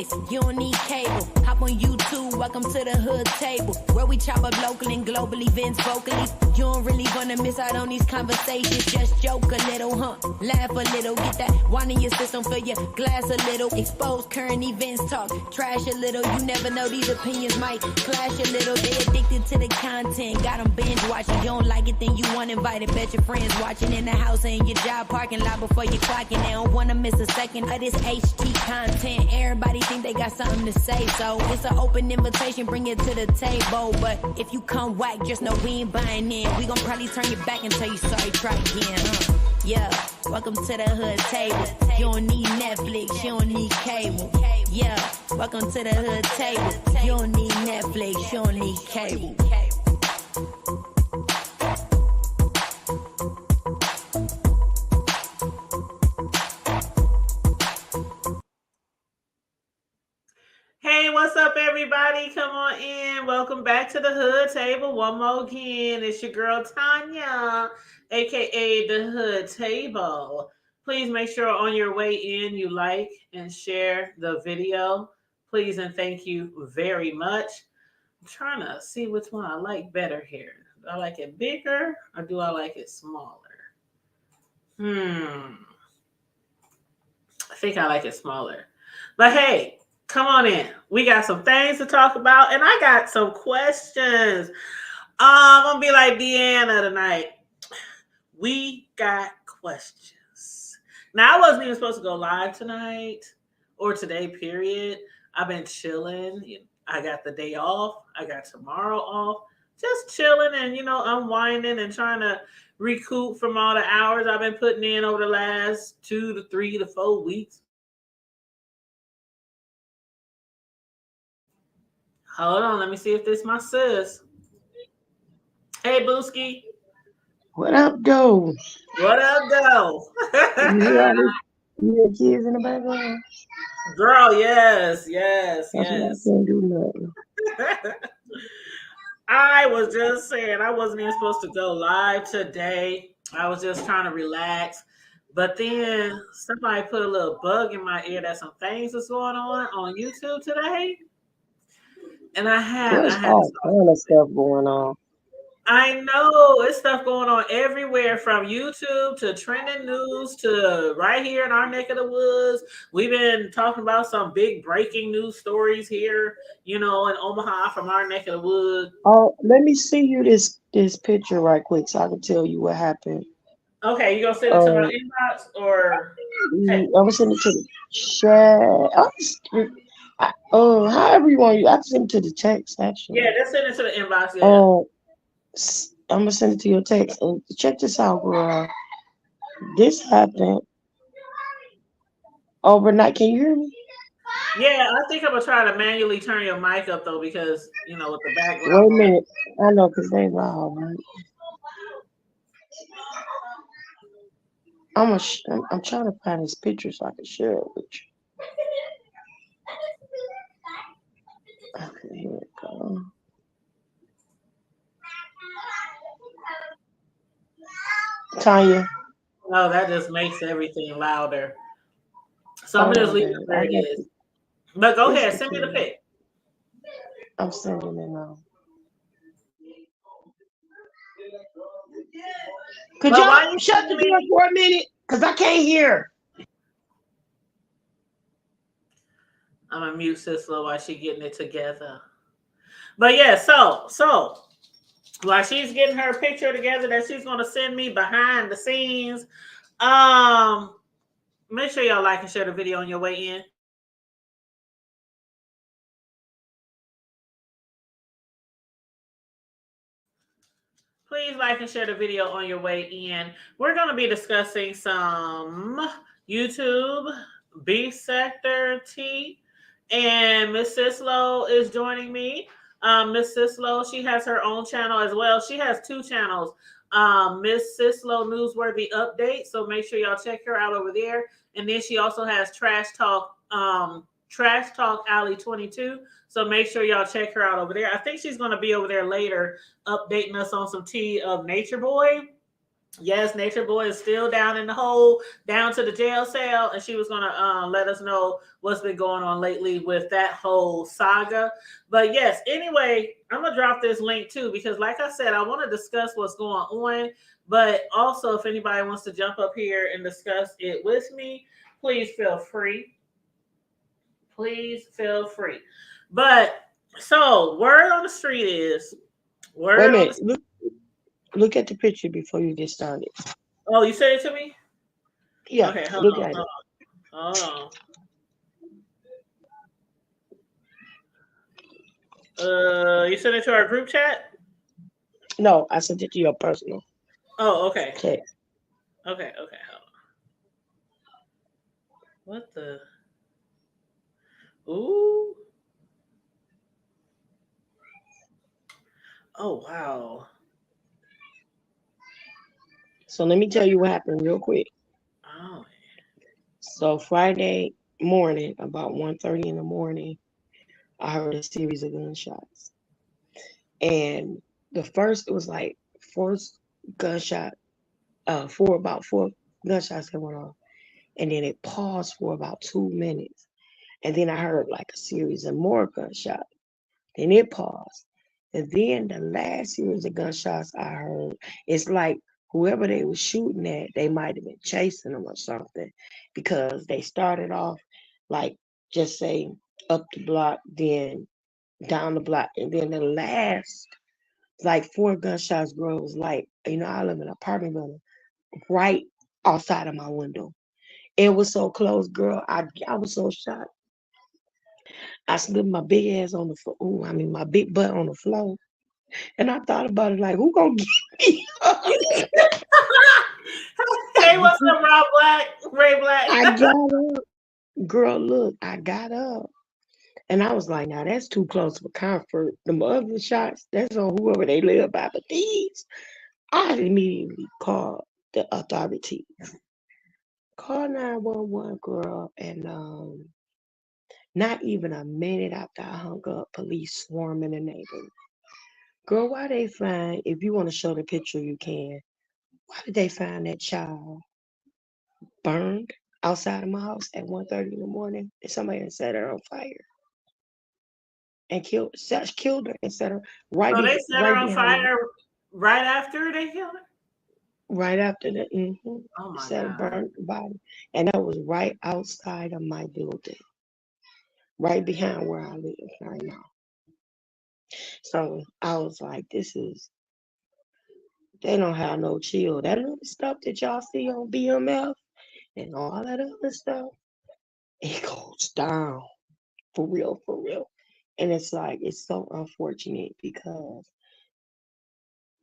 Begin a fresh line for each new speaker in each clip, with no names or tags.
Netflix, you don't need cable. Hop on YouTube, welcome to the hood table. Where we chop up local and global events vocally. You don't really wanna miss out on these conversations. Just joke a little, laugh a little. Get that wine in your system, fill your glass a little. Expose current events, talk trash a little. You never know, these opinions might clash a little. They addicted to the content, got them binge watching. You don't like it, then you want invited. Bet your friends watching in the house and your job parking lot before you clocking. They don't wanna miss a second of this HD content. Everybody think they got something to say, so it's an open invitation, bring it to the table. But if you come whack, just know we ain't buying in. We gon' probably turn your back and tell you sorry, try again, Yeah, welcome to the hood table. You don't need Netflix, you don't need cable. Yeah, welcome to the hood table. You don't need Netflix, you don't need cable.
Hey, what's up, everybody? Come on in. Welcome back to the Hood Table. One more again. It's your girl, Tanya, a.k.a. the Hood Table. Please make sure on your way in you like and share the video. Please and thank you very much. I'm trying to see which one I like better here. Do I like it bigger or do I like it smaller? I think I like it smaller. But hey, come on in. We got some things to talk about, and I got some questions. I'm gonna be like Deanna tonight. We got questions. Now, I wasn't even supposed to go live tonight or today, period. I've been chilling. I got the day off. I got tomorrow off. Just chilling and, unwinding and trying to recoup from all the hours I've been putting in over the last 2 to 3 to 4 weeks. Hold on, let me see if this is my sis. Hey, Booski.
What up, though?
What up, though?
You hear kids in the background?
Girl, yes.
I can't do nothing.
I was just saying I wasn't even supposed to go live today. I was just trying to relax. But then somebody put a little bug in my ear that some things was going on YouTube today. And
There's all kind of stuff going on.
I know it's stuff going on everywhere from YouTube to trending news to right here in our neck of the woods. We've been talking about some big breaking news stories here, in Omaha from our neck of the woods.
Oh, let me see you this picture right quick so I can tell you what happened.
Okay, you gonna send it to my inbox or?
I'm gonna send it to the chat. However you want. I can send it to the text actually.
Yeah, just send it to the inbox. Yeah.
I'm gonna send it to your text and check this out, girl. This happened overnight. Can you hear me?
Yeah, I think I'm gonna try to manually turn your mic up though because with the background.
Wait a minute. I know because they loud, right? I'm trying to find this picture so I can share it with you. Okay, here we go. Tanya.
Oh, that just makes everything louder. So I'm just leaving it where it is. But go ahead, send me the pic.
I'm sending it now. Could y'all shut the door for a minute? Because I can't hear.
I'm gonna mute Sisla while she's getting it together. But yeah, so while she's getting her picture together that she's gonna send me behind the scenes, make sure y'all like and share the video on your way in. Please like and share the video on your way in. We're going to be discussing some YouTube, beef sector, tea, and Miss Sislo is joining me. Miss Sislo, she has her own channel as well. She has 2 channels. Miss Sislo Newsworthy Update. So make sure y'all check her out over there. And then she also has Trash Talk Alley 22. So make sure y'all check her out over there. I think she's going to be over there later updating us on some tea of Nature Boy. Yes, Nature Boy is still down in the hole, down to the jail cell, and she was gonna let us know what's been going on lately with that whole saga. But yes, anyway, I'm gonna drop this link too because, like I said, I want to discuss what's going on. But also, if anybody wants to jump up here and discuss it with me, please feel free. Please feel free. But so, word on the street is
Wait a
word on the.
minute. Look at the picture before you get started.
Oh, you said it to me.
Yeah,
Okay, hold
look
on,
at
hold
it.
on, hold on. You sent it to our group chat?
No, I sent it to your personal
Oh, okay.
text.
Okay, okay. Hold on. What the? Ooh. Oh, wow.
So let me tell you what happened real quick.
Oh,
So Friday morning, about 1:30 in the morning, I heard a series of gunshots. And the first, it was like first gunshot, four gunshots that went off. And then it paused for about 2 minutes. And then I heard like a series of more gunshots. Then it paused. And then the last series of gunshots I heard, it's like whoever they were shooting at, they might have been chasing them or something because they started off like just say up the block, then down the block, and then the last like four gunshots, bro, was like, I live in an apartment building right outside of my window. It was so close, girl. I was so shocked. I slid my big ass on the floor. Ooh, I mean my big butt on the floor. And I thought about it like, who gonna get me up?
hey, what's up, Rob Black? Ray
I
Black?
got up. Girl, look, I got up. And I was like, now that's too close for comfort. The other shots, that's on whoever they live by. But these, I immediately called the authorities. Call 911, girl. And not even a minute after I hung up, police swarming the neighborhood. Girl, why they find, if you want to show the picture, you can. Why did they find that child burned outside of my house at 1:30 in the morning? And somebody had set her on fire and killed her and set her
So they set her
right
on
behind my,
fire right after they killed her?
right after the,
Oh, my
set
God.
burned the body. And that was right outside of my building, right behind where I live right now. So I was like, they don't have no chill. That little stuff that y'all see on BMF and all that other stuff, it goes down for real, for real. And it's like, it's so unfortunate because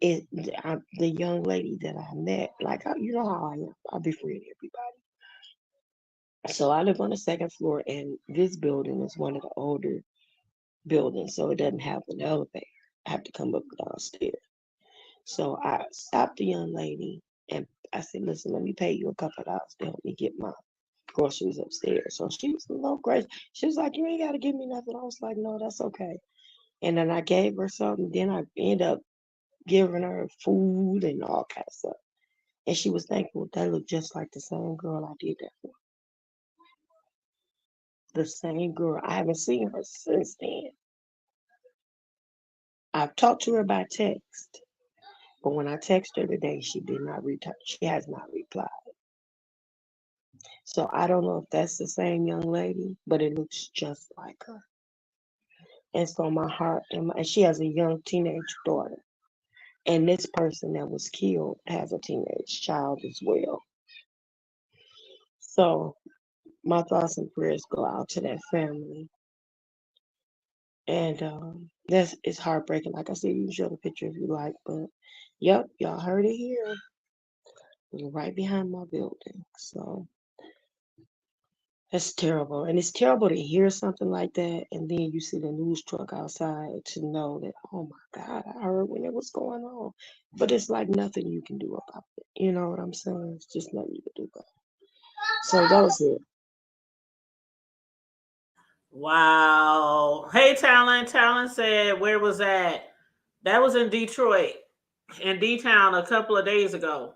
the young lady that I met, like, you know how I am, I befriend everybody. So I live on the second floor, and this building is one of the older buildings, so it doesn't have an elevator. I have to come up downstairs. So I stopped the young lady and I said, listen, let me pay you a couple of dollars to help me get my groceries upstairs. So she was a little gracious. She was like, you ain't got to give me nothing. I was like, no, that's okay. And then I gave her something. Then I ended up giving her food and all kinds of stuff. And she was thankful. That looked just like the same girl I did that for. The same girl. I haven't seen her since then. I've talked to her by text. But when I texted her today, she did not return. She has not replied. So I don't know if that's the same young lady, but it looks just like her. And so my heart and she has a young teenage daughter. And this person that was killed has a teenage child as well. So my thoughts and prayers go out to that family. And that's it's heartbreaking. Like I said, you can show the picture if you like, but yep, y'all heard it here. It was right behind my building. So that's terrible. And it's terrible to hear something like that. And then you see the news truck outside to know that, oh my God, I heard when it was going on. But it's like nothing you can do about it. You know what I'm saying? It's just nothing you can do about it. So that was it.
Wow. Hey, Talon. Talon said, where was that? That was in Detroit, in D Town a couple of days ago.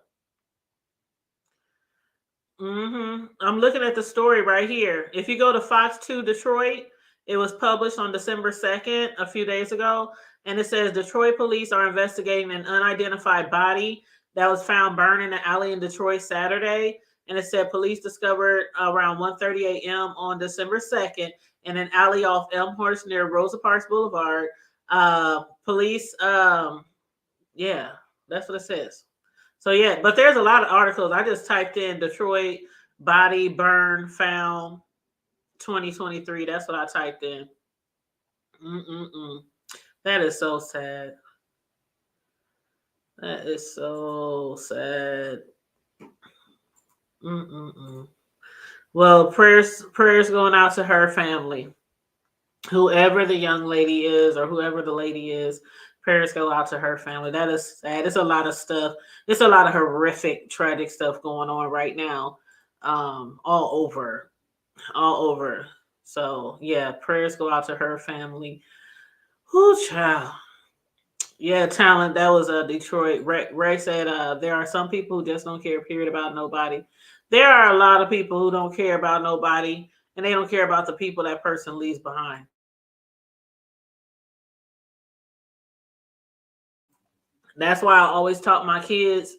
I'm looking at the story right here. If you go to Fox 2 Detroit, it was published on December 2nd, a few days ago. And it says Detroit police are investigating an unidentified body that was found burned in an alley in Detroit Saturday. And it said police discovered around 1:30 a.m. on December 2nd in an alley off Elmhurst near Rosa Parks Boulevard. Police, yeah, that's what it says. So yeah, but there's a lot of articles. I just typed in Detroit body burn found 2023. That's what I typed in. That is so sad. That is so sad. Well, prayers going out to her family. Whoever the young lady is or whoever the lady is, prayers go out to her family. That is sad. It's a lot of stuff. It's a lot of horrific, tragic stuff going on right now. All over. So yeah, prayers go out to her family. Whoo, child. Yeah, talent. That was Detroit. Ray said there are some people who just don't care, period, about nobody. There are a lot of people who don't care about nobody, and they don't care about the people that person leaves behind. That's why I always taught my kids.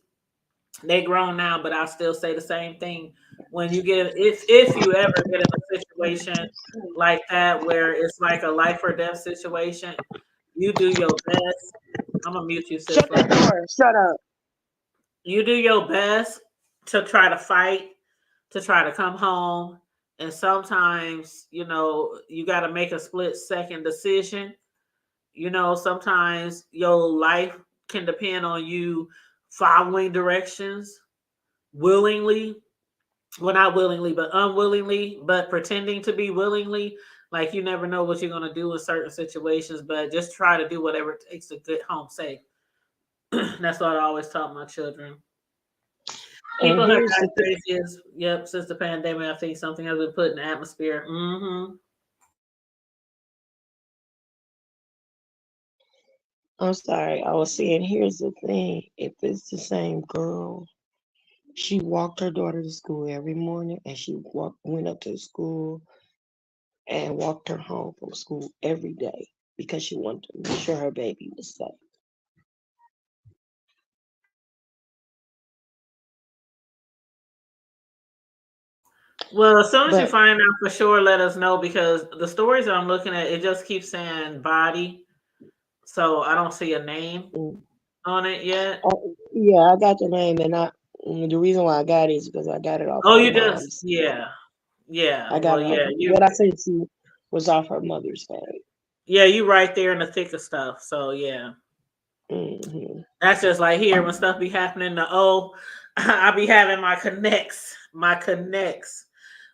They grown now, but I still say the same thing. When you get if you ever get in a situation like that where it's like a life or death situation, you do your best. I'm gonna mute you,
Shut
sister.
the door. Shut up.
You do your best to try to fight, to try to come home. And sometimes, you got to make a split second decision. Sometimes your life can depend on you following directions willingly. Well, not willingly, but unwillingly, but pretending to be willingly. Like you never know what you're going to do in certain situations, but just try to do whatever it takes to get home safe. That's what I always taught my children. People have got crazy since the pandemic. I think something has been put in the atmosphere.
I'm sorry. I was saying, here's the thing. If it's the same girl, she walked her daughter to school every morning, and she went up to school and walked her home from school every day because she wanted to make sure her baby was safe.
Well, as soon as you find out for sure, let us know, because the stories that I'm looking at, it just keeps saying body. So I don't see a name on it yet.
Yeah, I got the name, and the reason why I got it is because I got it off.
Oh,
her
you
mom's.
just yeah.
I got what I sent you was off her mother's page.
Yeah, you right there in the thick of stuff. So yeah. That's just like here when stuff be happening. I be having my connects.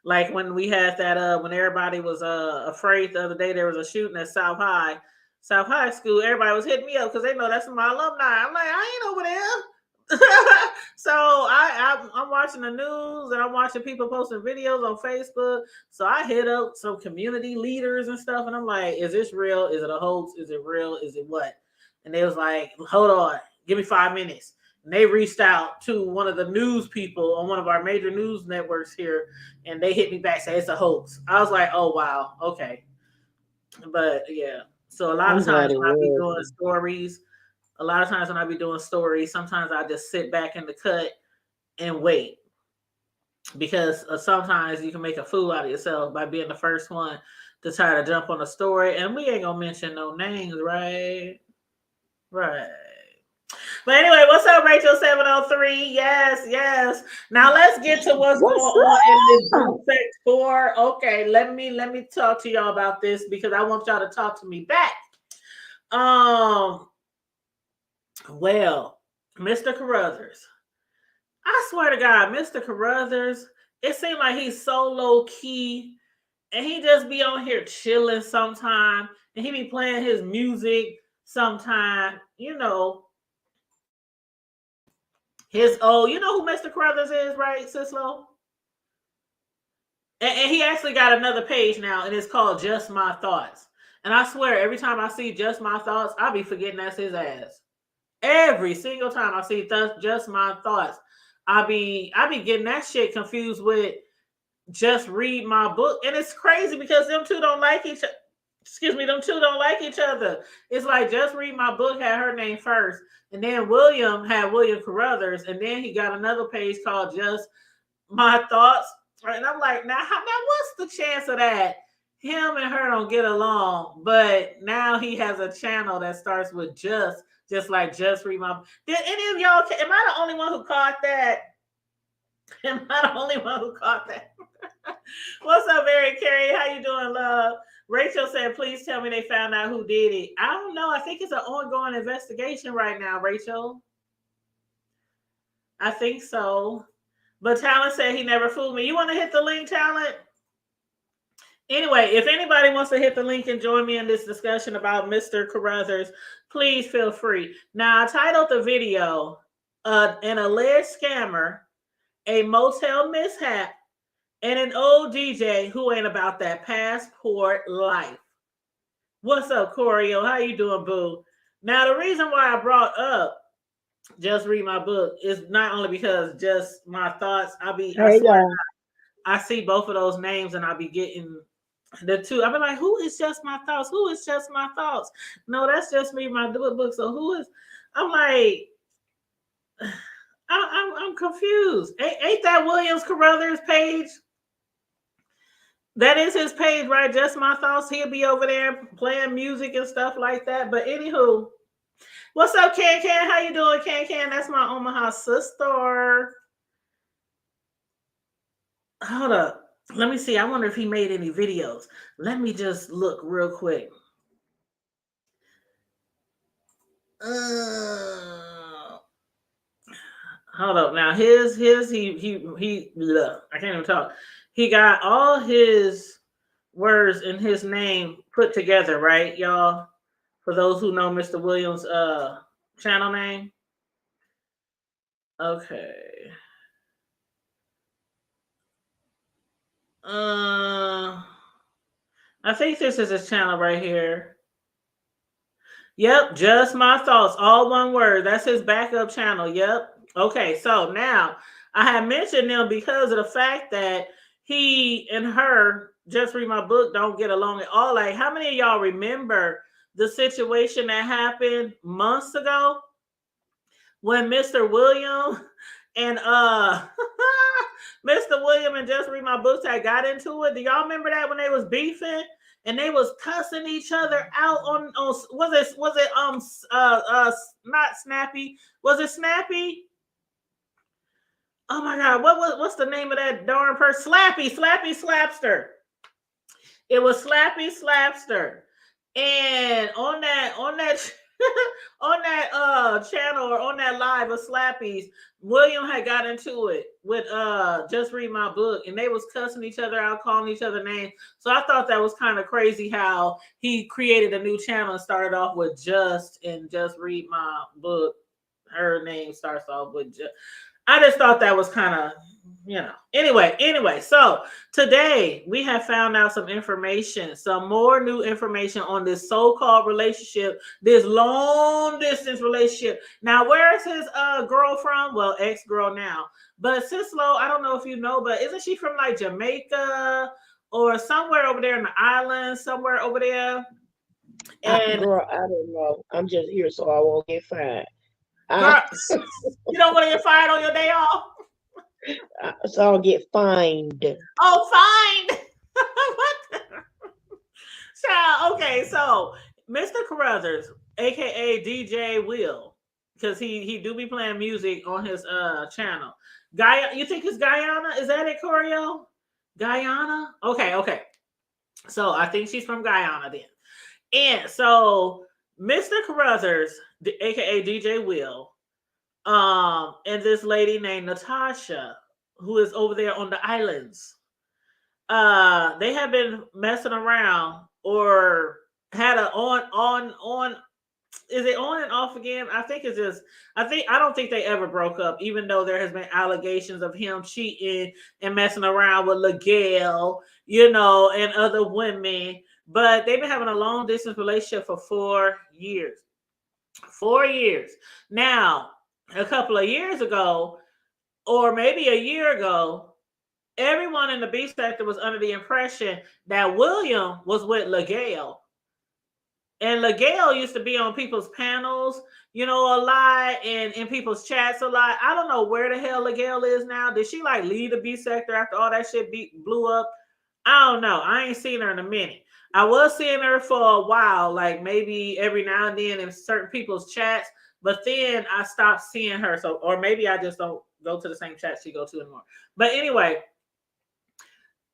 Like when we had that, when everybody was afraid the other day, there was a shooting at South High School. Everybody was hitting me up because they know that's my alumni. I'm like, I ain't over there. So I'm watching the news and I'm watching people posting videos on Facebook. So I hit up some community leaders and stuff, and I'm like, is this real? Is it a hoax? Is it real? Is it what? And they was like, hold on, give me 5 minutes. And they reached out to one of the news people on one of our major news networks here, and they hit me back, say it's a hoax. I was like, oh wow, okay. But yeah, so a lot of times when I be doing stories, sometimes I just sit back in the cut and wait, because sometimes you can make a fool out of yourself by being the first one to try to jump on a story. And we ain't gonna mention no names, right? Right. But anyway, what's up, Rachel 703? Yes. Now let's get to what's going on in this group sex 4. Okay, let me talk to y'all about this because I want y'all to talk to me back. Well, Mr. Carruthers. I swear to God, Mr. Carruthers, it seems like he's so low key, and he just be on here chilling sometime, and he be playing his music sometime, you know who Mr. Carruthers is, right, Sislo? And he actually got another page now, and it's called Just My Thoughts. And I swear, every time I see Just My Thoughts, I be forgetting that's his ass. Every single time I see Just My Thoughts, I be getting that shit confused with Just Read My Book. And it's crazy because them two don't like each other. Excuse me, them two don't like each other. It's like Just Read My Book had her name first, and then William had William Carruthers, and then he got another page called Just My Thoughts. And I'm like, now what's the chance of that? Him and her don't get along, but now he has a channel that starts with just like Just Read My Book. Did any of y'all? Am I the only one who caught that? Am I the only one who caught that? What's up, Mary Carey? How you doing, love? Rachel said, please tell me they found out who did it. I don't know. I think it's an ongoing investigation right now, Rachel. I think so. But Talent said he never fooled me. You want to hit the link, Talent? Anyway, if anybody wants to hit the link and join me in this discussion about Mr. Carruthers, please feel free. Now, I titled the video, An Alleged Scammer, a Motel Mishap, and an old DJ who ain't about that passport life. What's up, Corio? How you doing, boo? Now, the reason why I brought up Just Read My Book is not only because Just My Thoughts. I see both of those names and I'll be getting the two. I'll be like, who is Just My Thoughts? Who is Just My Thoughts? No, that's Just Read My Book. So who is? I'm like, I'm confused. Ain't that Williams Carruthers page? That is his page, right? Just My Thoughts. He'll be over there playing music and stuff like that. But anywho, what's up, Can? How you doing, Can? That's my Omaha sister. Hold up. Let me see. I wonder if he made any videos. Let me just look real quick. Hold up. Now he I can't even talk. He got all his words in his name put together, right, y'all? For those who know Mr. Williams' channel name. Okay. I think this is his channel right here. Yep, Just My Thoughts, all one word. That's his backup channel. Yep. Okay, so now I have mentioned them because of the fact that he and her, Just Read My Book, don't get along at all. Like, how many of y'all remember the situation that happened months ago when Mr. William and Mr. William and Just Read My Books had got into it? Do y'all remember that when they was beefing and they was cussing each other out on was it not Snappy? Was it Snappy? Oh my God, what's the name of that darn person? Slappy Slapster. It was Slappy Slapster. And on that on that channel or on that live of Slappy's, William had got into it with Just Read My Book, and they was cussing each other out, calling each other names. So I thought that was kind of crazy how he created a new channel and started off with Just Read My Book. Her name starts off with Just. I just thought that was kind of, Anyway, so today we have found out some information, some more new information on this so-called relationship, this long-distance relationship. Now, where is his girl from? Well, ex-girl now. But Sislo, I don't know if you know, but isn't she from like Jamaica or somewhere over there in the islands, somewhere over there?
And girl, I don't know. I'm just here so I won't get fired.
Girl, you don't want to get fired on your day off?
So I'll get fined.
Oh, fined! What? Child, okay, so Mr. Carruthers, aka DJ Will, because he do be playing music on his channel. You think it's Guyana? Is that it, Corio? Guyana? Okay. So I think she's from Guyana then. And so Mr. Carruthers, aka DJ Will, and this lady named Natasha, who is over there on the islands, they have been messing around or had a on. Is it on and off again? I don't think they ever broke up, even though there has been allegations of him cheating and messing around with LaGale, and other women. But they've been having a long distance relationship for 4 years. 4 years. Now, a couple of years ago, or maybe a year ago, everyone in the B sector was under the impression that William was with LaGale. And LaGale used to be on people's panels, a lot, and in people's chats a lot. I don't know where the hell LaGale is now. Did she like leave the B sector after all that shit blew up? I don't know. I ain't seen her in a minute. I was seeing her for a while, like maybe every now and then in certain people's chats, but then I stopped seeing her. So, or maybe I just don't go to the same chat she go to anymore. But anyway,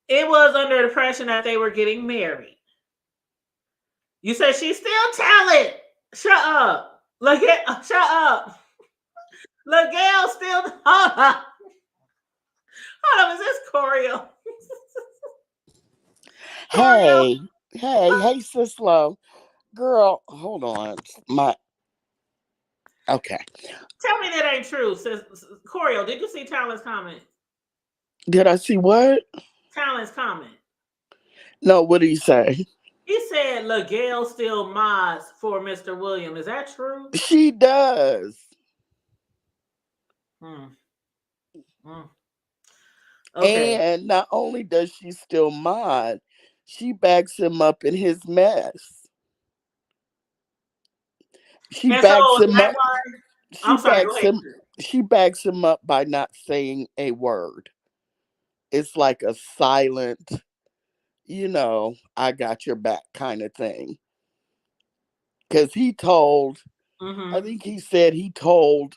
it was under the impression that they were getting married. You said she's still talent. Shut up. Look at shut up. LaGale still hold up. Hold up, is this choreo?
Hey, hey, sis Lo. Girl, hold on. Okay.
Tell me that ain't true, sis. Choreo, did you see Talon's comment?
Did I see what?
Talon's comment.
No, what did he say?
He said LaGale still mods for Mr. William. Is that true?
She does.
Hmm. Okay.
And not only does she still mod, she backs him up in his mess. She
And
backs
so
him
that's
up.
why
She
I'm sorry, go
backs
ahead.
him. She backs him up by not saying a word. It's like a silent, I got your back kind of thing. Because he told, I think he said he told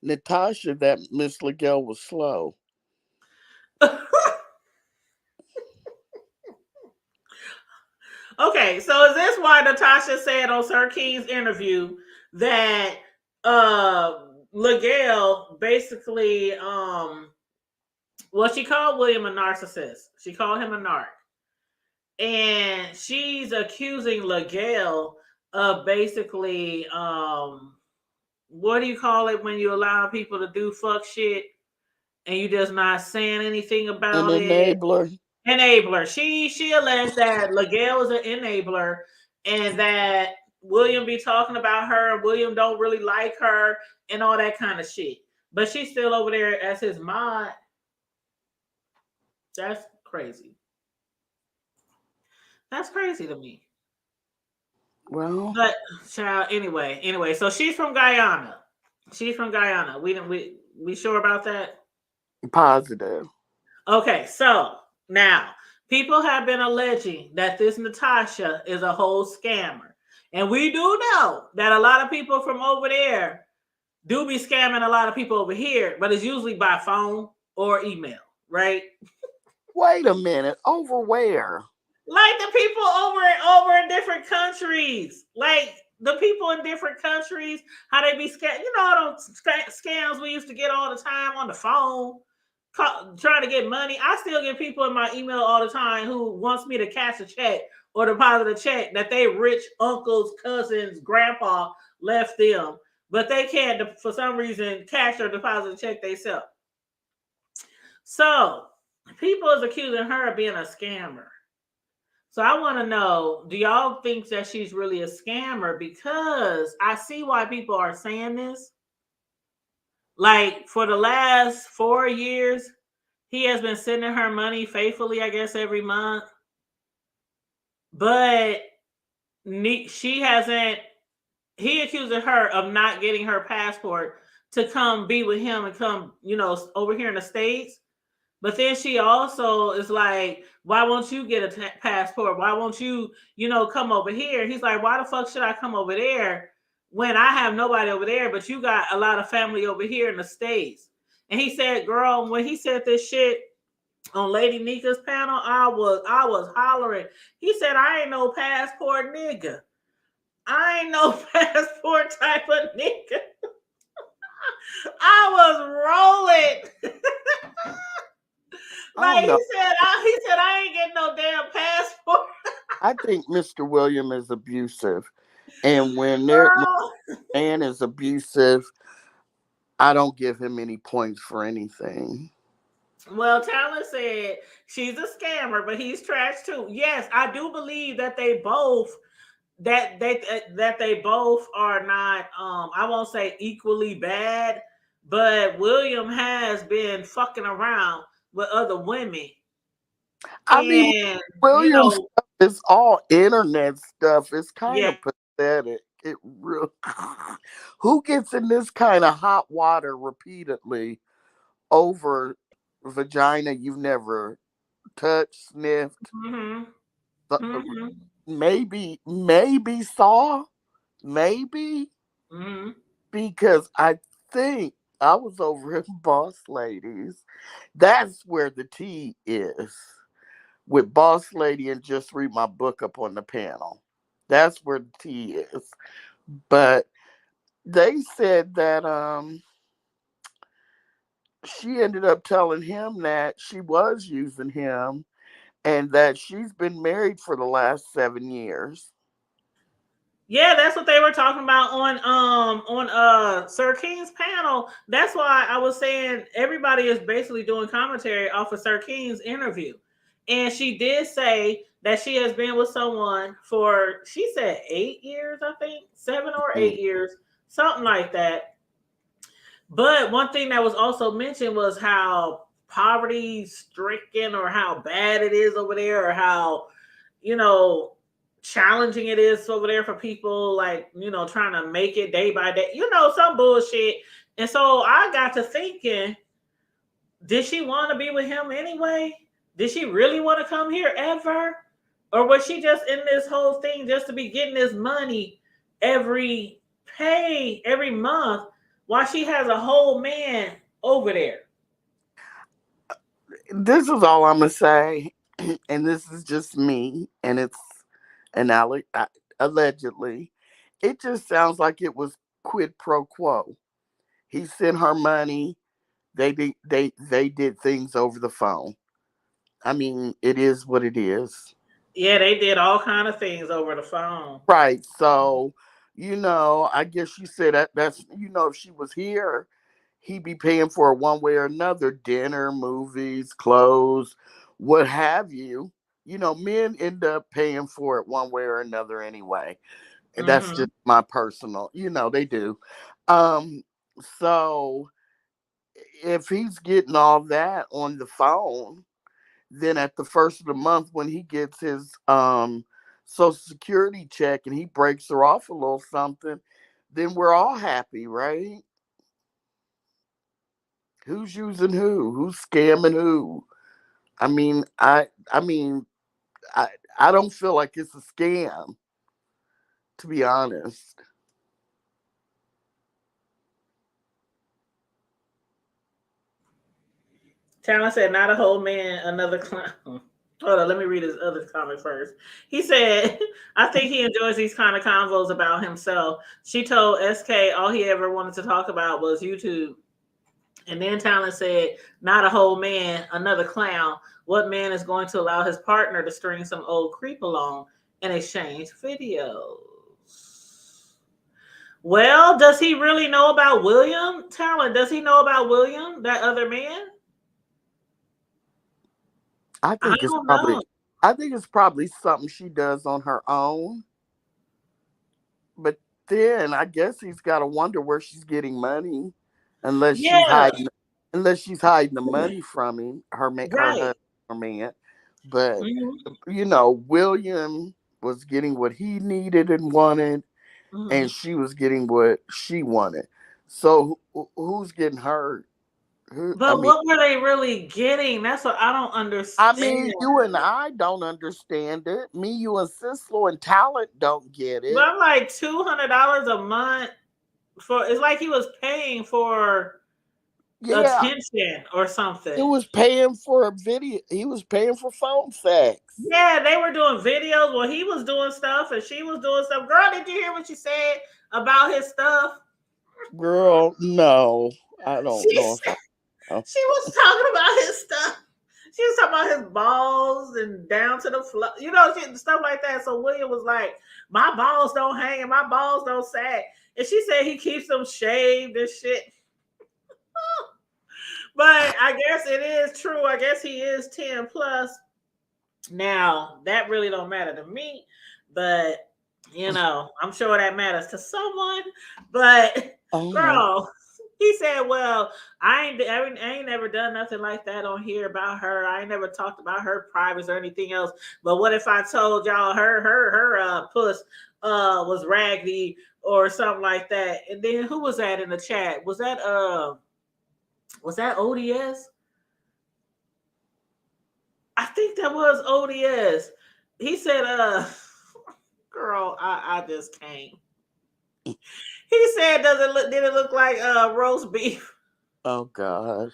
Natasha that Miss LaGale was slow.
Okay, so is this why Natasha said on Sir King's interview that LaGale basically well, she called William a narcissist. She called him a narc. And she's accusing LaGale of basically what do you call it when you allow people to do fuck shit and you just not saying anything
An
about it?
enabler.
Enabler. She alleged that LaGale is an enabler and that William be talking about her and William don't really like her and all that kind of shit. But she's still over there as his mod. That's crazy. That's crazy to me.
Well,
But child, anyway, so she's from Guyana. She's from Guyana. We sure about that?
positive.
Okay, so now people have been alleging that this Natasha is a whole scammer. And we do know that a lot of people from over there do be scamming a lot of people over here, but it's usually by phone or email, right?
Wait a minute. Over where?
Like the people over in different countries. Like the people in different countries, how they be scam. All those scams we used to get all the time on the phone, trying to get money. I still get people in my email all the time who wants me to cash a check or deposit a check that they rich uncles, cousins, grandpa left them, but they can't for some reason cash or deposit a check themselves. So people is accusing her of being a scammer. So I want to know, do y'all think that she's really a scammer? Because I see why people are saying this. Like for the last 4 years, he has been sending her money faithfully, I guess, every month. But she hasn't, he accuses her of not getting her passport to come be with him and come, over here in the States. But then she also is like, why won't you get a passport? Why won't you, come over here? He's like, why the fuck should I come over there when I have nobody over there, but you got a lot of family over here in the States? And he said, girl, when he said this shit on Lady Nika's panel, I was hollering. He said, I ain't no passport nigga. I ain't no passport type of nigga. I was rolling. Like he said, I ain't getting no damn passport.
I think Mr. William is abusive. And when man is abusive, I don't give him any points for anything.
Well, Tyler said she's a scammer, but he's trash too. Yes, I do believe that they both that they both are not I won't say equally bad, but William has been fucking around with other women.
I mean,
And, you
Williams
know,
stuff is all internet stuff. It's kind
yeah,
of pathetic. It real. Who gets in this kind of hot water repeatedly over vagina you've never touched, sniffed,
mm-hmm,
th-
mm-hmm,
maybe saw, maybe
mm-hmm.
because I think I was over in Boss Ladies. That's where the tea is with Boss Lady, and just read my book up on the panel. That's where the tea is. But they said that she ended up telling him that she was using him and that she's been married for the last 7 years.
Yeah, that's what they were talking about on Sir King's panel. That's why I was saying everybody is basically doing commentary off of Sir King's interview. And she did say that she has been with someone for, she said, 8 years, I think, 7 or 8 years, something like that. But one thing that was also mentioned was how poverty stricken, or how bad it is over there, or how, you know, challenging it is over there for people, like, you know, trying to make it day by day, you know, some bullshit. And so I got to thinking, did she want to be with him anyway? Did she really want to come here ever? Or was she just in this whole thing just to be getting this money every every month, while she has a whole man over there?
This is all I'm gonna say, and this is just me, and it's an allegedly. It just sounds like it was quid pro quo. He sent her money. They did things over the phone. I mean, it is what it is.
Yeah, they did all kind of things over the phone.
Right. So, I guess you said that's if she was here, he'd be paying for it one way or another, dinner, movies, clothes, what have you. Men end up paying for it one way or another anyway. And that's
Mm-hmm.
just my personal, they do. Um, so if he's getting all that on the phone, then at the first of the month when he gets his social security check and he breaks her off a little something, then we're all happy, right? Who's using who? Who's scamming who? I mean, I I don't feel like it's a scam, to be honest.
Talon said, not a whole man, another clown. Hold on, let me read his other comment first. He said, I think he enjoys these kind of convos about himself. She told SK all he ever wanted to talk about was YouTube. And then Talon said, not a whole man, another clown. What man is going to allow his partner to string some old creep along and exchange videos? Well, does he really know about William? Talon, does he know about William, that other man?
I
I
think it's
don't
probably
know.
I think it's probably something she does on her own. But then I guess he's got to wonder where she's getting money, unless she's
Yeah,
hiding, unless she's hiding the money from him, her
right.
husband or man. But
Hmm.
William was getting what he needed and wanted,
Hmm.
and she was getting what she wanted. So who's getting hurt? Who? I
But
mean,
what were they really getting? That's what I don't
I
understand.
mean, you and I don't understand it. Me, you, and Sislo and Talent don't get
But
it.
I'm like $200 a month for. It's like he was paying for
Yeah,
attention or
he
something.
was paying for a video. He was paying for phone sex.
Yeah, they were doing videos while he was doing stuff and she was doing stuff. Girl, did you hear what she said about his stuff?
Girl, no, I don't
She
know if
said,
I.
she was talking about his stuff. She was talking about his balls and down to the floor, stuff like that. So William was like, "My balls don't hang and my balls don't sag," and she said he keeps them shaved and shit. But I guess it is true. I guess he is 10 plus. Now that really don't matter to me, but I'm sure that matters to someone. But
Oh my!
girl. He said, "Well, I ain't never done nothing like that on here about her. I ain't never talked about her privates or anything else. But what if I told y'all her puss was raggedy or something like that?" And then who was that in the chat? Was that ODS? I think that was ODS. He said, girl, I just can't. He said, did it look like roast beef?
Oh gosh.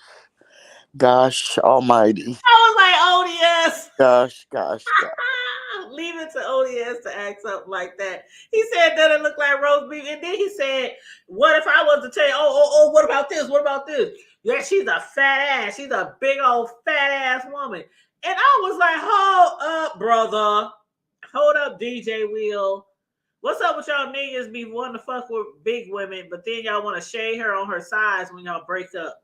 Gosh almighty.
I was like, ODS.
Gosh.
Leave it to ODS to act something like that. He said, does it look like roast beef? And then he said, what if I was to tell you, oh, what about this? What about this? Yeah, she's a fat ass. She's a big old fat ass woman. And I was like, hold up, brother. Hold up, DJ Will. What's up with y'all niggas be wanting to fuck with big women, but then y'all want to shade her on her size when y'all break up?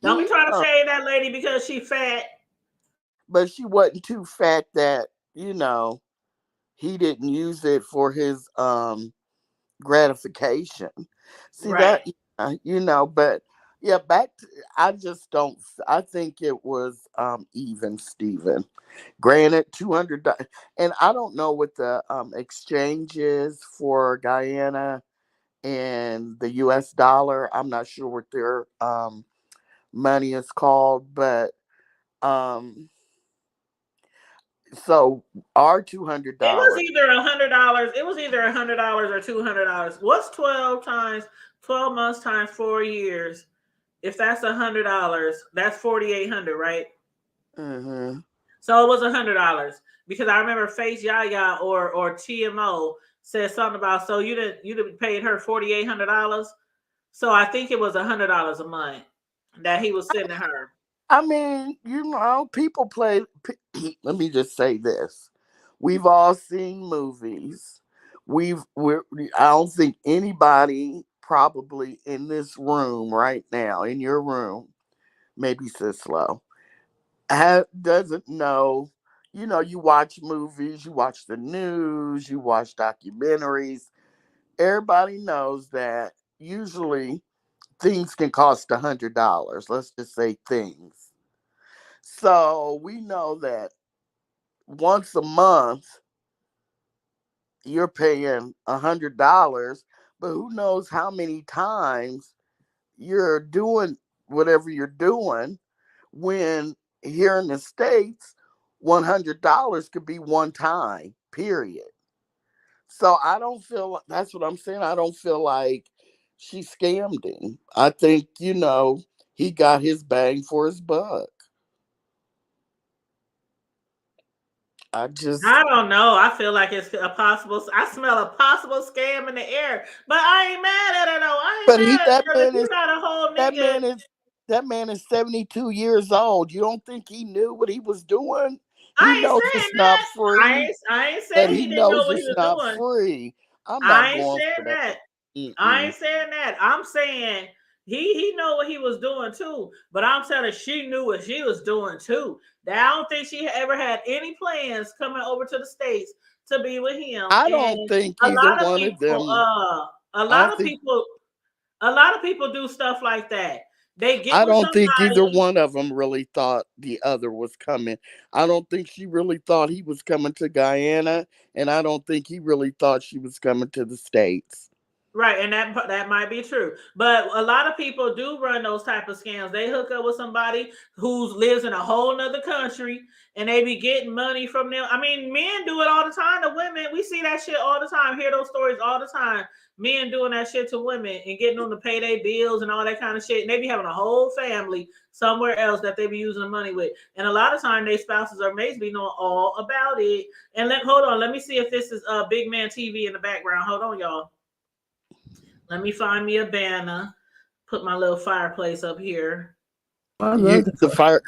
Don't be trying to shade that lady because she fat.
But she wasn't too fat that, he didn't use it for his gratification. See
Right.
that, but yeah, I just don't, I think it was even Steven. Granted, $200, and I don't know what the exchange is for Guyana and the US dollar. I'm not sure what their money is called, but so our $200.
It was either $100. It was either $100 or $200. What's 12 months times 4 years? If that's $100, that's 4,800, right?
Mm-hmm.
So it was $100 because I remember Face Yaya or TMO said something about, so you didn't paid her $4,800. So I think it was $100 a month that he was sending her.
I mean, people play. Let me just say this: we've all seen movies. I don't think anybody probably in this room right now, in your room, maybe Sislo, doesn't know. You watch movies, you watch the news, you watch documentaries. Everybody knows that usually things can cost $100. Let's just say things. So we know that once a month you're paying $100, but who knows how many times you're doing whatever you're doing, when here in the States, $100 could be one time, period. So I don't feel, that's what I'm saying. I don't feel like she scammed him. I think, he got his bang for his buck. I
don't know. I feel like it's a possible. I smell a possible scam in the air, but I ain't mad at it though. I ain't mad at it because if you got a whole nigga,
that man is 72 years old. You don't think he knew what he was doing? He
I ain't
knows
saying
it's not
that.
free.
I ain't
But
saying
he
he didn't know
knows
what he
it's
was
not
doing.
free. I'm not
I ain't
going
saying
for that.
that. I ain't saying that. I'm saying he know what he was doing too. But I'm telling she knew what she was doing too. That I don't think she ever had any plans coming over to the States to be with him.
I don't
And
think
a
either
lot of
one of
people,
them.
a
I
lot
don't
of
think.
people, a lot of people do stuff like that. They get
I
with
don't think either
somebody.
one of them really thought the other was coming. I don't think she really thought he was coming to Guyana, and I don't think he really thought she was coming to the States.
Right, and that might be true, but a lot of people do run those type of scams. They hook up with somebody who lives in a whole nother country, and they be getting money from them. I mean, men do it all the time to women. We see that shit all the time. Hear those stories all the time. Men doing that shit to women and getting them to pay their bills and all that kind of shit. And they be having a whole family somewhere else that they be using the money with. And a lot of time, their spouses or mates be knowing all about it. And hold on, let me see if this is Big Man TV in the background. Hold on, y'all. Let me find me a banner. Put my little fireplace up here.
I love
The fire.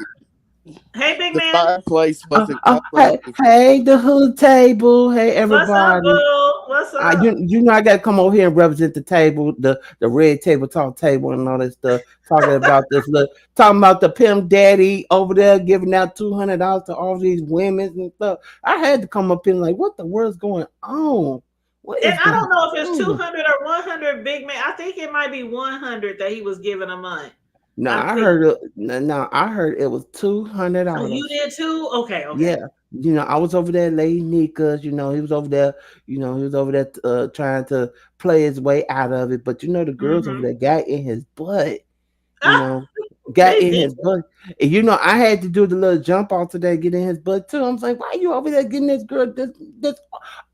Hey, big
The
man.
fireplace wasn't covering.
hey, the hood table. Hey,
What's up,
everybody.
boo? What's up?
You know I got to come over here and represent the table, the red table talk table and all that stuff. Talking about the pimp daddy over there giving out $200 to all these women and stuff. I had to come up in like, what the world's going on?
What
And
is
I
going
don't know if it's
on?
200 or 100 big man. I think it might be 100 that he was giving a month.
No,
I
I
think.
heard it. No, I heard it was
Oh, you
$200.
did too? Okay, okay.
Yeah, I was over there, Lady Nika's. He was over there. He was over there trying to play his way out of it. But the girls over
Mm-hmm.
there got in his butt. You know, got
They
in
did.
his butt. And I had to do the little jump off today, get in his butt too. I'm like, why you over there getting this girl this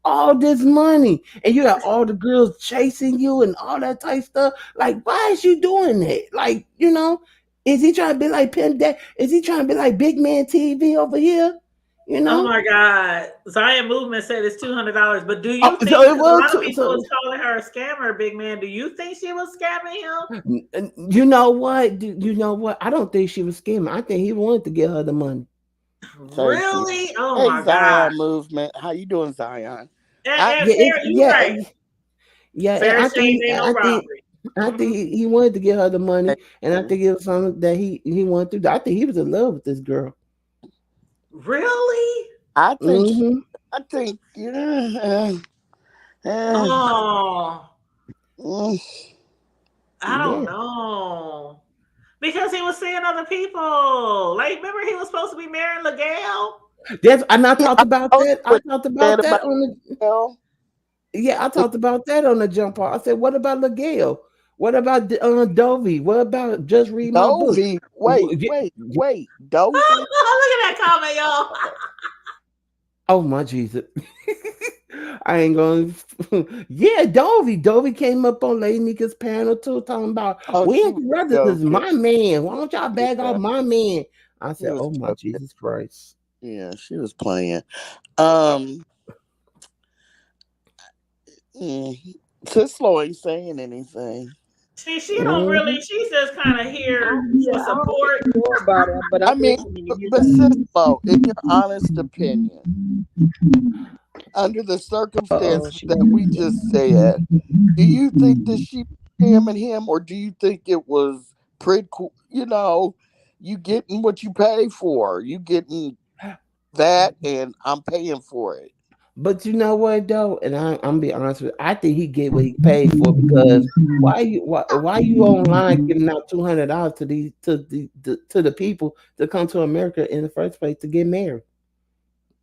all this money? And you got all the girls chasing you and all that type stuff. Like, why is you doing that? Like, is he trying to be like Pimp Dad? Is he trying to be like Big Man TV over here? You
Oh
know?
my God. Zion Movement said it's $200. But do
Oh,
you
so
think,
it
because a
was
lot of people was
so
calling her a scammer, big man, do you think she was scamming him?
you know what? You know what? I don't think she was scamming. I think he wanted to get her the money.
Thank you.
Really? Oh
Hey,
my God.
Zion Movement. How you doing, Zion? I
And
Yeah,
fair, you
yeah,
right.
yeah. And
Fair shade ain't no robbery.
I
Mhm.
think he wanted to get her the money,
thank
and I
you.
think it was something that he wanted to do. I think he was in love with this girl.
Really?
I think
Hmm.
I think uh,
Oh,
mm,
I don't
Yeah,
know. Because he was seeing other people. Like, remember he was supposed to be marrying LaGale?
and I
yeah,
talked
I
about
told you
that. I
what
talked
you said
about that
about
on the
hell.
Yeah, I talked about that on the jump off. I said, what about Miguel? What about Dovey? What about just read my book?
Dovey. Wait. Dovey.
Look at that comment, y'all.
Oh my Jesus. I ain't going yeah, Dovey. Dovey came up on Lady Nika's panel too, talking about
Oh,
we
she
ain't
was
brothers, this is
joking.
my man. Why don't y'all bag off
Yeah,
my man? I
she
said,
was
oh my
joking.
Jesus Christ.
Yeah, she was playing.
Uh,
Um, mm, Tislo ain't saying anything.
She don't really,
mhm.
she's just kind of here
Yeah,
for
I don't
support.
really know about it, but I'm
I mean,
listening to you
but
guys.
Cislo, in your honest opinion, under the
Uh-oh,
circumstances
she
that we just said, do you think that she was scamming him, or do you think it was pretty cool? You getting what you pay for. You getting that, and I'm paying for it.
But you know what though, and I'm gonna be honest with you, I think he get what he paid for because why you online giving out $200 to the people to come to America in the first place to get married?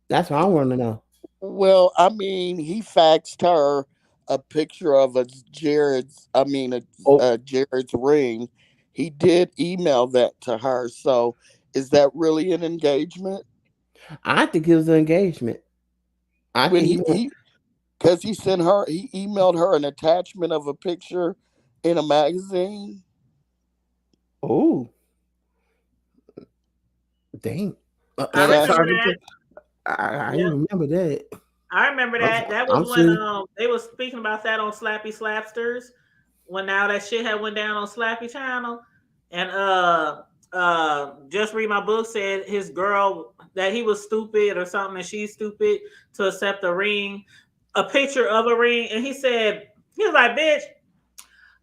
That's what I want to know.
Well, I mean, he faxed her a picture of
Oh,
a Jared's ring. He did email that to her. So, is that really an engagement?
I think it was an engagement. I
When
think he
he
went.
he because he emailed her an attachment of a picture in a magazine.
Oh, dang!
I
And
remember
Sorry,
that.
I
Yep.
didn't remember that.
I remember
I'm,
that. That was
I'm
when
sitting.
they was speaking about that on Slappy Slapsters. When now that shit had went down on Slappy Channel, and just read my book said his girl that he was stupid or something, and she's stupid to accept a picture of a ring, and he was like, bitch,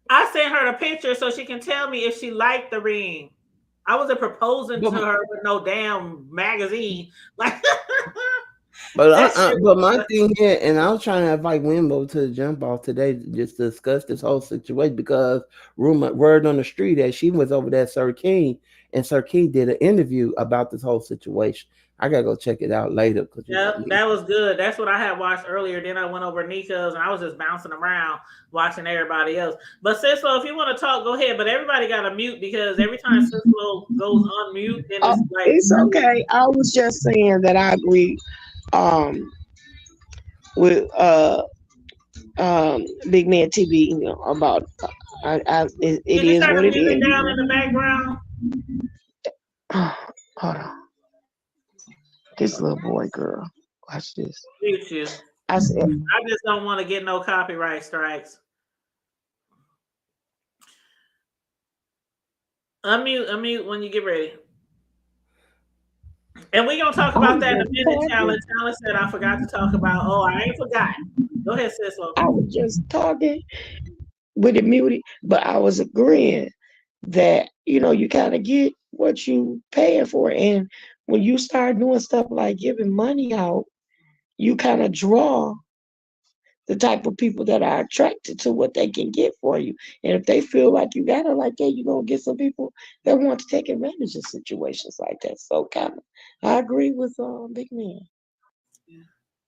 I sent her the picture so she can tell me if she liked the ring. I wasn't proposing to
But
her with no damn magazine. Like
But
that shit
but my
was
thing here, and I was trying to invite Wimbo to the jump off today to just discuss this whole situation because word on the street that she was over there at Sir King, and Sir King did an interview about this whole situation. I gotta go check it out later because
yeah,
me.
that was good. That's what I had watched earlier. Then I went over Nika's and I was just bouncing around watching everybody else. But Cislo, if you want to talk, go ahead. But everybody got to mute because every time Cislo goes on mute, then it's like
It's okay. I was just saying that I agree um with Big Man TV, about it
did you
is
turn the
what it
music
is.
down in the background?
Hold on. This little boy girl. Watch this.
Mute you.
I said,
I just don't want to get no copyright strikes. Unmute when you get ready. And we're gonna talk
I
about
was
that in a
just
minute,
talking.
Challenge. Challenge said I forgot to talk about. Oh, I ain't forgot. Go ahead, Cislo.
I was just talking with it muted, but I was agreeing that you kind of get what you paying for, and when you start doing stuff like giving money out, you kind of draw the type of people that are attracted to what they can get for you. And if they feel like you got it like that, you're gonna get some people that want to take advantage of situations like that. So kind of I agree with Big Man.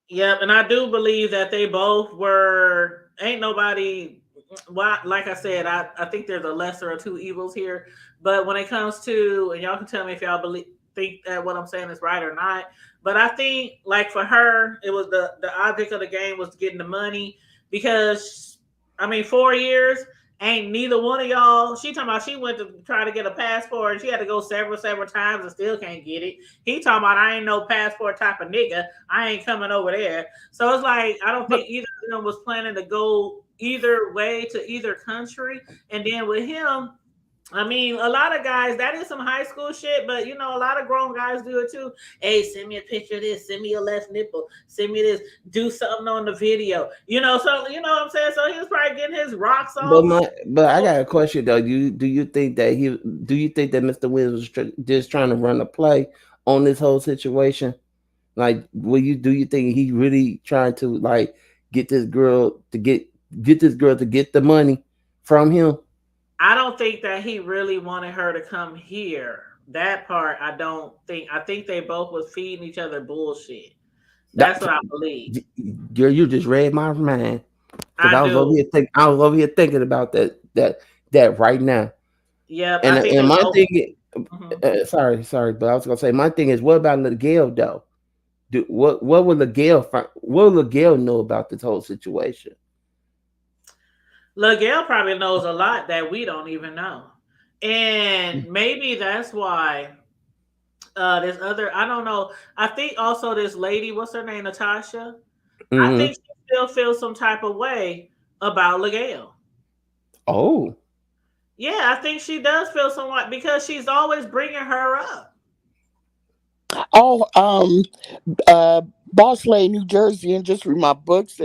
Yep, and I do believe that they both were. Ain't nobody. Well, like I said, I think there's a lesser of two evils here. But when it comes to, and y'all can tell me if y'all believe think that what I'm saying is right or not. But I think, like for her, it was the object of the game was getting the money because I mean, 4 years ain't neither one of y'all. She talking about she went to try to get a passport and she had to go several times and still can't get it. He talking about I ain't no passport type of nigga. I ain't coming over there. So it's like I don't
But
think either of them was planning to go either way to either country. And then with him, I mean, a lot of guys, that is some high school shit, but you know, a lot of grown guys do it too. Hey, send me a picture of this, send me your left nipple, send me this, do something on the video. So you know what I'm saying? So he was probably getting his rocks
But
off.
I got a question though. Do you think that Mr. Williams was just trying to run a play on this whole situation? Like, do you think he really trying to like get this girl to get the money from him?
I don't think that he really wanted her to come here. That part, I don't think. I think they both was feeding each other bullshit. That's
That
what I believe.
girl, you just read my mind because
I do.
I was over here thinking about that right now.
Yep, I
And
think they
my
both.
thing,
Mhm.
sorry, but I was gonna say my thing is, what about Miguel though? What will what will Miguel know about this whole situation?
Gail probably knows a lot that we don't even know. And maybe that's why this other, I don't know. I think also this lady, what's her name, Natasha? I
Hmm.
think she still feels some type of way about LaGail.
Oh,
Yeah, I think she does feel somewhat because she's always bringing her up.
oh, Boss Lady, New Jersey, and just read my books.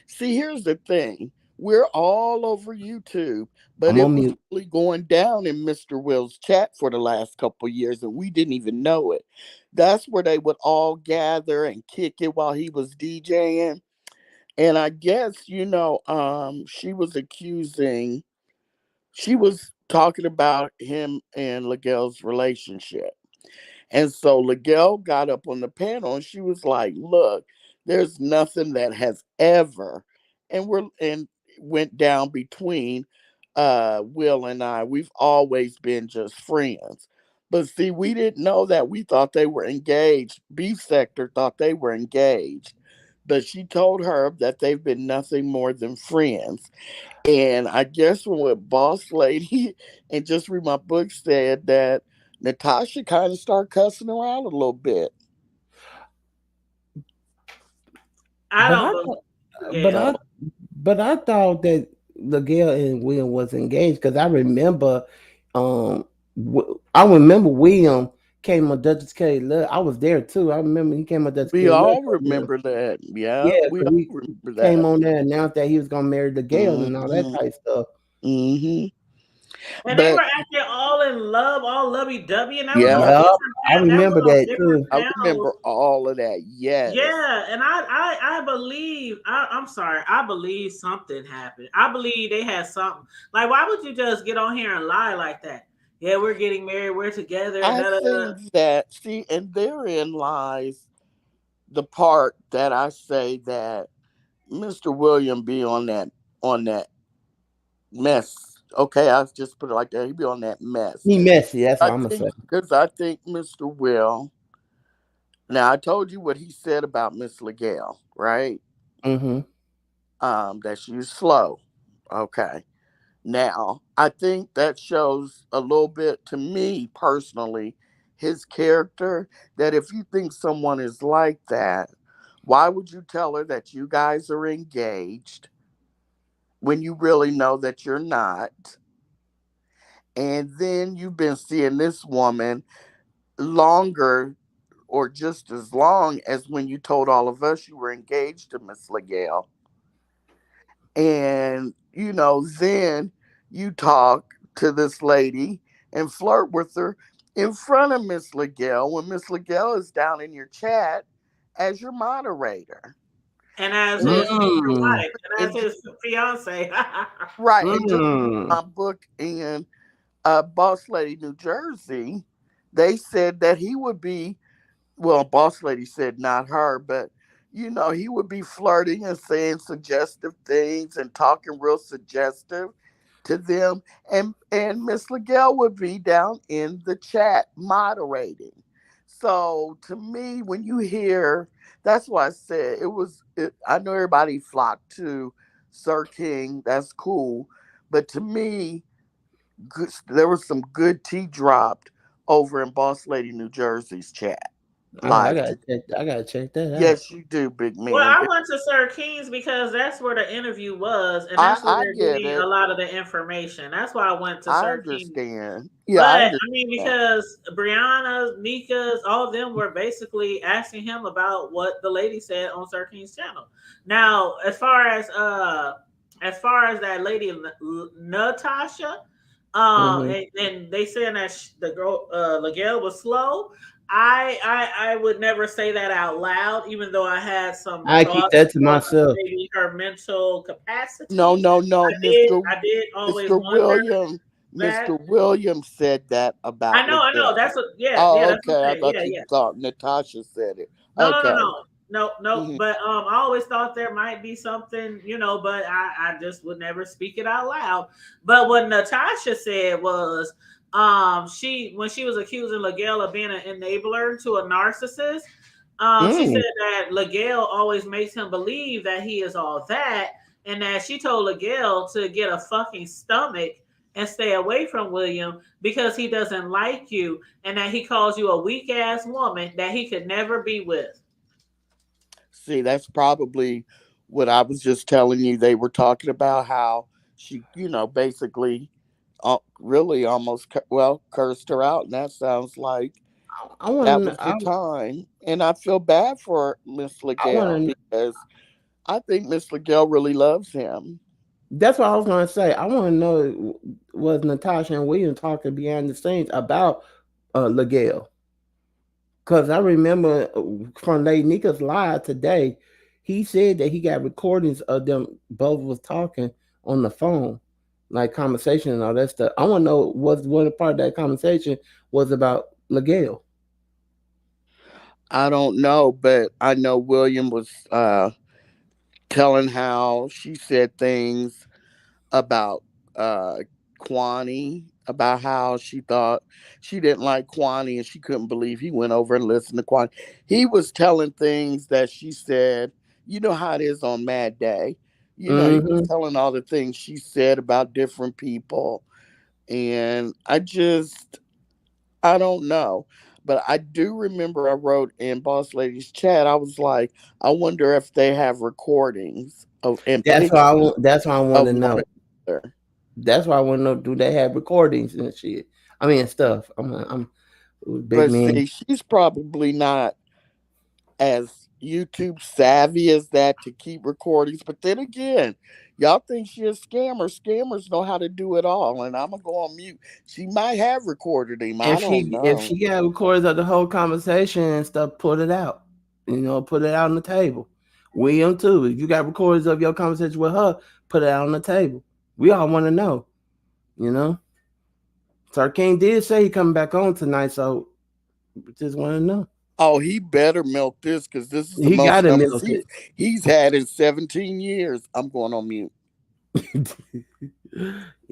See, here's the thing: we're all over YouTube, but
I'm
it
on
was
mute.
really going down in Mr. Will's chat for the last couple of years, and we didn't even know it. That's where they would all gather and kick it while he was DJing. And I guess she was talking about him and Miguel's relationship. And so Miguel got up on the panel and she was like, "Look, there's nothing that has ever and went down between Will and I. We've always been just friends. But see, we didn't know that. We thought they were engaged. Beef Sector thought they were engaged. But she told her that they've been nothing more than friends. And I guess when what Boss Lady and just read my book said that Natasha kind of started cussing around a little bit.
I
But
don't
I
believe
thought, but
Gail.
I but I thought that Miguel and William was engaged because I remember, I remember William came on Duchess K Love. I was there too. I remember he came on Duchess
We
K Love.
all remember that. Yeah,
Yeah,
we
because
all
he
remember
came
that.
on there and announced that he was gonna marry the Gale and all that
Hmm.
type stuff.
Hmm.
And they were
But
acting all in love, all lovey dovey, and that was
yeah,
on
Yep,
different
I
that was
remember
on
that
different
too.
I
panels.
remember all of that. Yes.
Yeah, and I believe I'm sorry, I believe something happened. I believe they had something. Like, why would you just get on here and lie like that? Yeah, we're getting married, we're together.
I
Da, da, da.
think that, see, and therein lies the part that I say that Mr. William be on that mess. Okay, I just put it like that. He be on that mess.
He messy. That's
I
what I'm gonna
think
say.
because I think Mr. Will. Now I told you what he said about Miss Legal, right?
Hmm.
That she's slow. Okay. Now I think that shows a little bit to me personally his character. That if you think someone is like that, why would you tell her that you guys are engaged when you really know that you're not? And then you've been seeing this woman longer or just as long as when you told all of us you were engaged to Miss Legal. And, then you talk to this lady and flirt with her in front of Miss Legal when Miss Legal is down in your chat as your moderator.
and as
And,
his future
Mm.
wife, and as
and
his fiance.
right, and just
Mm.
my book in Boss Lady, New Jersey, they said that he would be, well, Boss Lady said not her, but he would be flirting and saying suggestive things and talking real suggestive to them. And Miss Legal would be down in the chat moderating. So to me, when you hear, that's why I said I know everybody flocked to Sir King, that's cool. But to me, there was some good tea dropped over in Boss Lady New Jersey's chat
Oh,
live.
I gotta check that out.
Yes, you do, big
Well,
man.
I went to Sir King's because that's where the interview was, and
I
that's where
I
they're
get
getting a
it.
lot of the information. That's why I went to
I
Sir King's.
understand. Yeah, I
But
understand.
I mean, because Brianna, Nika's, all of them were basically asking him about what the lady said on Sir King's channel. Now, as far as that lady Natasha,
Hmm.
and they saying that the girl Miguel was slow. I would never say that out loud, even though I had some
I keep
thoughts
that to
on
myself.
maybe her mental
No,
capacity.
no, no,
I
Mister
did always
Mister
wonder
William.
that.
Mister William said that about
I know.
Miguel.
That's what. Yeah, yeah.
Oh,
That's what
okay.
I'm
I
saying.
thought
Yeah,
you
yeah.
thought Natasha said it.
No, no, no,
Okay.
no, no, no.
Hmm.
But I always thought there might be something, but I just would never speak it out loud. But what Natasha said was, she when she was accusing Miguel of being an enabler to a narcissist, she said
Mm.
that Miguel always makes him believe that he is all that, and that she told Miguel to get a fucking stomach and stay away from William because he doesn't like you, and that he calls you a weak ass woman that he could never be with.
See, that's probably what I was just telling you. They were talking about how she, basically, really almost, cursed her out, and that sounds like
I
that
want
was
to.
the time. And I feel bad for Miss
I want
Legal
to.
because I think Miss Legal really loves him.
That's what I was gonna say. I want to know, was Natasha and William talking behind the scenes about Miguel? Because I remember from Lady Nika's live today, he said that he got recordings of them both was talking on the phone, like conversation and all that stuff. I want to know was one part of that conversation was about Miguel.
I don't know, but I know William was telling how she said things about Kwani, about how she thought she didn't like Kwani and she couldn't believe he went over and listened to Kwani. He was telling things that she said, you know how it is on Mad Day. He was
Mm-hmm.
telling all the things she said about different people. And I don't know. But I do remember I wrote in Boss Lady's chat, I was like, I wonder if they have recordings of and
That's why
pictures
I want. That's why I want
of
to
one
know.
another.
That's why I want to know. Do they have recordings and shit? I mean stuff. I'm a big
But
man.
see, she's probably not as YouTube savvy as that to keep recordings. But then again, y'all think she a scammer. Scammers know how to do it all. And I'm gonna go on mute. She might have recorded him. I don't
If
know.
she got recordings of the whole conversation and stuff, put it out. Put it out on the table. William too. If you got recordings of your conversation with her, put it out on the table. We all want to know. You know. Sir King did say he coming back on tonight, so we just want to know.
Oh, he better milk this because this is the
He got
most
to
numbers
milk it.
he's had in 17 years. I'm going on mute.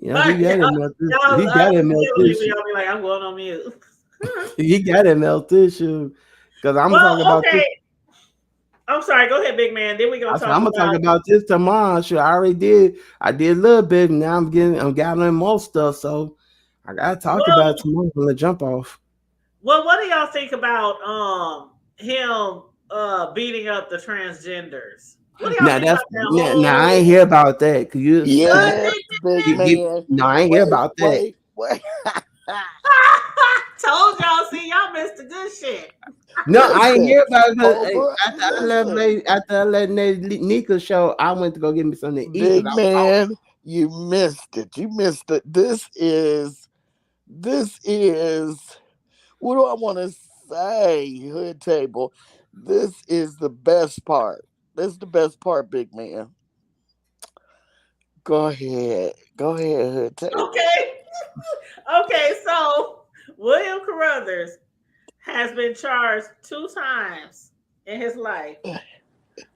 Yeah,
But
he got to milk this.
y'all,
He got to milk
literally,
this shit.
y'all be like, I'm going on mute.
He got to milk this shit. Because I'm gonna
Well,
talk about this.
okay. I'm sorry. Go ahead, big man. Then we gonna
I said
talk
I'm gonna talk
about.
about this tomorrow. Sure, I already did. I did a little bit. Now I'm gathering more stuff. So I gotta talk about it
Well,
tomorrow on the jump off.
what do y'all think about him beating up the transgenders? What do y'all
Now
think
that's
about that
now I ain't
whole?
hear about that. Cause you
Yes, big man.
no, I ain't hear
Wait,
about that.
wait, wait.
Told y'all, see, y'all missed the good shit.
No, I ain't
Listen,
hear about it. 'Cause,
hold
hey,
on. Listen,
after I left Nika show, I went to go get me something to eat because
big
I was hungry.
man, you missed it. You missed it. This is what do I want to say, hood table? This is the best part. This is the best part, big man. Go ahead. Go ahead, Hood Table.
Okay. Okay, so William Carruthers has been charged 2 times in his life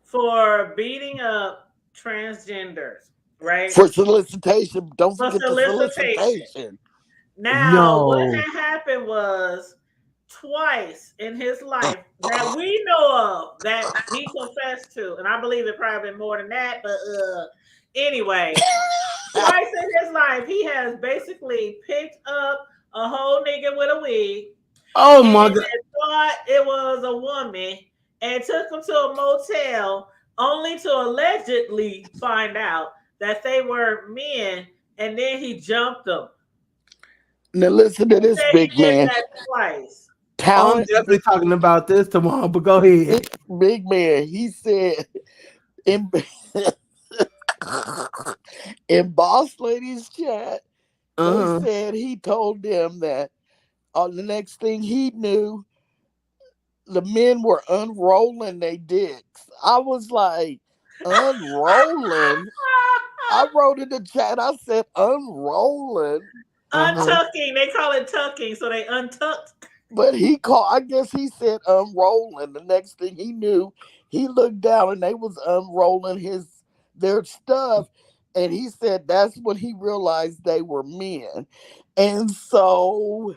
for beating up transgenders, right?
For solicitation. Don't
For
forget the
solicitation.
solicitation.
Now, what
Yo.
had happened was twice in his life that we know of that he confessed to, and I believe it probably been more than that, but anyway, twice in his life he has basically picked up a whole nigga with a wig
Oh
and
my God.
thought it was a woman and took him to a motel only to allegedly find out that they were men, and then he jumped them.
Now listen to
He
this,
said he
big
did
man.
that twice.
Oh, I'm
Talent,
definitely talking about this tomorrow, but go ahead.
big man. He said in, in Boss Ladies chat, they
Uh-huh.
said he told them that on the next thing he knew, the men were unrolling their dicks. I was like, unrolling? I wrote in the chat, I said, unrolling.
Uh-huh.
Untucking. They call it tucking, so they untucked.
But he called, I guess he said unrolling. The next thing he knew, he looked down and they was unrolling their stuff. And he said that's when he realized they were men. And so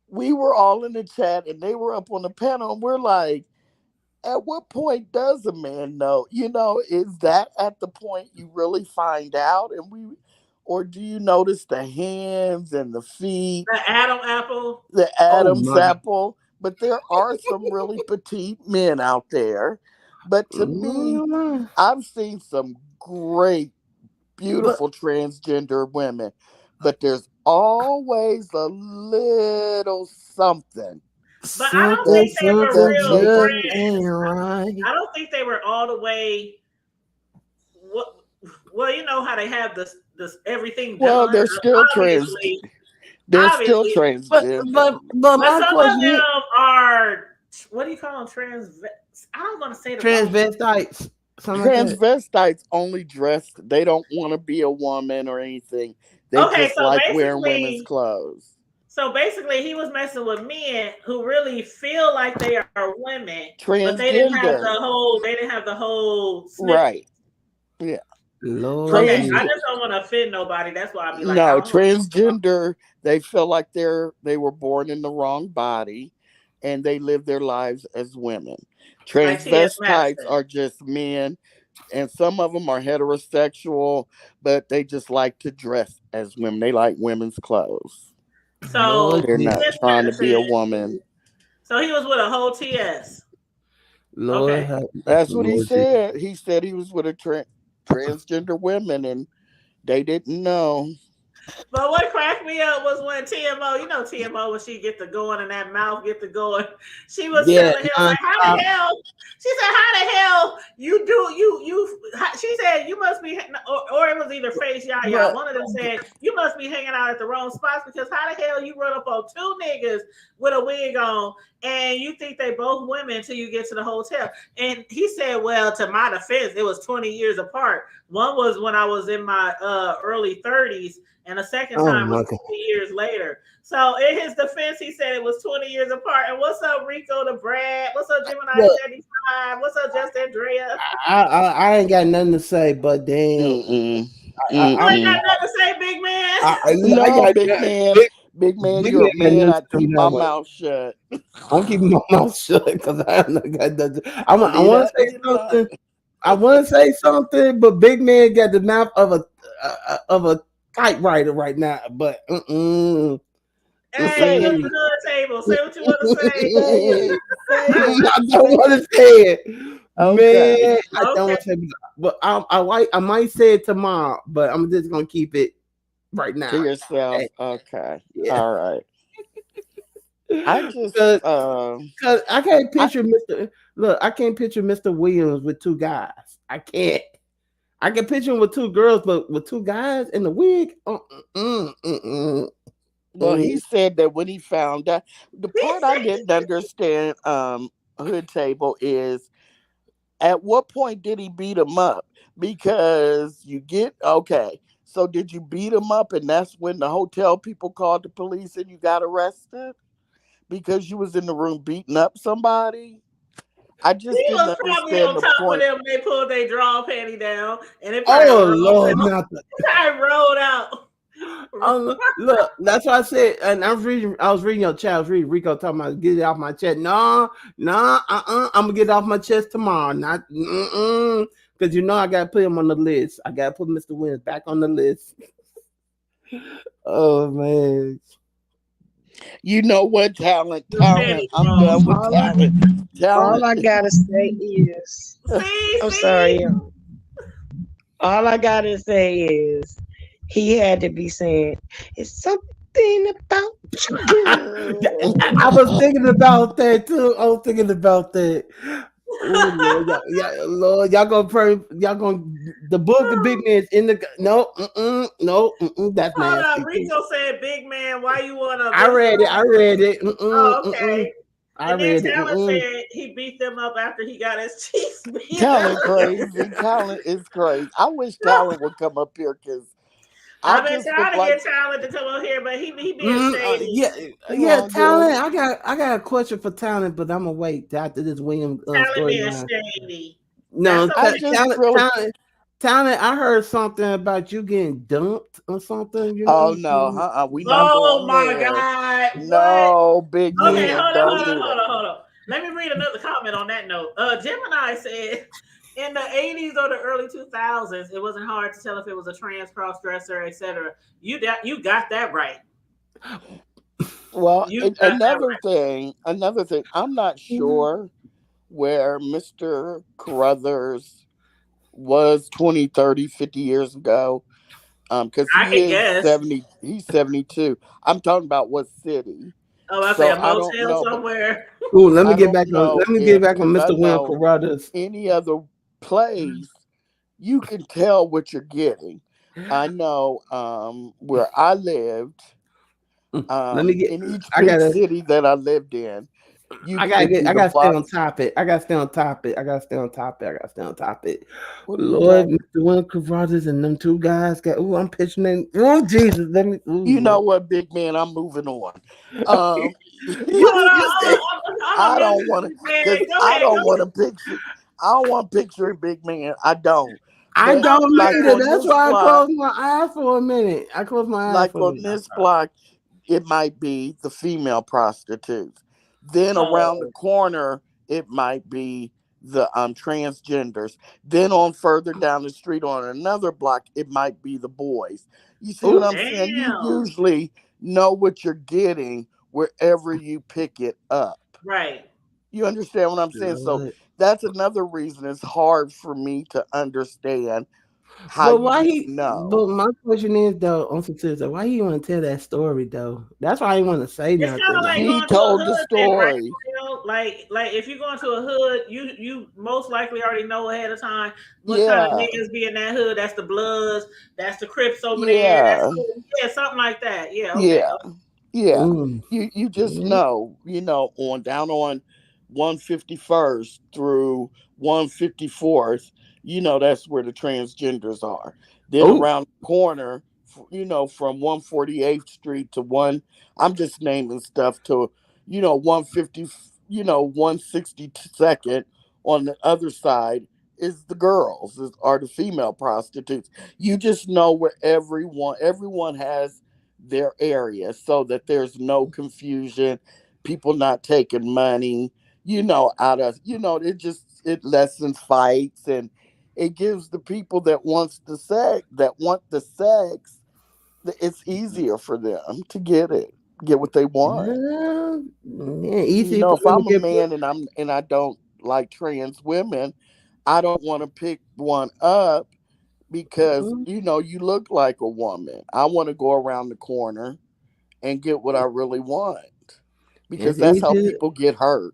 we were all in the chat and they were up on the panel and we're like, at what point does a man know? Is that at the point you really find out? Or do you notice the hands and the feet,
The Adam apple.
the
Oh
Adam's
my God.
apple? But there are some really petite men out there. But to me,
Mm,
I've seen some great,
But
beautiful transgender women, but there's always a little something
But I don't
something,
think they were
something
that
real
makes
just
me
ain't
friends.
right.
I don't think they were all the way. What? Well, you know how they have this everything
well,
done.
they're still
Obviously,
they're still
obviously,
But
transgender.
but
but
my
some of
question is
them are. What do you call them? I don't want to say the wrong.
transvestites, something like that.
Transvestites only dress, they don't want to be a woman or anything. They
Okay,
just like wearing women's
basically,
clothes.
he was messing with men who really feel like they are women, but they didn't have
Transgender.
the whole. They didn't have the whole snippet.
Right. Yeah.
Lord
Okay, I
Trans
Jesus.
just don't want to offend nobody. That's why I be like, I
no,
don't know what you're talking
transgender, they feel like they were born in the wrong body and they live their lives as women.
about. Like T.S.
Transvestites
Madison.
are just men, and some of them are heterosexual, but they just like to dress as women. They like women's clothes.
Lord
So
They're not
Jesus.
T.S.
trying to be a
Madison.
woman.
So he was with a whole T.S.
Lord
Okay.
have
That's what he
Lord Jesus.
said. He said he was with a transgender women and they didn't know.
But what cracked me up was when TMO, you know TMO, when she get to going and that mouth get to going, she was
Yeah,
telling him like, how
nonstop.
the hell? She said, how the hell you do you? She said you must be, or it was either Face Yaya.
But
One of them said you must be hanging out at the wrong spots because how the hell you run up on 2 niggas with a wig on and you think they both women until you get to the hotel? And he said, well, to my defense, it was 20 years apart. One was when I was in my early 30s. And the second
Oh
time was
my God.
20 years later. So in his defense, he said it was 20 years apart. And what's up, Rico the Brad? What's up, Gemini
Look,
75? What's up, Just Andrea?
I ain't got nothing to say, but damn,
mm-mm,
You
I'm
ain't got
mm-mm.
nothing to say, big man.
I
No,
got
big man.
big
Big man,
big
you're
man
a
got
man.
nothing to
I
say
keep
on
my
that one.
mouth shut.
I'm keeping my mouth shut because I got nothing. I
Leave
want to
that
say
man alone.
something. I want to say something, but big man got the mouth of a typewriter right now. But
Hey,
Say
it's
it.
the hood table. Say what you want to say.
Say it. Say it.
I don't
Say
want to
it.
say it,
Okay.
man. I don't
Okay.
want to say it, but I might say it tomorrow. But I'm just gonna keep it right
To
now.
yourself.
Okay?
Okay.
Yeah,
All right. I just
because I can't
I
picture Mr. Look, I can't picture Mr. Williams with 2 guys. I can't. I can picture him with 2 girls, but with 2 guys in the wig.
well, he said that when he found out, the
He
part I
said,
didn't understand, Hood Table, is At what point did he beat him up? Because you get okay. So did you beat him up, and that's when the hotel people called the police and you got arrested because you was in the room beating up somebody? I just
He
didn't
was probably
understand
on
the
top of
point.
them. They pulled their draw panty down, and it probably
Oh
rolled
Lord,
out.
not the.
I rolled out.
Look, that's what I said, and I was reading your chat. I was reading Rico talking about get it off my chest. No, no, I'm gonna get it off my chest tomorrow. Not, because I gotta put him on the list. I gotta put Mr. Williams back on the list. Oh man.
You know what, talent,
The
talent.
panty
I'm
draws.
done with
All I,
talent.
all
Talent.
I gotta say is, I'm sorry,
See,
y'all. All I gotta say is, he had to be saying, it's something about you,
I
girl.
was thinking about that too. I was thinking about that. Oh Lord, Lord, y'all gonna pray. Y'all gonna the book of big men is in the no, no, that's
hold up.
nasty too.
Rico said, "Big man, why you wanna
I
visit?"
read it. I read it.
Oh, okay.
I
And then
read it.
Talon said he beat them up after he got his cheeks beat
Talent
up.
crazy. Talent is crazy. I wish Talent would come up here because I
I've been
just would
trying to
like.
get Talon to come up here, but he being shady.
Yeah,
He
yeah.
won't do
Talent.
it.
I got a question for Talent, but I'm gonna wait after this William
Talon being
storyline.
shady. That's
No,
I
okay.
just really.
Talent. I heard something about you getting dumped or something. You
Oh
know?
no, we not
Oh
going
my
there.
God. What?
No, big
Okay,
Mm,
man,
hold on,
don't
hold on,
do that.
hold on, hold on. Let me read another comment on that note. Gemini said in the 80s or the early 2000s, it wasn't hard to tell if it was a trans cross dresser, etc. You got that right.
Well,
You got that
another thing. I'm not sure where Mr. Carruthers was 20, 30, 50 years ago. Because
right. I
he
can
is
guess.
70, he's 72. I'm talking about what city.
Oh, I say
So
a
I don't
motel
know, but
somewhere.
Ooh, let me
I
get
don't
back on.
know
Let me get
if
back on
because I
Mr. William
know
Carruthers.
any other place you can tell what you're getting. I know where I lived,
Let me get.
in each
I
big
gotta.
city that I lived in, you
I gotta
could
get.
be
I
the
gotta stay on
blocks.
topic. I gotta stay on topic. I gotta stay on topic. I gotta stay on topic.
What are you
Lord,
talking?
Mr. William Carruthers and them two guys got. Ooh, I'm pitching in. Oh Jesus, let me. Ooh
You know
Lord.
what, big man? I'm moving on.
Okay.
Um,
What
Hold
did
on,
you say?
I'm
I
gonna
don't
mute
want to,
you, man.
because
Go
I
ahead, go
don't want
ahead.
to picture. I don't want to picture a big man. I don't.
I
But
Oh
don't
my
like
either.
God.
on
That's
this
why I
block,
closed my eyes for a minute. I closed my eyes
like
for a
on
minute.
this block, it might be the female prostitutes. Then around the
Oh,
corner, it might be the transgenders. Then on further down the street on another block, it might be the boys. You see what
Oh,
I'm saying? You
damn.
usually know what you're getting wherever you pick it up.
Right.
You understand what I'm saying? So
Lord.
that's another reason it's hard for me to understand how
But
you
why
didn't
he?
know.
But my question is though, on some serious, why he want to tell that story though? That's why I didn't want to say
It's kind
nothing.
of like
Like,
He
going to a
told the
hood then, right?
story.
Like if you go into a hood, you most likely already know ahead of time what kind of
Yeah,
niggas be in that hood. That's the Bloods. That's the Crips over there.
yeah,
Yeah, something like that. Yeah, okay.
yeah, yeah.
mm,
You just
mm,
know, on down on 151st through 154th, that's where the transgenders are. Then
oh,
around the corner, from 148th Street to I'm just naming stuff to, 150, 162nd on the other side is the girls, are the female prostitutes. You just know where everyone has their area so that there's no confusion, people not taking money, out of, it lessens fights, and it gives the people that want the sex, it's easier for them to get what they want.
yeah, easy for
If
them to
I'm a
get put.
man and I don't like trans women, I don't want to pick one up because
Mm,
you look like a woman. I want to go around the corner and get what I really want because
it's
that's how
easy.
people get hurt.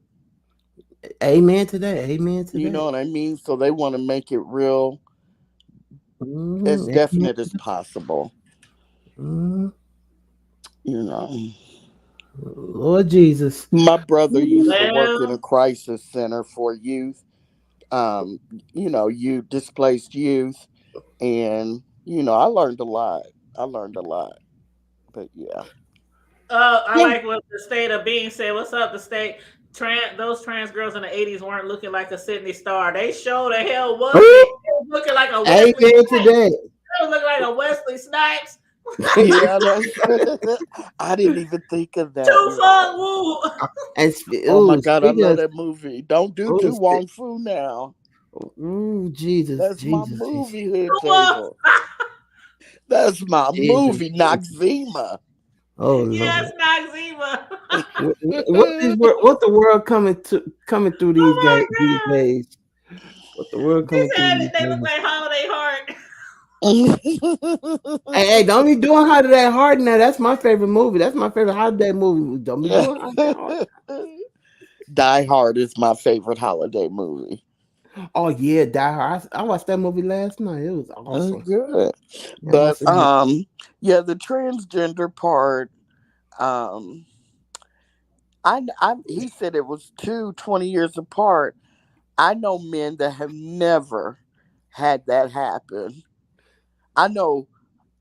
Amen to that. Amen to
You know
that.
what I mean? So they want to make it real as
Amen.
definite as possible.
Mhm.
You know,
Lord Jesus.
my brother used to work in a
Well,
crisis center for youth. um, you displaced youth, and I learned a lot. I learned a lot, but yeah.
I
Yeah.
like what the state of being said. What's up, the state? Those trans girls in the 80s weren't looking like a Sydney Star. They sure the hell wasn't. They
Ooh,
was looking like a Wesley
amen to
Snipes.
that.
They was looking like a Wesley Snipes.
Yeah, that's. I didn't even think of that.
Too
You're
fun
right.
woo.
Oh my
Ooh,
god, I
speaking
love
of,
that movie. Don't do
ooh,
too Wong Fu now.
ooh, Jesus,
That's my
Jesus, Jesus,
movie hood
Too fun.
table. That's my
Jesus,
movie,
Jesus.
Noxzema.
Oh
Yes,
Lord.
Maxima.
What the world coming through these
Oh
guys
my
these
god.
days? What the world
He
coming through
said
these
they look
days?
like Holiday Heart.
Hey, don't be doing Holiday Hard now. That's my favorite movie. That's my favorite holiday movie. Don't be doing Holiday Hard.
Die Hard is my favorite holiday movie.
Oh yeah, Die Hard. I watched that movie last night. It was
Oh,
awesome.
good. But
Awesome.
yeah, the transgender part, um, he said it was 20 years apart. I know men that have never had that happen. I know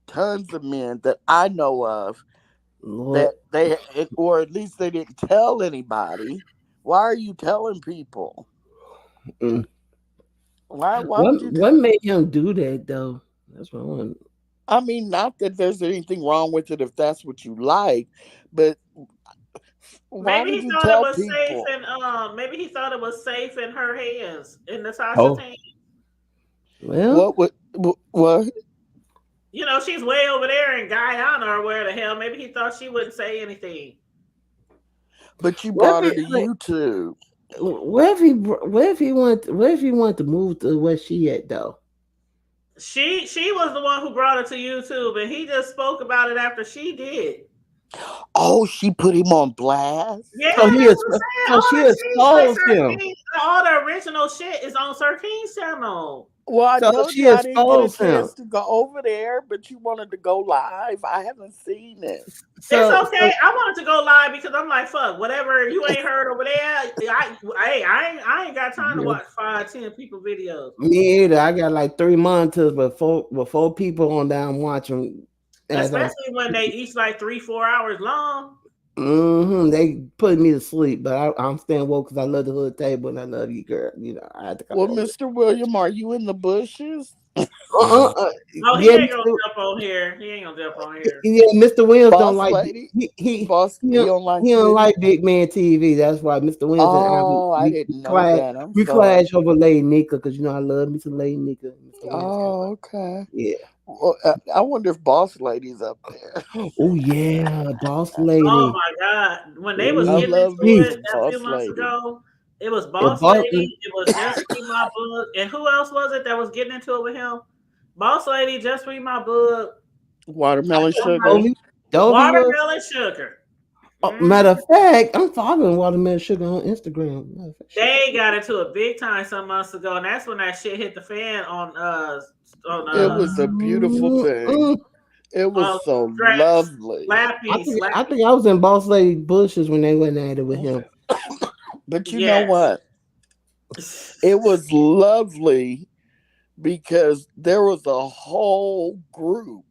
tons of men that I know of
Lord.
that or at least they didn't tell anybody. Why are you telling people?
Mm.
Why
What
would you
what
tell?
made him do that though? That's what I want.
I mean, not that there's anything wrong with it if that's what you like, but why
Maybe
would
he
you
thought it
tell
was safe
people?
in maybe he thought it was safe in her hands, in Natasha's
Oh
hands.
well.
What?
You know, she's way over there in Guyana or where the hell. Maybe he thought she wouldn't say anything.
But you
What
brought her
if
to
he like?
YouTube.
What if he wanted to move to where she at though?
She was the one who brought it to YouTube, and he just spoke about it after she did.
Oh, she put him on blast.
Yeah,
So
that's
he is.
what I'm saying.
So
All
she
the shit, like
exposed
Sir
him.
King, all the original shit is on Sir King's channel.
Well, I
So
told
she
you I didn't get a
exposed him.
chance to go over there, but you wanted to go live. I haven't seen it.
It's
So
okay. I wanted to go live because I'm like, fuck, whatever you ain't heard over there. I ain't got time to
yeah,
watch 5, 10 people videos.
me either. I got like 3 monitors, but four people on down watching as I'm.
Especially when they each like 3, 4 hours long.
They put me to sleep, but I'm staying woke because I love the hood table and I love you, girl. I had to come
Well,
over.
Mr. William, are you in the bushes?
Uh, uh,
Oh, he
yeah,
ain't gonna jump on here. He ain't gonna jump on here.
yeah. Mr. Williams don't
Boss
like
lady?
he he
Boss,
he
you
don't,
don't like
he don't
video?
like big man TV. That's why Mr. Williams and I
Oh, I
we
didn't know
clash
that. I'm
we
sorry.
clash over Lady Nika because I love me some Lady Nika. Mr. Williams don't
Oh,
like.
okay.
Yeah.
Well, I wonder if Boss Lady's up there.
Oh yeah, boss
Oh
lady.
my god. When they was
I
Ooh,
getting
love
into
me
it
Jesus.
some
a few
Boss
months
Lady.
ago, it was
The
Boss
boss.
Lady, it was Just Read My Book, and who else was it that was getting into it with him? Boss Lady, Just Read My Book. I
Watermelon
can't remember.
sugar.
Dovey was.
Watermelon Sugar.
Matter
Mhm.
of fact, I'm following Watermelon Sugar on Instagram. Matter of fact,
They got into it big time some months ago, and that's when that shit hit the fan on
It was a beautiful thing.
mm,
It was
uh
so
Straps,
lovely.
Slappy,
I
Slappy.
think I was in Boss Lady Bushes when they went at it with him.
But you know
Yes.
what? It was lovely because there was a whole group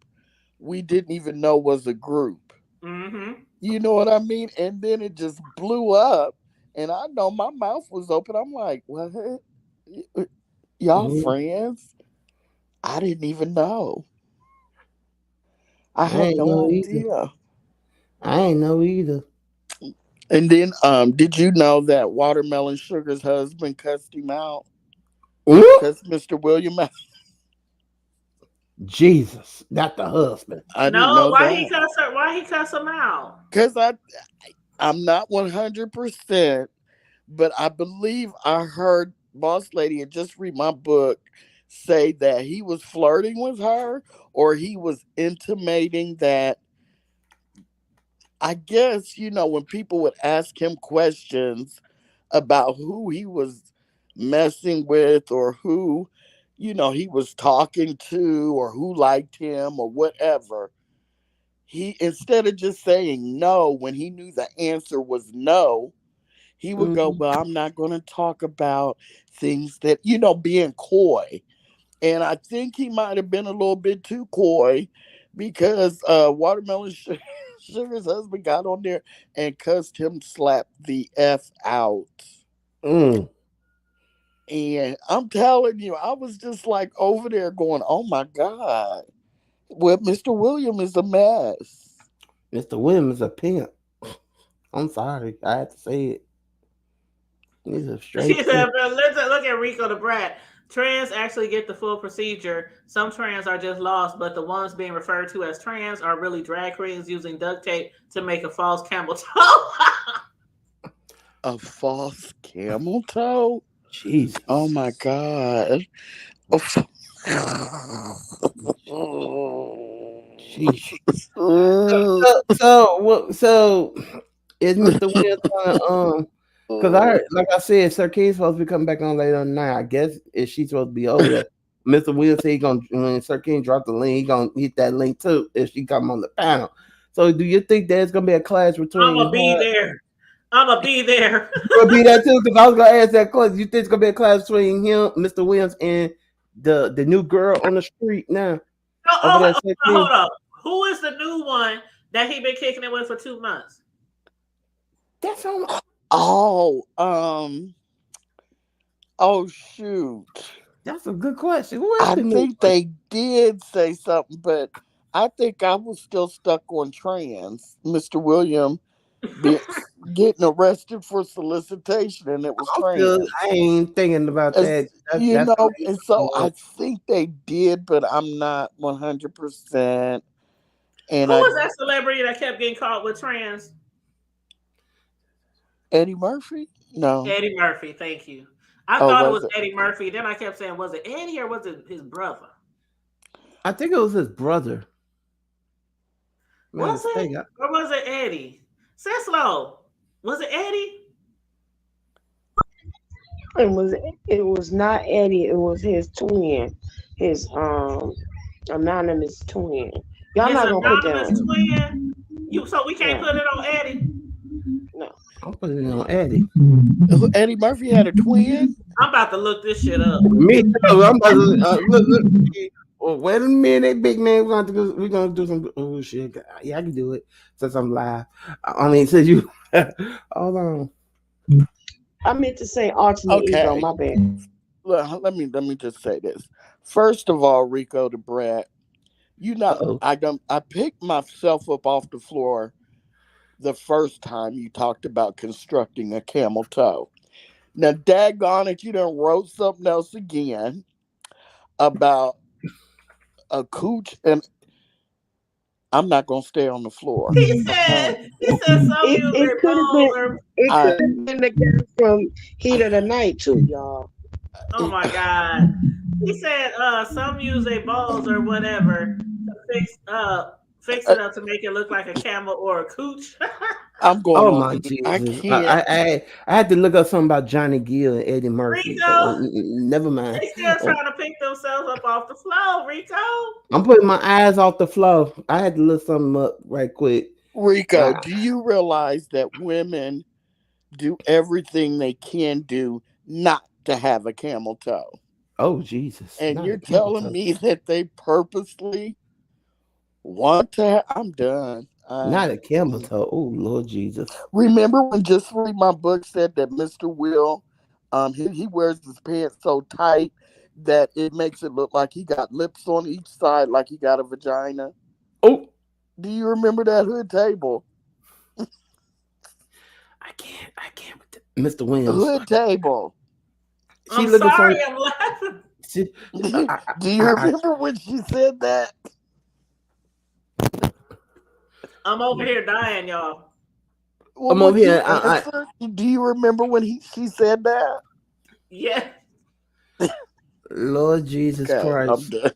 we didn't even know was a group.
Mm-hmm.
You know what I mean? And then it just blew up. And I know my mouth was open. I'm like, what? Y'all
Mhm.
friends? I didn't even know. I
I
had
ain't
no
know either.
idea.
I ain't know either.
And then did you know that Watermelon Sugar's husband cussed him out?
Ooh,
Cussed Mr. William out?
Jesus, not the husband.
I didn't
No,
know
why he
that.
cuss her? Why he cuss him out?
Because I'm not 100%, but I believe I heard Boss Lady and Just Read My Book say that he was flirting with her or he was intimating that. I guess, when people would ask him questions about who he was messing with or who, he was talking to or who liked him or whatever, he, instead of just saying no when he knew the answer was no, he would go,
Mhm.
well, I'm not going to talk about things that, being coy. And I think he might have been a little bit too coy because Watermelon Sugar's husband got on there and cussed him slap the F out.
Mm.
And I'm telling you, I was just like over there going, oh my God. Well, Mr. William is a mess.
Mr. Williams is a pimp. I'm sorry, I had to say it. He's a
She
straight
said,
pimp.
but let's look at Rico the Brat. Trans actually get the full procedure. Some trans are just lost, but the ones being referred to as trans are really drag queens using duct tape to make a false camel toe.
A false camel toe? Oh
Jesus.
my God. Oh,
Jesus. So,
mm,
so is Mr. Williams gonna because I heard, like I said, Sir King's supposed to be coming back on later tonight. I guess if she's supposed to be over there. Mr. Williams said he gonna when Sir King drop the link, he gonna hit that link too if she come on the panel. So do you think there's gonna be a clash
I'm
between
gonna be
her?
there. I'm gonna be there.
Will be that too? Because I was gonna ask that question. You think it's gonna be a clash between him, Mr. Williams, and the new girl on the street now over there, Sir
Hold
King?
up. Who is the new one that he been kicking it with for 2 months?
That's on.
oh, oh, shoot.
That's a good question. Who is
I
the new
think
one?
they did say something, but I think I was still stuck on trans. Mr. William be, getting arrested for solicitation, and it was
I'm still.
trans.
I ain't thinking about
As,
that. That's gonna be
and
some
so
more.
I think they did, but I'm not 100%. And
Who
I
was that celebrity that kept getting caught with trans?
Eddie Murphy? No.
Eddie Murphy, thank you. I
Oh,
thought it
was
was
it?
Eddie Murphy. Then I kept saying, was it Eddie or was it his brother?
I think it was his brother. Man,
Was it?
mistake.
Or was it Eddie? Ceslo, was it Eddie?
It was not Eddie, it was his twin, his anonymous twin. Y'all
His
not gonna put that
anonymous
on.
twin? So we can't
No,
put it on Eddie?
no.
I'm putting it on Eddie.
Eddie Murphy had a twin?
I'm about to look this shit up.
Me too. I'm about to look. Well, wait a minute, big man. We're gonna do some. Oh shit! Yeah, I can do it since I'm live. I mean, since you. Hold on.
I meant to say alternate ego,
Okay.
my bad.
Let me just say this. First of all, Rico the Brat,
Uh oh.
I picked myself up off the floor the first time you talked about constructing a camel toe. Now, daggone it, you done wrote something else again about a cooch, and I'm not gonna stay on the floor.
He
Uh-uh.
said he said some
It
music
could have been
balls or
it
I
could have been the guy from Heat of the Night too, y'all.
oh my god. He said some use their balls or whatever to fix it up to make it look like a camel or a cooch.
I'm going
Oh
on
my
mute. I
Jesus!
can't.
I had to look up something about Johnny Gill and Eddie Murphy, but
Rico,
never mind.
they still
Uh,
trying to pick themselves up off the floor, Rico.
I'm putting my eyes off the flow. I had to look something up right quick.
Rico,
Ah,
do you realize that women do everything they can do not to have a camel toe?
oh Jesus!
And
Not
you're
a camel
telling
toe.
me that they purposely want to? I'm done.
Not a camel toe. Oh Lord Jesus!
Remember when Just Read My Book said that Mr. Will, he wears his pants so tight that it makes it look like he got lips on each side, like he got a vagina.
Oh,
Do you remember that hood table?
I can't. With Mr. Williams.
Hood table.
She
I'm
looking for.
sorry, I'm laughing.
She,
Do you remember when she said that?
I'm over here dying, y'all.
Well,
I'm over
would you
here.
answer? Do you remember when she said that?
Yeah.
Lord Jesus
Okay, I'm
Christ.
done.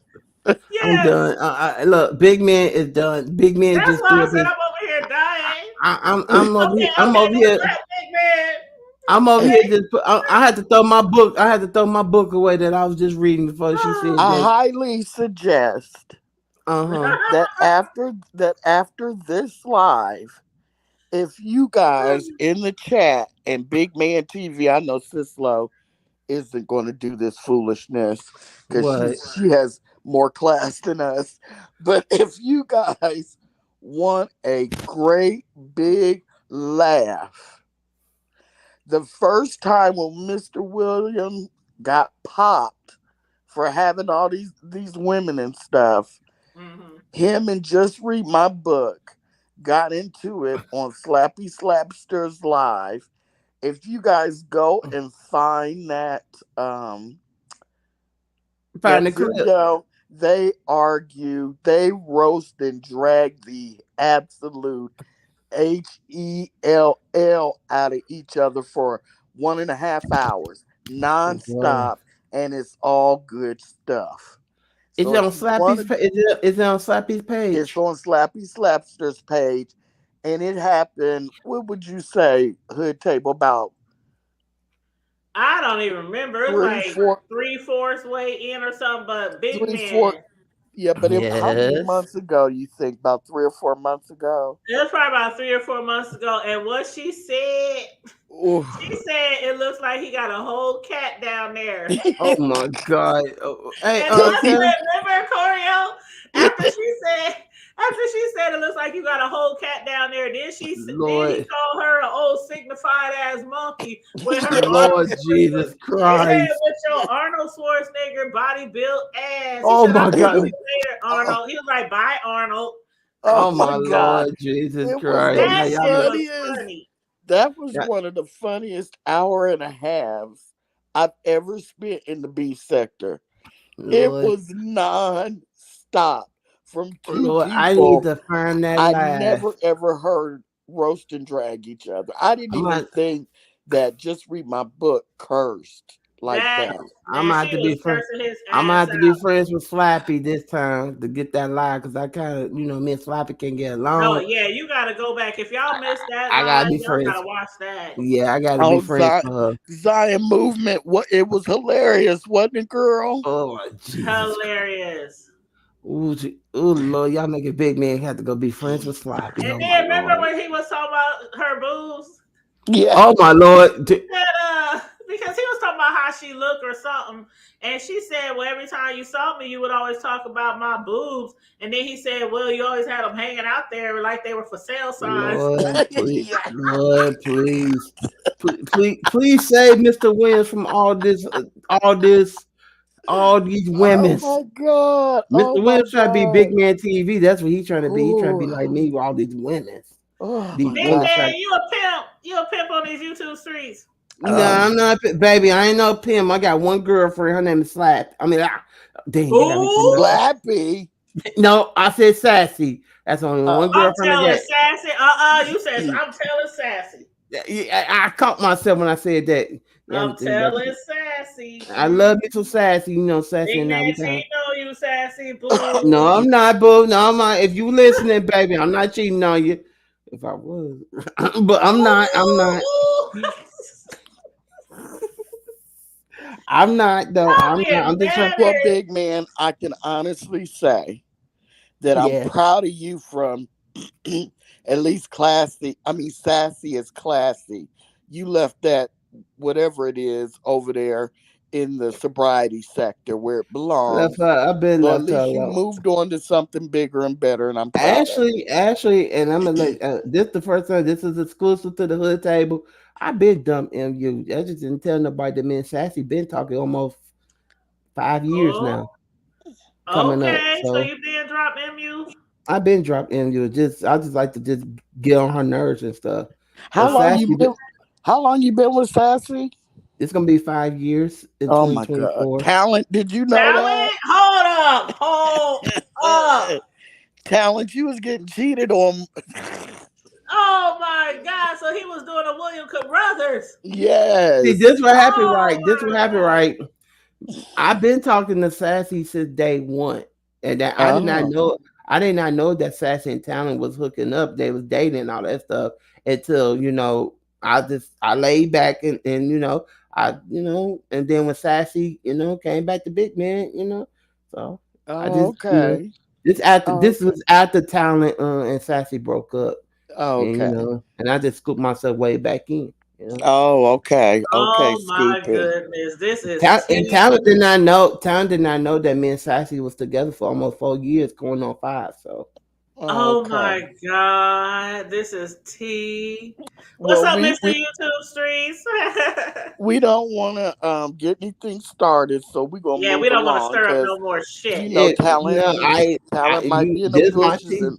I'm
Yes.
done. Look, big man is done. Big man
That's
just
why
threw
I
up
said
his.
I'm over here dying.
I'm over here.
Okay,
I'm
okay,
over
that's
here.
right, big man.
I'm over
Okay.
here. I had to throw my book. I had to throw my book away that I was just reading before she said
I
that.
highly suggest
Uh huh.
that after this live, If you guys in the chat and Big Man TV, I know Sislo isn't going to do this foolishness because
What?
she has more class than us. But if you guys want a great big laugh, the first time when Mr. William got popped for having all these women and stuff,
Mm-hmm.
him and Just Read My Book got into it on Slappy Slapsters Live. If you guys go and find
Find
that
the clip.
video, they argue, they roast and drag the absolute HELL out of each other for 1.5 hours
Boy.
nonstop, and it's all good stuff.
Is
So
it
if
on
you want
Slappy's
to,
is it on Slappy's
it's
page?
on Slappy Slapster's page, and it happened. What would you say, Hood Table? About
I don't even remember. It's
three,
like
four,
3/4 way in or something. But big
three, four.
man,
Yeah, but how many
Yes.
months ago you think? About 3 or 4 months ago.
it was probably about 3 or 4 months ago. And what she said,
Ooh.
she said it looks like he got a whole cat down there.
Oh my God. Oh, hey,
And
Does
I
he?
Kevin.
said, remember Corio? After she said it looks like you got a whole cat down there. Then he
Lord.
called her an old signified ass monkey with her
Lord
Arnold.
Jesus
He said
Christ.
with your Arnold Schwarzenegger body built ass. He
Oh
said, I'll
my
see
God.
you later,
oh,
Arnold. He was like, bye, Arnold.
oh
Oh
my
my
God!
Lord Jesus
It was
Christ.
the
Now
That
y'all
shit
make
was
funniest.
funny.
That was
yeah,
one of the funniest hour and a halves I've ever spent in the B sector. It
Lord.
was non-stop from two
Lord, I need
people
to find that
I
live.
never ever heard roast and drag each other. I didn't
I'm
even
not
think that Just Read My Book cursed like
That
that.
I'm
man,
gonna
she
have to
was
be friend.
cursing his
I'm gonna
ass
have to be
out.
friends with Slappy this time to get that live because I kind of, me and Slappy can get
No,
along.
yeah, you gotta go back. If y'all missed that
I gotta
live,
be
y'all
friends.
gotta watch that.
Yeah, I gotta be
Oh,
friends with her.
Zion movement. What it was hilarious, wasn't it, girl?
Oh my Jesus Christ.
Hilarious.
Ooh, Lord, y'all make a big man have to go be friends with Slappy.
And
Oh my
then remember
Lord.
when he was talking about her boobs?
Yeah.
Oh my Lord.
That because he was talking about how she looked or something, and she said, "Well, every time you saw me, you would always talk about my boobs." And then he said, "Well, you always had them hanging out there like they were for sale signs."
Lord, please,
Yeah.
Lord, please, please save Mr. Williams from all this, all these
Oh
women.
my God. Oh
Mr.
my
Williams trying to be
God.
big man TV. That's what he's trying to be. He's trying to be
Ooh.
like me with all these women.
Oh
These
my
Big
women
God.
man,
trying.
you a pimp. You a pimp on these YouTube streets.
No,
Oh.
I'm not, baby. I ain't no pimp. I got one girlfriend. Her name is Slap. I mean, dang, you got me saying
Ooh,
that.
Slappy.
No, I said sassy. That's only
Uh,
one
I'm
girlfriend I
telling
got.
sassy. You said I'm telling sassy.
I caught myself when I said that.
I'm
That's
telling sassy.
I love me some sassy, sassy
Big
and now we
Nancy,
kind
know you sassy boo.
no, I'm not, boo. No, I'm not. If you listening, baby, I'm not cheating on you. If I was, but I'm not. I'm not.
Ooh.
I'm not though.
Y'all
I'm not.
being
I'm just trying.
well,
better.
big man, I can honestly say that I'm
Yeah,
proud of you from at least classy. I mean, sassy is classy. You left that, whatever it is, over there in the sobriety sector where it
left
belongs.
her. I've been
So at
left her
least you
alone.
moved on to something bigger and better, and I'm proud of
Ashley, and I'm gonna let this the first time. This is exclusive to the hood table. I've been dumb MU. I just didn't tell nobody that me and Sassy been talking almost 5 years
Oh,
now coming up.
okay. So
So
you did drop MU?
I've been dropped MU. I just like to just get on her nerves and stuff.
you.
But Sassy,
How long you been with Sassy?
it's gonna be 5 years in
Oh my God,
2024.
talent! Did you know that?
Talent? Hold up. Hold up.
Talent, you was getting cheated on.
Oh my God. So he was doing a William Carruthers.
See,
Yes.
this what happened,
Oh
right? This what
my
happened,
God.
right? I've been talking to Sassy since day one, and that I did not
Oh.
know. I did not know that Sassy and Talon was hooking up. They was dating and all that stuff until I laid back and and then when Sassy came back to Big Man, so I
Oh,
just
okay.
this
Oh,
was
okay.
after Talon and Sassy broke up. and
Okay.
and I just scooped myself way back in. You know,
Oh, okay. Okay,
Oh my
scooping.
goodness. This is
And
tea.
Talent did not know that me and Sassy was together for almost 4 years, going on 5. So
Oh
Okay.
my God. This is tea. What's
Well,
up,
we
Mr.
we
YouTube Streets?
we don't want to get anything started, so we're gonna
Yeah, we
move
don't want to
along
stir up
because
no more shit.
shit,
talent might be in the
this my
bushes,
tea.
and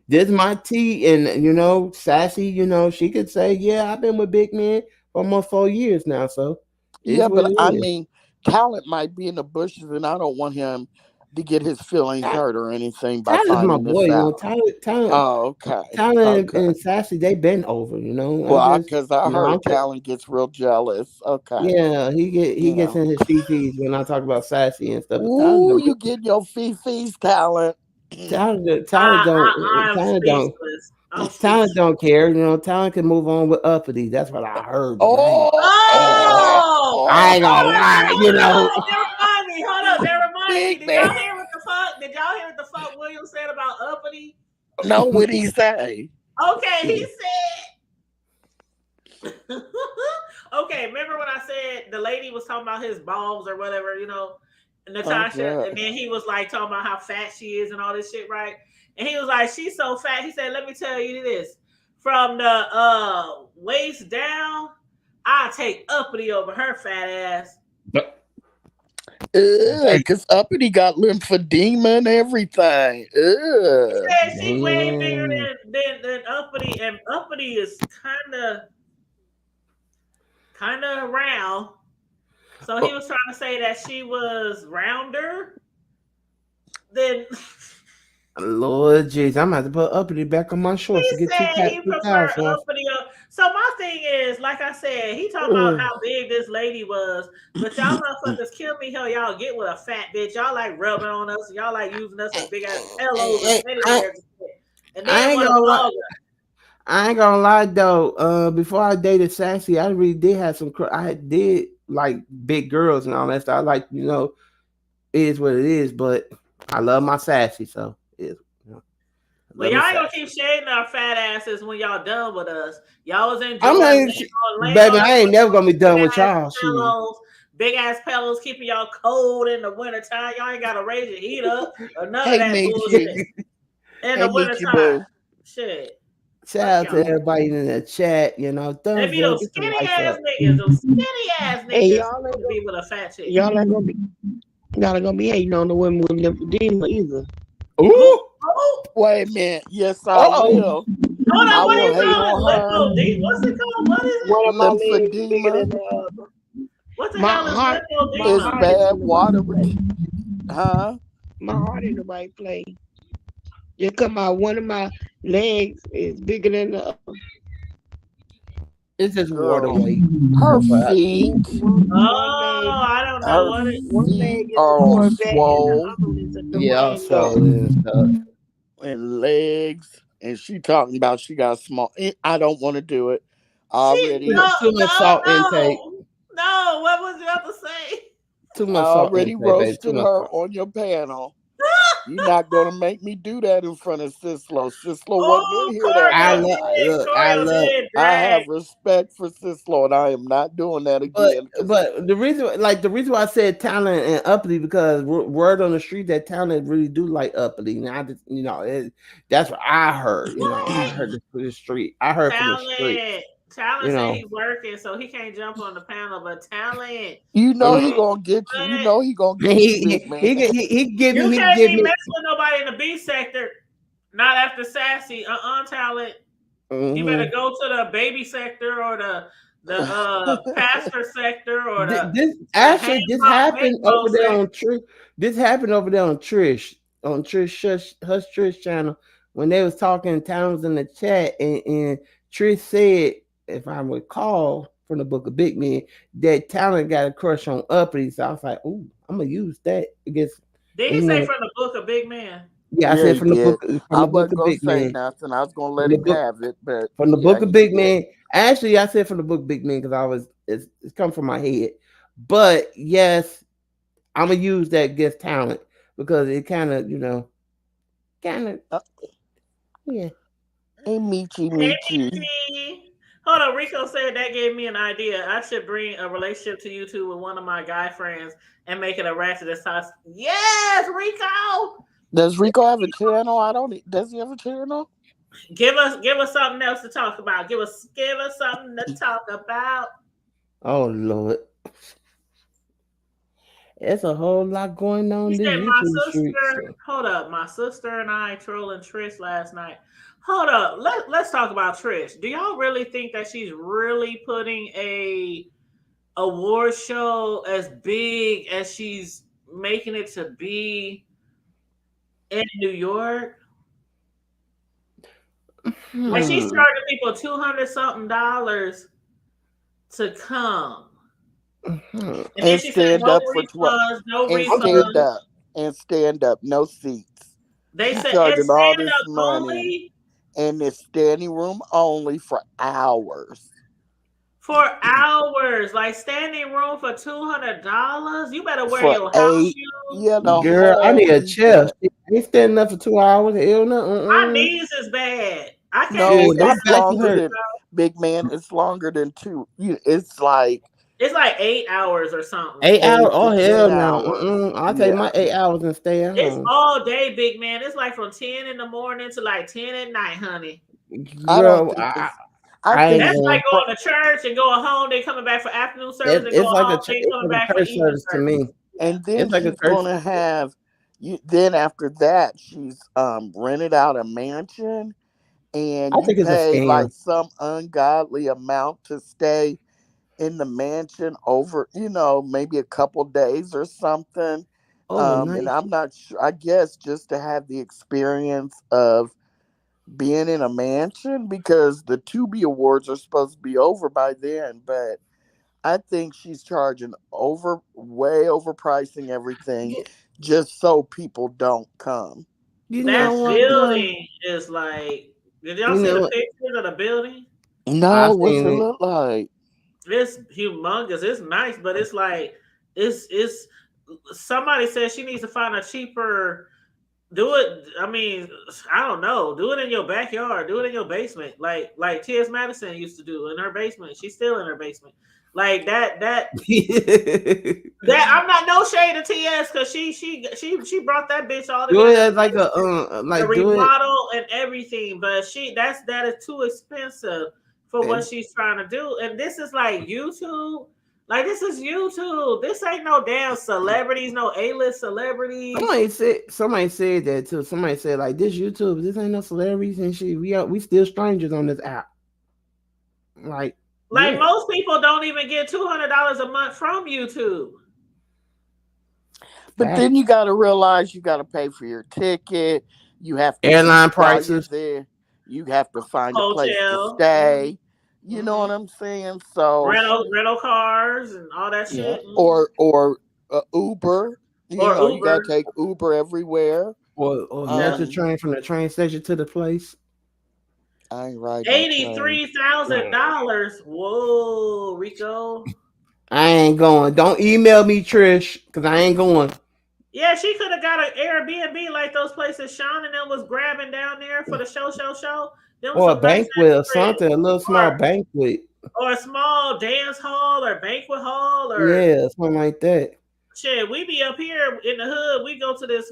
This my tea, and Sassy, she could say, yeah, I've been with Big Man for almost 4 years now. So it's
yeah,
what
but
it
I
is.
mean, talent might be in the bushes, and I don't want him to get his feelings hurt or anything by
Tyler's my
finding
boy,
this out. Oh, okay,
Tyler
okay.
and Sassy, they been over,
Well, because I
I
heard
don't think,
talent gets real jealous. Okay,
yeah, he
you
gets
know.
in his fifis when I talk about Sassy and stuff. But
Ooh, you getting your fee talent.
I'm speechless. I'm
Talent
speechless.
don't care, Talent can move on with uppity. That's what I heard, but
Oh, oh,
I
oh,
ain't gonna lie,
That remind me. Hold up, that remind me.
big
Did
man.
y'all hear what the fuck? Did y'all hear what the fuck William said about uppity?
No, what he say?
Okay, he said. Okay, remember when I said the lady was talking about his balls or whatever,
Oh
Natasha,
God.
and then he was like talking about how fat she is and all this shit, right? And he was like, she's so fat. He said, let me tell you this. From the waist down, I take uppity over her fat ass.
Cause uppity got lymphedema and everything.
He
Ugh.
said she way bigger
damn.
than uppity, and uppity is kinda round. So he was trying to say that she was rounder than.
Lord jeez, I'm gonna have to put uppity back on my shorts to
He
get
said he
two
prefer
thousand off.
uppity. So my thing is, like I said, he talking about
Ugh.
how big this lady was, but y'all motherfuckers kill me hell. Y'all get with a fat bitch. Y'all like rubbing on us. Y'all like using us as big ass pillows and teddy
I,
bears and shit. And
I
then
ain't
want to
gonna lie.
bug her.
I ain't gonna lie though. Before I dated Sassy, I really did have some. Did like big girls and all that stuff. I like, it is what it is. But I love my Sassy, so I
Well,
love me
y'all ain't gonna
Sassy.
keep shading our fat asses when y'all done with us. Y'all was
I'm
enjoying
not, even,
laying on
baby.
us
I ain't never gonna be
big
done with
ass
y'all. Shit.
pillows, big ass pillows, keeping y'all cold in the wintertime. Y'all ain't gotta raise your heat up or none of
Hey
that
Michi.
bullshit in
Hey
the
Michi
wintertime.
Boo.
Shit.
Shout
Fuck
out to
y'all.
everybody in the chat.
They
Thumbs
be
up,
those
get the
skinny
lights
ass
up.
niggas, those skinny ass
Hey,
niggas to be with a fat chick.
y'all ain't gonna be hating on the women with lymphedema either.
Who?
Ooh,
Who?
Wait a minute. Yes, I
oh,
will.
Hold
I
on. What do
will
you
hate
call it?
on her.
Lipo D? What's it called? What is it?
One of my legs is bigger
Lymphedema
than the other.
What the
My
hell is
heart, my
is
lipodema?
heart is
bad
in the right
water.
place.
Huh?
My heart in the right place. Just come out, one of my legs is bigger than the other.
it's just water
Girl.
weight.
Her
That's what I,
feet.
Oh, I don't know
Her
what it.
one
feet
leg is a
are
Corvette and the
swole
other one is a
yeah,
Durango.
so and stuff.
and legs. And she talking about she got small. I don't want to do it.
She
Too
Already
much,
no
too much
no
salt intake.
no no. What was you about to say?
Too
I
much salt
already
intake, baby. Too
roasted
much
her
salt.
on your panel. You're not gonna make me do that in front of Sislo. Sislo wasn't in
Oh,
here that
I
Corio
night.
love.
did.
Look, I
Corio
love.
did
I
drag.
have respect for Sislo, and I am not doing that
But
again. Cause
the reason why I said talent and uppity because word on the street that talent really do like uppity. And I just that's what I heard. I heard this from the street. I heard from the street.
Talent. Talent
You
say
know.
he working, so he can't jump on the panel. But talent,
you know
Uh,
he
what?
gonna get you. You
What?
know he gonna
he
get you,
he
big man.
You
he
can't
give
be
me.
messing with nobody in the B sector. Not after sassy. Talent. You better
Mhm.
go to the baby sector or the pastor sector or
This
the
actually this
Hancock
happened over
baseball
there
sector.
on Trish. This happened over there on Trish Hush Trish channel when they was talking towns in the chat and Trish said, if I recall from the book of Big Men, that talent got a crush on Uppity. So I was like, ooh, I'm gonna use that against
Did
and
he say from the book of Big Man?
yeah, I
Yeah,
said
he did.
from
I
the book
wasn't
of
gonna
Big
say
Men.
nothing. I was gonna
From
let
the
him
book
have it, but
from the
yeah,
book of
he
Big
did.
Man. Actually, I said from the book Big Man because it's come from my head. But yes, I'm gonna use that against talent because it kind of, kind of,
Uh,
yeah.
Hey, Michi,
Hey,
Michi.
Michi. Hold on, Rico said that gave me an idea. I should bring a relationship to YouTube with one of my guy friends and make it a ratchet sauce. Yes, Rico.
Does Rico have a channel? I don't. Does he have a channel?
Give us something else to talk about. Give us something to talk about.
Oh Lord, it's a whole lot going on
He
in this
said my
YouTube streets.
sister. Hold up, my sister and I trolling Trish last night. Hold up, let's talk about Trish. Do y'all really think that she's really putting a award show as big as she's making it to be in New York? Like she's
Hmm.
charging people $200 something to come,
Hmm.
and then
And
she said
stand
no
up for 12.
refunds, no
And
I'm just,
stand
refunds.
up. And stand up. No seats.
They
She's
said it's
charging all
stand
this
up
money.
only.
And it's standing room only for hours.
For hours, like standing room for $200. You better wear
For
your house
8.
shoes.
Yeah, the
girl, I
whole
need a chair.
event.
Ain't standing up for 2 hours. Hell no.
My knees is bad. I can't be
No,
Shit, my
standing
it's
up
back
for
is
longer
hurt.
than, big man, it's longer than 2. It's like
it's like 8 hours or something.
8 hours.
8 to
Oh
10
hell no.
hours.
I'll take
Yeah.
my 8 hours and stay at
It's
home.
all day, big man. It's like from 10 in the morning to like 10 at night, honey.
I don't
Girl,
think it's, I
I ain't
think
That's
she's,
like
going.
going to church and going home, then coming back for afternoon service and
It's
going
like
home, then
it's
coming
like
back
a
for
church
evening
service to
service.
me.
and then
It's like a
she's
church.
gonna have you. Then after that, she's rented out a mansion, and
I
you
think it's a
pay
scam.
like some ungodly amount to stay in the mansion over, maybe a couple days or something. And
Overnight.
I'm not sure. I guess just to have the experience of being in a mansion, because the Tubi Awards are supposed to be over by then, but I think she's charging way overpricing everything
You,
just so people don't come.
you know
That
what though?
building is like, did y'all
You
see
know
the
what?
pictures of the building?
I
No, what's it
seen it.
look like?
It's humongous. It's nice, but it's like, it's somebody said she needs to find a cheaper. Do it. I mean, I don't know. Do it in your backyard. Do it in your basement, like T.S. Madison used to do in her basement. She's still in her basement, like that. That I'm not no shade to T.S. because she brought that bitch all
Do
together
it
in
as
the
like a
basement, the
like do it.
remodel and everything. But that is too expensive for what
And
she's trying to do. And this is like YouTube. Like this is YouTube. This ain't no damn celebrities, no A-list celebrities.
Somebody said that too. Somebody said like this YouTube, this ain't no celebrities and shit. We still strangers on this app. Like,
Like
yeah.
most people don't even get $200 a month from YouTube.
but then you
Facts.
got to realize you got to pay for your ticket. You have to eat
Airline
while you're
prices.
there. You have to find a place to
Hotel,
stay. You know
mm-hmm.
what I'm saying? So
rental cars, and all that
yeah,
shit, mm-hmm.
or Uber.
Or
You got
Uber.
to take Uber everywhere.
Or
Yeah.
metro
Um,
train from the train station to the place.
I ain't riding no train.
$83,000. Whoa, Rico.
I ain't going. Don't email me, Trish, because I ain't going.
Yeah, she could have got an Airbnb like those places Sean and them was grabbing down there for the show. Them was
Or a
some nice
banquet or
cribs.
something, a little small
Or
banquet.
or a small dance hall or banquet hall or
Yeah, something like that.
shit. We be up here in the hood. We go to this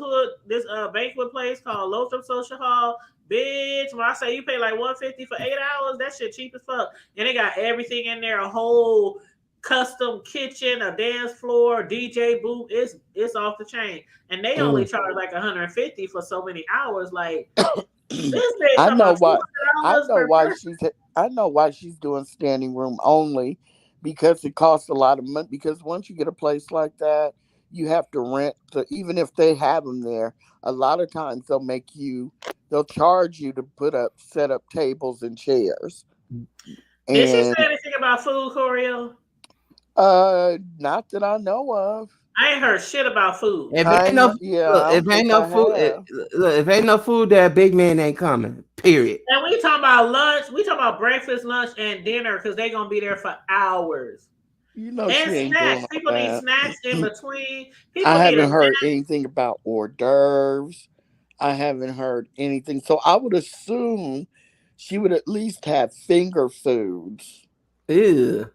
banquet place called Lothrop Social Hall. Bitch, when I say you pay like $150 for 8 hours, that shit cheap as fuck. And they got everything in there, a whole custom kitchen, a dance floor, DJ booth. It's off the chain. And they only
Mm.
charge like $150 for so many hours. Like this bitch
I
talking
know
about
why. I
$200
know
per
why
person.
she's. I know why she's doing standing room only, because it costs a lot of money. Because once you get a place like that, you have to rent. So even if they have them there, a lot of times they'll charge you to set up tables and chairs.
Did she
And
say anything about food, Corio?
not that I know of.
I ain't heard shit about food.
If ain't no
Yeah,
look,
I don't think I have.
if ain't no food, that big man ain't coming. Period.
And we talking about lunch. We talking about breakfast, lunch, and dinner because they gonna be there for hours.
She
And
ain't doing
snacks.
all
People need
that.
snacks in between.
I
People need a
haven't heard
nap.
anything about hors d'oeuvres. I haven't heard anything. So I would assume She would at least have finger foods,
Ew.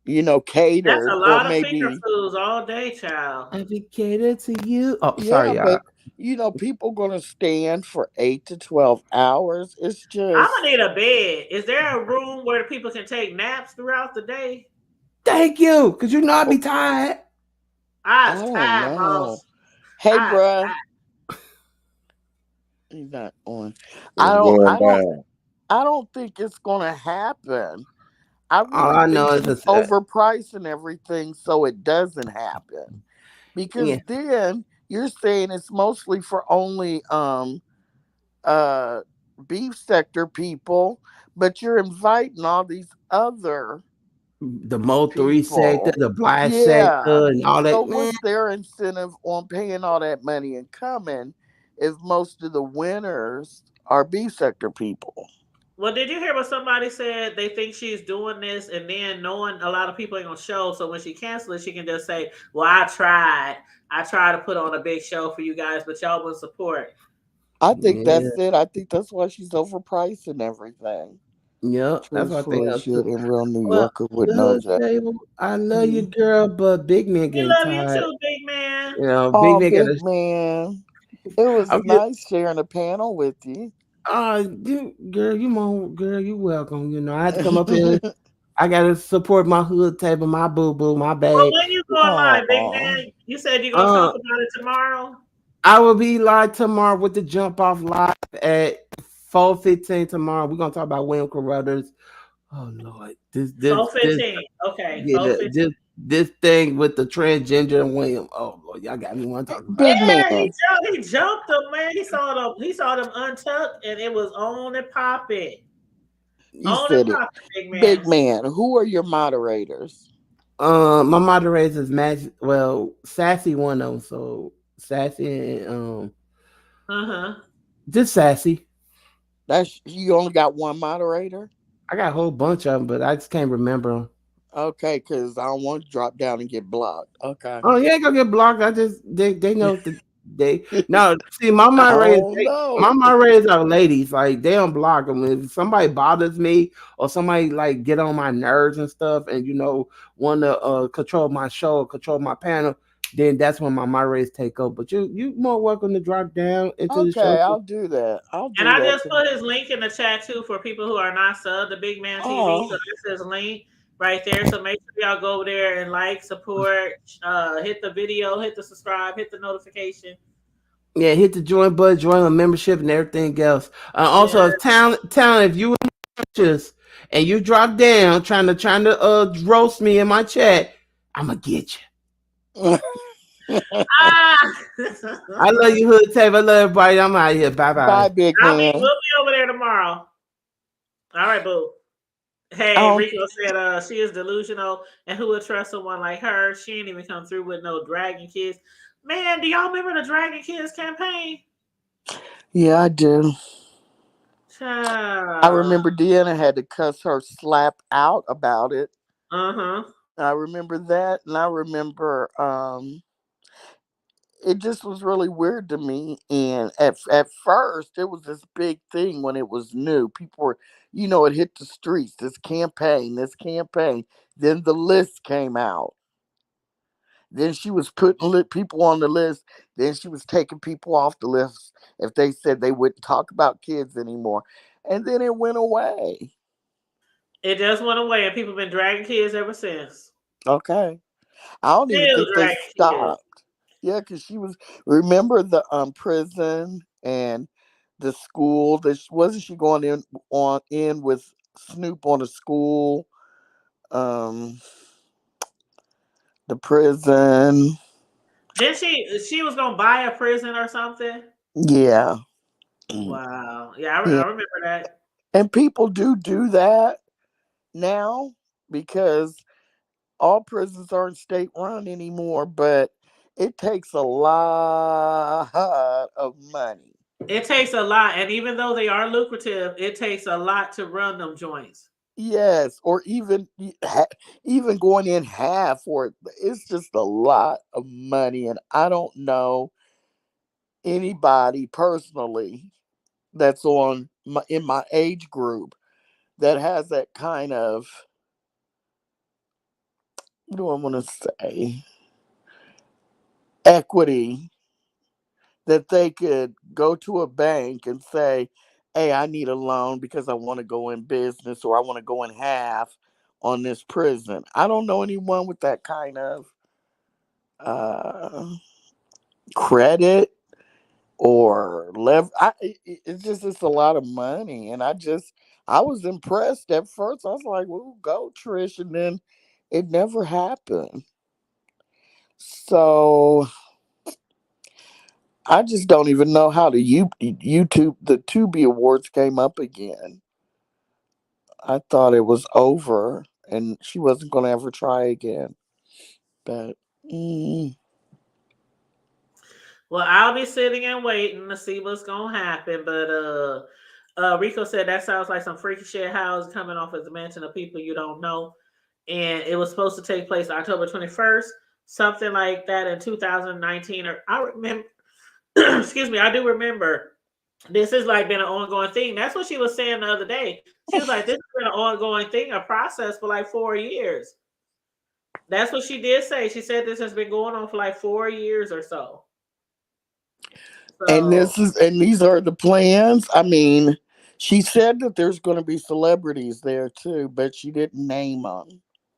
That's a
catered, or
lot of finger
maybe,
foods all day, child.
I be catered to you. Oh,
yeah,
sorry, y'all.
but people gonna stand for 8 to 12 hours. It's
I'm gonna
just,
need a bed. Is there a room where the people can take naps throughout the day?
Thank you, cause you know I
oh,
be tired.
I
I
was
don't
tired,
know.
boss.
Hey,
I was
bruh,
tired.
he's not on. I
What's
don't,
going
I don't,
down?
I don't think it's gonna happen. I
All
really
I know
think
is
she's
this.
overpricing everything so it doesn't happen. Because
Yeah,
then you're saying it's mostly for only uh beef sector people, but you're inviting all these other
the Mo 3 sector,
people.
the black
Yeah.
sector, and all
So
that. Man,
what's their incentive on paying all that money and coming if most of the winners are beef sector people?
Well, did you hear what somebody said? They think she's doing this, and then knowing a lot of people ain't gonna show, so when she cancels it, she can just say, "Well, I tried. I tried to put on a big show for you guys, but y'all wouldn't support."
I think
yeah,
that's it. I think that's why she's overpricing everything.
yeah. That's what I think
Truthfully,
of
shit,
too.
in real New
Well,
Yorker would
the
know
hood
that.
table. I love you,
Hmm.
girl, but big man
We
getting
love you
tired.
too, big man.
You know, big
Oh,
man got
big
to.
man. It was
I'm just.
nice sharing a panel with you.
You girl, girl, you welcome. You know, I had to come up here. I gotta support my hood table, my boo boo, my
Well,
babe.
when you going live, big
Oh,
man? You said you're gonna talk
Uh,
about it tomorrow.
I will be live tomorrow with the jump off live at 4:15 tomorrow. We're gonna talk about William Carruthers. Oh Lord,
Four fifteen. Okay,
yeah,
4:15.
this thing with the transgender and William. Oh Lord, y'all got me want to talk about
big
that.
Yeah,
man.
he jumped them, man. He saw them untucked, and it was on and popping,
You
on and
said it.
popping, big
Big
man.
man. Who are your moderators?
My moderators is Sassy one of them. So Sassy and
Uh huh.
just Sassy.
That's you only got one moderator?
I got a whole bunch of them, but I just can't remember them.
Okay, because I don't want to drop down and get blocked. Okay.
Oh, you ain't gonna get blocked. I just they know that they no see
I don't
my
know.
moderators are ladies. Like they don't block them. If somebody bothers me or somebody like get on my nerves and stuff, and want to control my show or control my panel, then that's when my moderators take over. But you more welcome to drop down into the show.
Okay, I'll do that. I'll
And
do
I
that.
just put his link in the chat too for people who are not sub the Big Man TV. So
Oh,
that's his link right there. So make sure y'all go over there and like, support, hit the video, hit the subscribe, hit the notification.
Yeah, hit the join button, join the membership, and everything else.
Yeah.
Also, talent, if you just and you drop down trying to roast me in my chat, I'ma get you.
Ah.
I love you, hood tape. I love everybody. I'm out of here. Bye
bye,
bye.
big
We'll
man.
be over there tomorrow. All right, boo.
I
Hey,
don't.
Rico said she is delusional and who would trust someone like her? She ain't even come through with no Dragon Kids. Man, do y'all remember the Dragon Kids campaign?
Yeah, I do. I
Child.
remember Deanna had to cuss her slap out about it.
Uh-huh.
I remember that, and I remember it just was really weird to me. And at first, it was this big thing when it was new. People were, it hit the streets. This campaign, this campaign. Then the list came out. Then she was putting people on the list. Then she was taking people off the list if they said they wouldn't talk about kids anymore. And then it went away.
It just went away and people been dragging kids ever since.
Okay. I don't even
Still
think they
dragging kids.
stopped. Yeah, because she was. Remember the prison and the school? That wasn't she going in with Snoop on the school? Um, the prison.
Then she was gonna buy a prison or something.
Yeah.
Wow. Yeah, I
Yeah.
remember that.
And people do that now because all prisons aren't state run anymore, but it takes a lot of money.
It takes a lot, and even though they are lucrative, it takes a lot to run them joints.
Yes, or even going in half for it. It's just a lot of money, and I don't know anybody personally that's on in my age group that has that kind of, what do I want to say, equity, that they could go to a bank and say, hey, I need a loan because I want to go in business, or I want to go in half on this prison. I don't know anyone with that kind of uh, credit or it's a lot of money. And I was impressed at first. I was like, well, go Trish. And then it never happened. So I just don't even know how the YouTube, the Tubi Awards came up again. I thought it was over and she wasn't going to ever try again. But
Well, I'll be sitting and waiting to see what's gonna happen. But Rico said that sounds like some freaky shit house coming off as a mansion of people you don't know. And it was supposed to take place October 21st, something like that in 2019. Or I remember, excuse me, I do remember this has like been an ongoing thing. That's what she was saying the other day. She was like, this has been an ongoing thing, a process for like 4 years. That's what she did say. She said this has been going on for like 4 years or so.
And these are the plans. I mean, she said that there's going to be celebrities there too, but she didn't name them.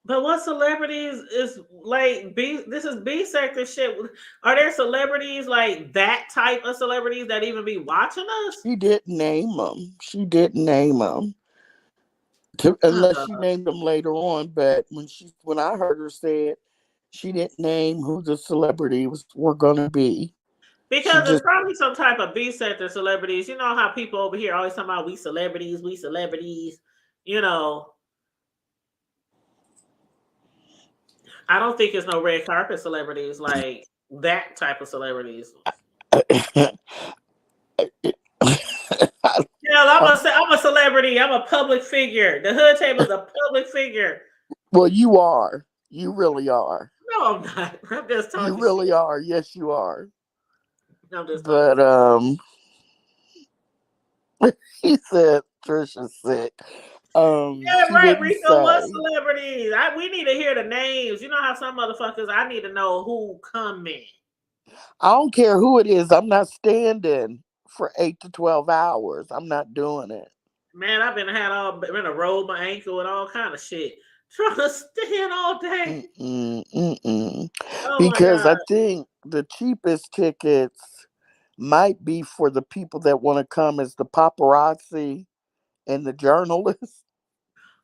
But what celebrities is like B? This is B sector shit. Are there celebrities like that type of celebrities that even be watching us?
She didn't name them. She didn't name them, unless she named them later on. But when I heard her say it, she didn't name who the celebrities were going to be.
Because it's probably some type of B sector celebrities. You know how people over here always talking about we celebrities. You know, I don't think it's no red carpet celebrities like that type of celebrities. I'm a celebrity. I'm a public figure. The hood table is a public figure.
Well, you are. You really are.
No, I'm not. I'm just talking.
You really are. Yes, you are.
I'm just
talking. He said Trisha's sick.
Yeah, right, Rico. What celebrities? We need to hear the names. You know how some motherfuckers, I need to know who coming.
I don't care who it is. I'm not standing for 8 to 12 hours. I'm not doing it.
Man, I've been to roll my ankle and all kind of shit. Trying to stand all day.
Oh, because I think the cheapest tickets might be for the people that want to come as the paparazzi and the journalists.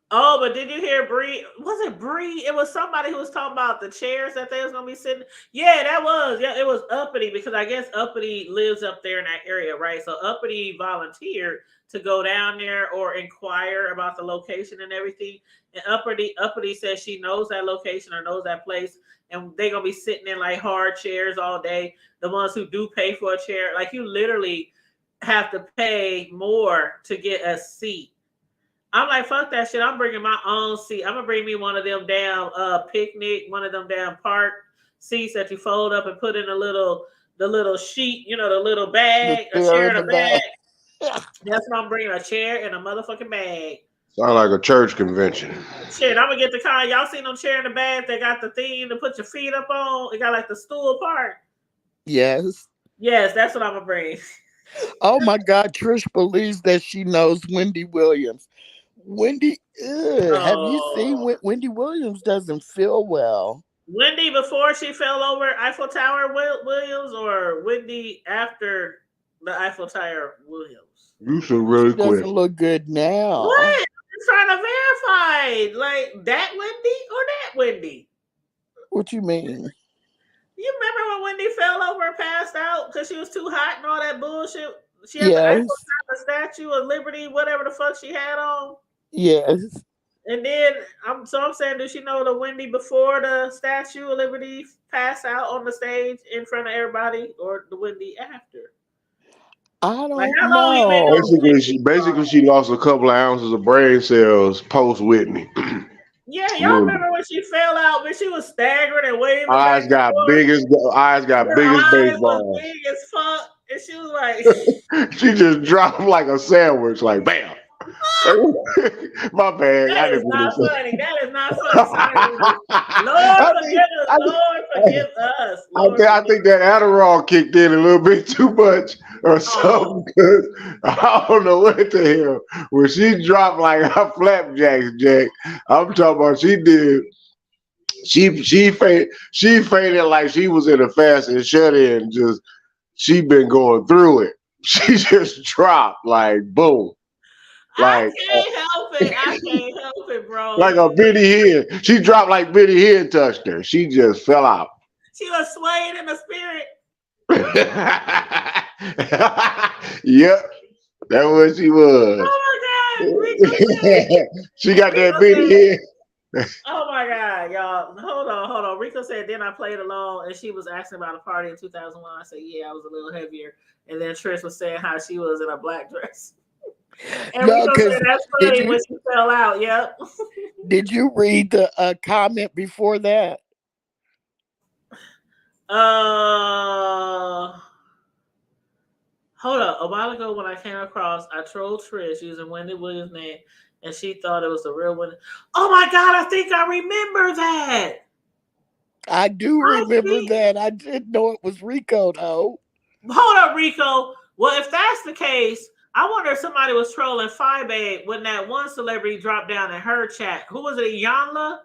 Oh, but did you hear Bree? Was it Bree? It was somebody who was talking about the chairs that they was gonna be sitting. Yeah, that was. Yeah, it was Uppity, because I guess Uppity lives up there in that area, right? So Uppity volunteered to go down there or inquire about the location and everything. And Uppity says she knows that location or knows that place, and they're gonna be sitting in like hard chairs all day. The ones who do pay for a chair, like you literally have to pay more to get a seat. I'm like, fuck that shit. I'm bringing my own seat. I'm gonna bring me one of them damn picnic, one of them damn park seats that you fold up and put in the little sheet, you know, the little bag, a chair and a bag. That's what I'm bringing, a chair and a motherfucking bag.
Sound like a church convention.
Shit, I'm gonna get the kind. Y'all seen them chair and the bag? They got the thing to put your feet up on. It got like the stool part.
Yes.
Yes, that's what I'm gonna bring.
Oh my God, Trish believes that she knows Wendy Williams. Wendy, have you seen Wendy Williams doesn't feel well?
Wendy before she fell over Eiffel Tower Williams, or Wendy after the Eiffel Tower Williams?
You should really
quick. Doesn't look good now.
What? I'm trying to verify, like that Wendy or that Wendy?
What you mean?
You remember when Wendy fell over and passed out because she was too hot and all that bullshit? She had the Eiffel Tower Statue of Liberty, whatever the fuck she had on.
Yes.
And then I'm saying, does she know the Wendy before the Statue of Liberty passed out on the stage in front of everybody, or the Wendy after?
I don't know.
Basically, she lost a couple of ounces of brain cells post Whitney.
Yeah, y'all remember when she fell out, when she was staggering and waving?
Eyes got big as baseball.
Big as fuck. And she was like,
She just dropped like a sandwich, like bam. My bad.
that
I
is
didn't mean
not
to
funny. That is not
say.
funny. Sorry, Rico. Lord
I think,
forgive us.
I,
Lord forgive us.
I,
Lord
think, I
forgive
think
us.
that Adderall kicked in a little bit too much or
Oh,
something. 'Cause I don't know what the hell. When she dropped like her flapjacks, Jack, I'm talking about she did. She fainted like she was in a fast and shut in. Just she been going through it. She just dropped like boom,
I
like
can't help it. I can't help it, bro.
like a Benny Hill. She dropped like Benny Hill touched her. She just fell out.
She was swaying in the spirit.
Yep, that's what she was.
Oh my God. Rico said,
She got that
Rico
Benny
said,
Hill.
oh my God, y'all. Hold on. Rico said, then I played along and she was asking about a party in 2001. I said, yeah, I was a little heavier. And then Trish was saying how she was in a black dress. And
No,
Rico said,
because
that's
did
funny
you
when she fell out. Yep.
read the comment before that?
Uh, Hold up. A while ago, when I came across, I trolled Trish using Wendy Williams' name, and she thought it was the real one. Oh my God! I think I remember that.
I do
I
remember
think.
that. I didn't know it was Rico though.
Hold up, Rico. Well, if that's the case, I wonder if somebody was trolling Babe when that one celebrity dropped down in her chat. Who was it? Iyanla?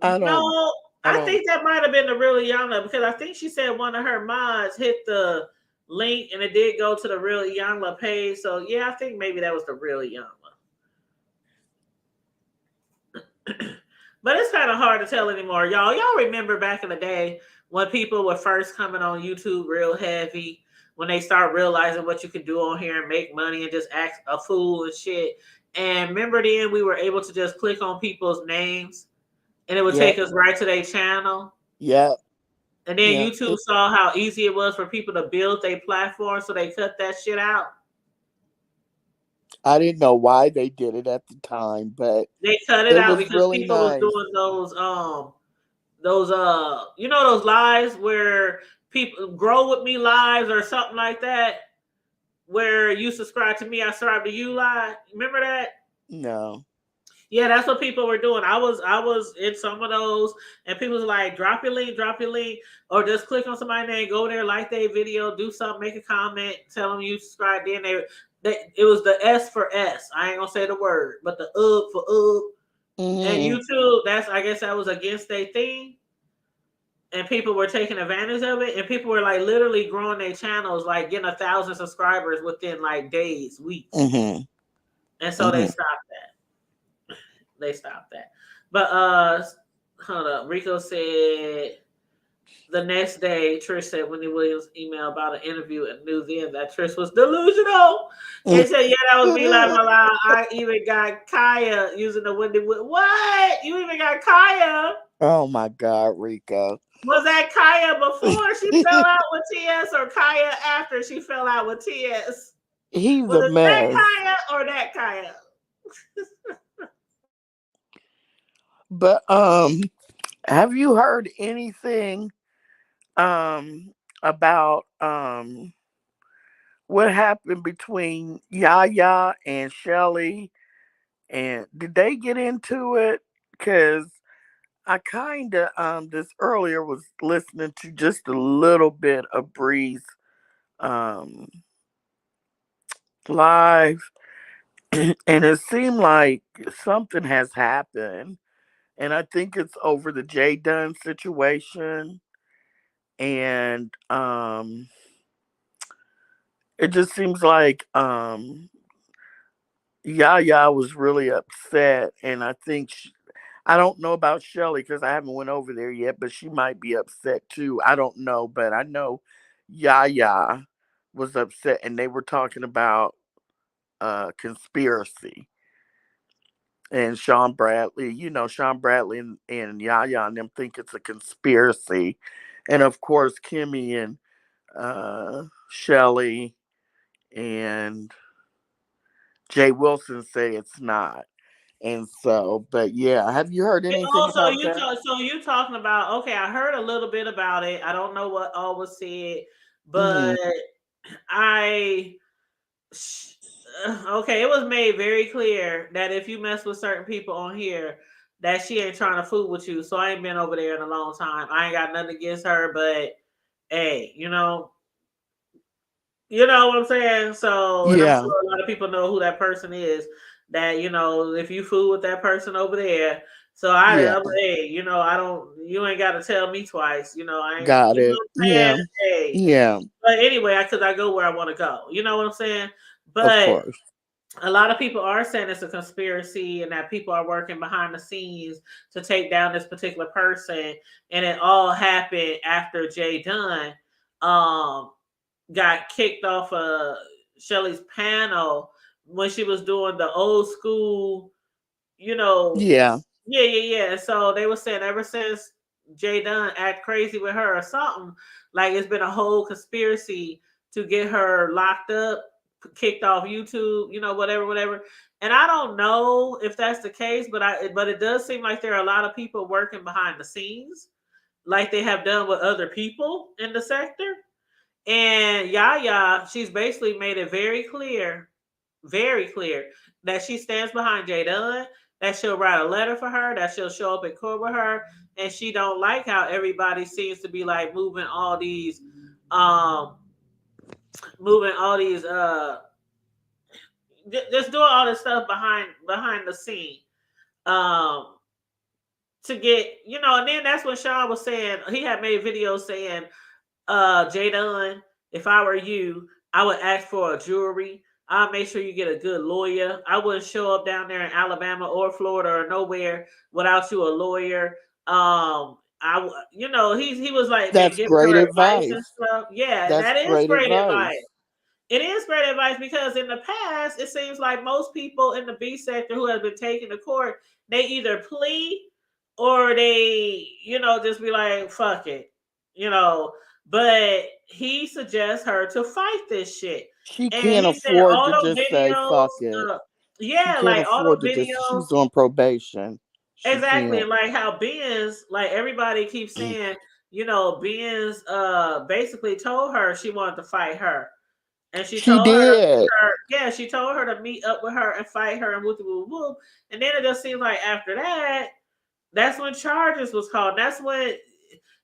I don't.
No,
I
I
don't.
think that might have been the real Iyanla because I think she said one of her mods hit the link and it did go to the real Iyanla page. So yeah, I think maybe that was the real Iyanla. But it's kind of hard to tell anymore, y'all. Y'all remember back in the day when people were first coming on YouTube real heavy, when they start realizing what you could do on here and make money and just act a fool and shit. And remember then we were able to just click on people's names and it would
Yeah.
take us right to their channel.
Yeah.
And then
Yeah.
YouTube saw how easy it was for people to build their platform, so they cut that shit out.
I didn't know why they did it at the time, but
They cut it
it
out
was
because
really
people was
nice.
doing those you know those lives where people grow with me lives or something like that, where you subscribe to me, I subscribe to you live. Remember that?
No.
Yeah, that's what people were doing. I was in some of those, and people was like, drop your link, or just click on somebody's name, go there, like their video, do something, make a comment, tell them you subscribed. Then it was the S for S. I ain't gonna say the word, but the for And
Mm-hmm.
YouTube, I guess that was against their thing, and people were taking advantage of it, and people were like literally growing their channels, like getting 1,000 subscribers within like days, weeks,
Mm-hmm.
and so they
Mm-hmm.
stopped that. They stopped that. But hold up. Rico said the next day, Trish said Wendy Williams email about an interview and knew then that Trish was delusional. And said, yeah, that was me laughing aloud. I even got Kaya using the Wendy Williams. What? You even got Kaya?
Oh my God, Rico.
Was that Kaya before she fell out with TS or Kaya after she fell out with TS?
He's
Was
a
it that
mess.
Kaya or that Kaya?
But have you heard anything about what happened between Yaya and Shelly? And did they get into it? Cause I kind of this earlier was listening to just a little bit of Breeze um live, and it seemed like something has happened, and I think it's over the J Dunn situation, and it just seems like Yaya was really upset, and I think I don't know about Shelly because I haven't went over there yet, but she might be upset too. I don't know, but I know Yaya was upset, and they were talking about conspiracy. And Sean Bradley, Sean Bradley and Yaya and them think it's a conspiracy, and of course Kimmy and Shelly and Jay Wilson say it's not. And so, but yeah, have you heard anything
Oh,
about that?
so you talking about, okay, I heard a little bit about it. I don't know what all was said, but
Hmm.
I okay, it was made very clear that if you mess with certain people on here, that she ain't trying to fool with you. So I ain't been over there in a long time. I ain't got nothing against her, but hey, you know what I'm saying? So, and I'm
Yeah.
sure a lot of people know who that person is. That if you fool with that person over there, so
Yeah.
hey, I don't. You ain't got to tell me twice. I ain't.
Got
You know
it.
what I'm saying?
Yeah.
Hey,
Yeah.
but anyway, because I go where I want to go. You know what I'm saying?
Of
But
course.
a lot of people are saying it's a conspiracy and that people are working behind the scenes to take down this particular person, and it all happened after Jay Dunn um got kicked off of Shelly's panel when she was doing the old school, you know,
Yeah.
yeah. So they were saying ever since Jay Dunn act crazy with her or something, like it's been a whole conspiracy to get her locked up, kicked off YouTube, whatever. And I don't know if that's the case, but it does seem like there are a lot of people working behind the scenes, like they have done with other people in the sector. And Yaya, she's basically made it very clear that she stands behind Jay Dunn, that she'll write a letter for her, that she'll show up in court with her, and she don't like how everybody seems to be like um moving all these just doing all this stuff behind the scene. Um to get, and then that's when Sean was saying he had made videos saying Jay Dunn, if I were you, I would ask for a jury. I'll make sure you get a good lawyer. I wouldn't show up down there in Alabama or Florida or nowhere without you a lawyer. He was like
That's
giving
great
her advice and
advice.
stuff. Yeah,
That's
that is
great
great advice.
advice.
It is great advice because in the past, it seems like most people in the B sector who have been taken to court, they either plea or they, just be like, fuck it, you know. But he suggests her to fight this shit.
She
And
can't
he said
afford
all
to
those
just say
videos,
fuck it. She
yeah,
can't
like all
afford
those
to just,
videos,
she's on probation. She
exactly.
can't.
And like how Benz, like everybody keeps saying, Benz basically told her she wanted to fight her. And she
She
told
did.
she told her to meet up with her and fight her and whoop whoop whoop. And then it just seems like after that, that's when charges was called. That's when,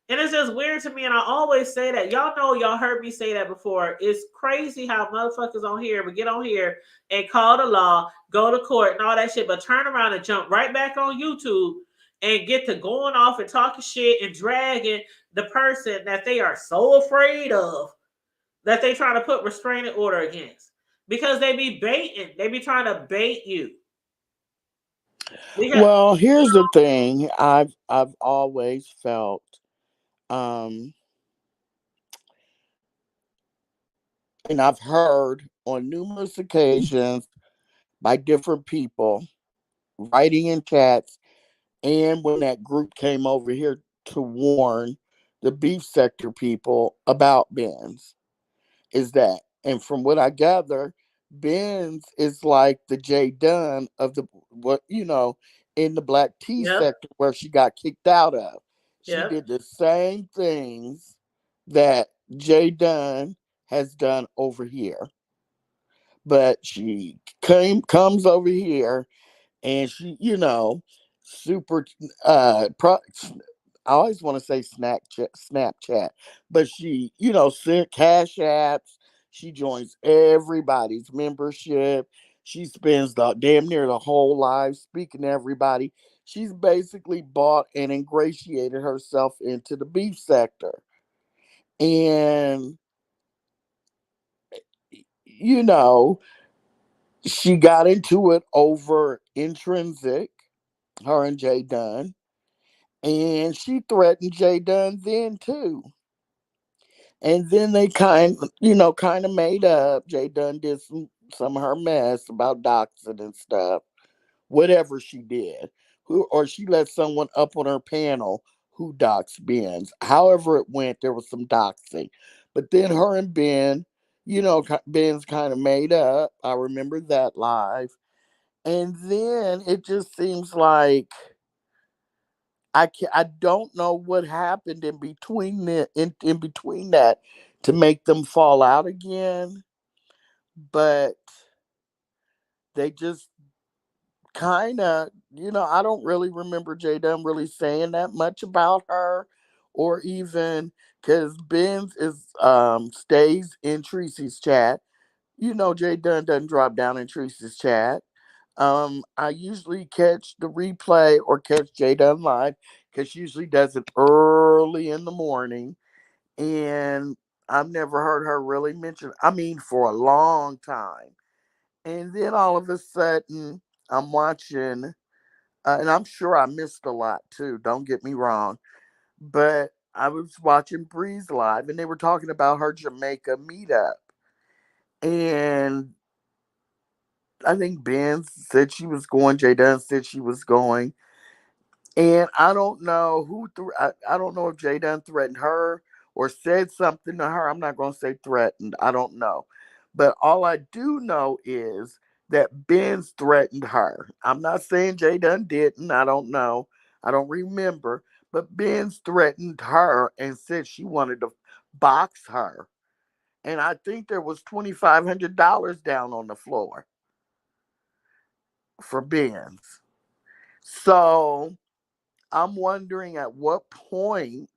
and it's just weird to me. And I always say that. Y'all know, y'all heard me say that before. It's crazy how motherfuckers on here would get on here and call the law, go to court and all that shit, but turn around and jump right back on YouTube and get to going off and talking shit and dragging the person that they are so afraid of, that they trying to put restraining order against, because they be baiting. They be trying to bait you. Because
Well, here's the thing. I've always felt um and I've heard on numerous occasions by different people writing in chats, and when that group came over here to warn the beef sector people about Benz, is that, and from what I gather, Benz is like the Jay Dunn of the, what, in the black tea
yep,
sector where she got kicked out of. She
yep,
did the same things that Jay Dunn has done over here, but she comes over here and she, super I always want to say Snapchat, but she, sent cash apps. She joins everybody's membership. She spends the damn near the whole life speaking to everybody. She's basically bought and ingratiated herself into the beef sector. And, you know, she got into it over Intrinsic, her and Jay Dunn. And she threatened Jay Dunn then too. And then they kind of made up. Jay Dunn did some of her mess about doxing and stuff, whatever she did, or she let someone up on her panel who doxed Benz. However it went, there was some doxing, but then her and Ben's kind of made up. I remember that live, and then it just seems like I don't know what happened in between in between that to make them fall out again, but they just kind of, I don't really remember J Dunn really saying that much about her, or even because Benz is stays in Tracy's chat. J Dunn doesn't drop down in Tracy's chat. I usually catch the replay or catch J Dunn live because she usually does it early in the morning, and I've never heard her really mention. I mean, for a long time, and then all of a sudden, I'm watching, and I'm sure I missed a lot too. Don't get me wrong, but I was watching Breeze live, and they were talking about her Jamaica meetup, and I think Ben said she was going. Jay Dunn said she was going. And I don't know I don't know if Jay Dunn threatened her or said something to her. I'm not going to say threatened. I don't know. But all I do know is that Ben's threatened her. I'm not saying Jay Dunn didn't. I don't know. I don't remember. But Ben's threatened her and said she wanted to box her. And I think there was $2,500 down on the floor for Ben's. So I'm wondering at what point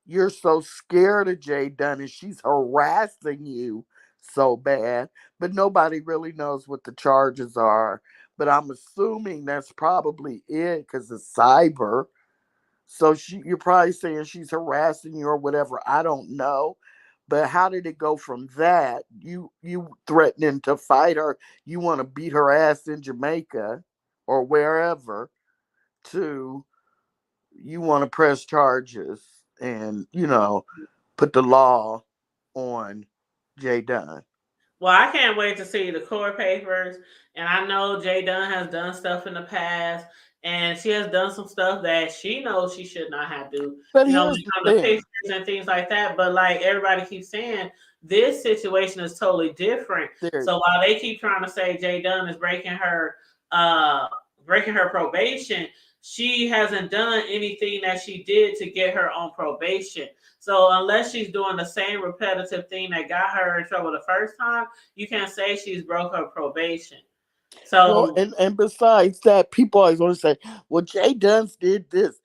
you're so scared of Jay Dunn and she's harassing you so bad, but nobody really knows what the charges are. But I'm assuming that's probably it because it's cyber. So you're probably saying she's harassing you or whatever. I don't know. But how did it go from that? You threatening to fight her, you want to beat her ass in Jamaica or wherever, to you want to press charges and put the law on Jay Dunn.
Well, I can't wait to see the court papers. And I know Jay Dunn has done stuff in the past, and she has done some stuff that she knows she should not have to.
But
When
here's
it
the
comes to
thing.
pictures and things like that. But like everybody keeps saying, this situation is totally different.
There,
So while they keep trying to say Jay Dunn is uh breaking her probation, she hasn't done anything that she did to get her on probation. So unless she's doing the same repetitive thing that got her in trouble the first time, you can't say she's broke her probation.
well,
So
and besides that, people always want to say, "Well, Jay Dunn did this."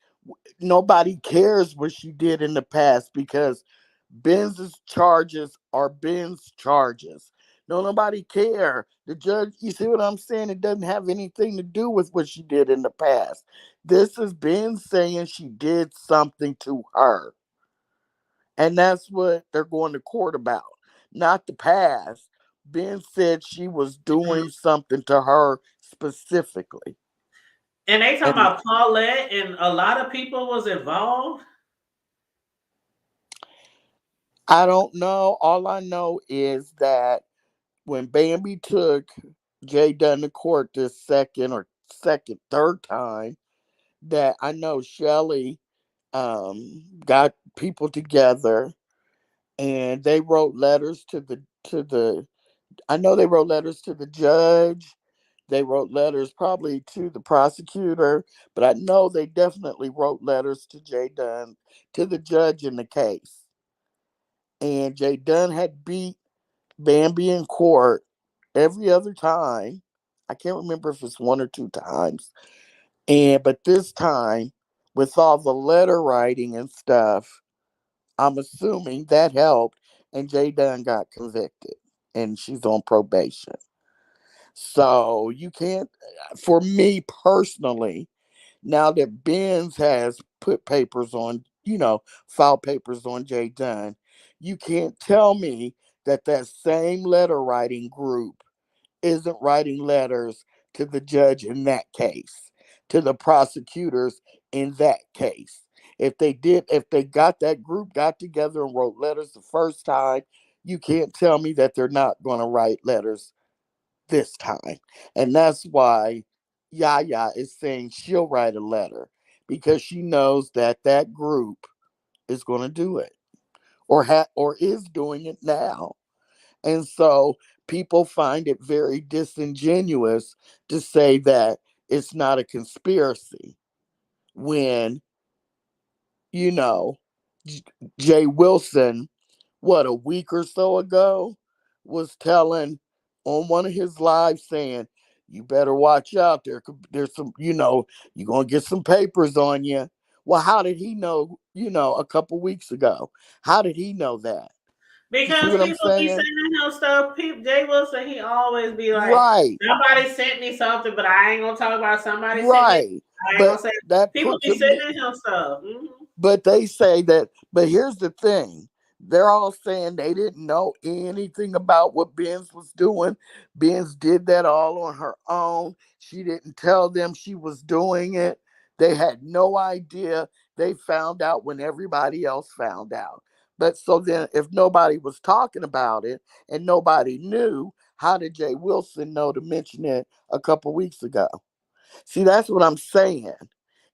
Nobody cares what she did in the past because Benz's charges are Ben's charges. No, nobody care. The judge, you see what I'm saying? It doesn't have anything to do with what she did in the past. This is Ben saying she did something to her. And that's what they're going to court about, not the past. Ben said she was doing something to her specifically.
and they talking
And
about Paulette and a lot of people was involved.
I don't know. All I know is that when Bambi took Jay Dunn to court this third time, that I know Shelly got people together and they wrote letters to the I know they wrote letters to the judge. They wrote letters probably to the prosecutor, but I know they definitely wrote letters to Jay Dunn, to the judge in the case. And Jay Dunn had beat Bambi in court every other time. I can't remember if it's one or two times. But this time, with all the letter writing and stuff, I'm assuming that helped, and Jay Dunn got convicted, and she's on probation. So you can't, for me personally, now that Benz has put papers on, file papers on Jay Dunn, you can't tell me that that same letter writing group isn't writing letters to the judge in that case, to the prosecutors in that case. If they got that group got together and wrote letters the first time, you can't tell me that they're not going to write letters this time. And that's why Yaya is saying she'll write a letter because she knows that that group is going to do it or is doing it now. And so people find it very disingenuous to say that it's not a conspiracy. when, you know, J- Jay Wilson, what, a week or so ago, was telling on one of his lives saying, you better watch out. There's some, you're going to get some papers on you. Well, how did he know, a couple weeks ago? How did he know that? You see
Because
what I'm
people be
saying?
sending him stuff. Jay Wilson, he always be like,
Right,
somebody sent me something, but I ain't gonna talk about somebody sent me.
right.
I ain't
But
gonna say.
that
People
put
be
to me,
sending him stuff.
but they say that, but here's the thing. They're all saying they didn't know anything about what Benz was doing. Benz did that all on her own. She didn't tell them she was doing it. They had no idea. They found out when everybody else found out. But so then, if nobody was talking about it and nobody knew, how did Jay Wilson know to mention it a couple weeks ago? See, that's what I'm saying.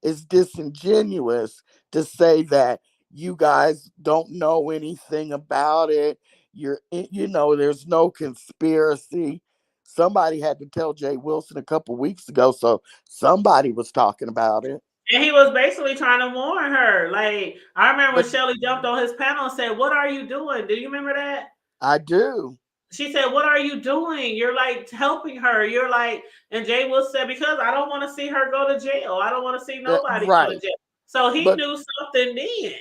It's disingenuous to say that you guys don't know anything about it. There's no conspiracy. Somebody had to tell Jay Wilson a couple weeks ago, so somebody was talking about it.
And he was basically trying to warn her. Like, I remember
But
when Shelly jumped on his panel and said, "What are you doing?" Do you remember that?
I do.
She said, "What are you doing? You're like helping her. You're like," and Jay Will said, "Because I don't want to see her go to jail. I don't want to see nobody go to
Right.
jail." So he
But
knew something then.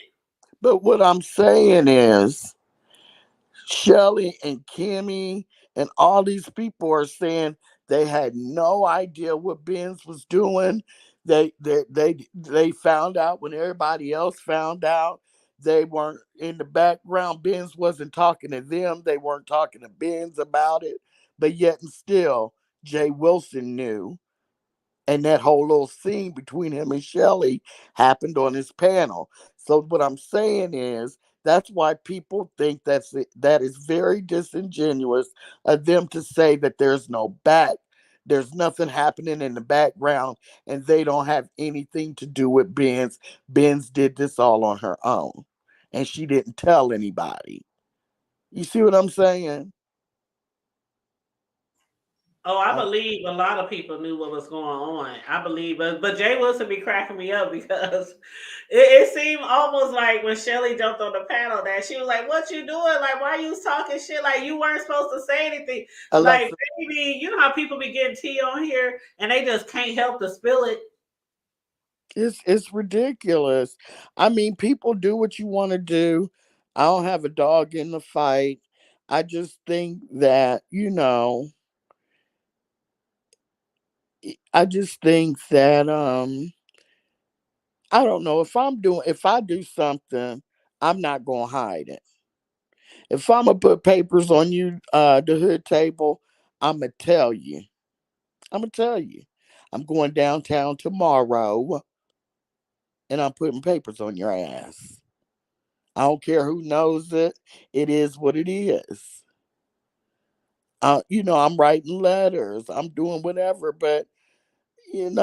what I'm saying is Shelly and Kimmy and all these people are saying they had no idea what Benz was doing. They found out when everybody else found out. They weren't in the background. Benz wasn't talking to them. They weren't talking to Benz about it. But yet and still, Jay Wilson knew. And that whole little scene between him and Shelly happened on his panel. So what I'm saying is that's why people think that is very disingenuous of them to say that there's nothing happening in the background and they don't have anything to do with Benz. Benz did this all on her own and she didn't tell anybody. You see what I'm saying?
Oh, I
I,
believe a lot of people knew what was going on. I believe, but Jay Wilson be cracking me up because it seemed almost like when Shelly jumped on the panel that she was like, "What you doing? Like, why you talking shit? Like, you weren't supposed to say anything." Like,
Alexa,
baby, you know how people be getting tea on here and they just can't help to spill it.
it's ridiculous. I mean, people do what you want to do. I don't have a dog in the fight. I just think that, I just think that I don't know if I do something, I'm not going to hide it. If I'm going to put papers on you the hood table, I'm going to tell you. I'm going to tell you. I'm going downtown tomorrow and I'm putting papers on your ass. I don't care who knows it. It is what it is. I'm writing letters. I'm doing whatever, but and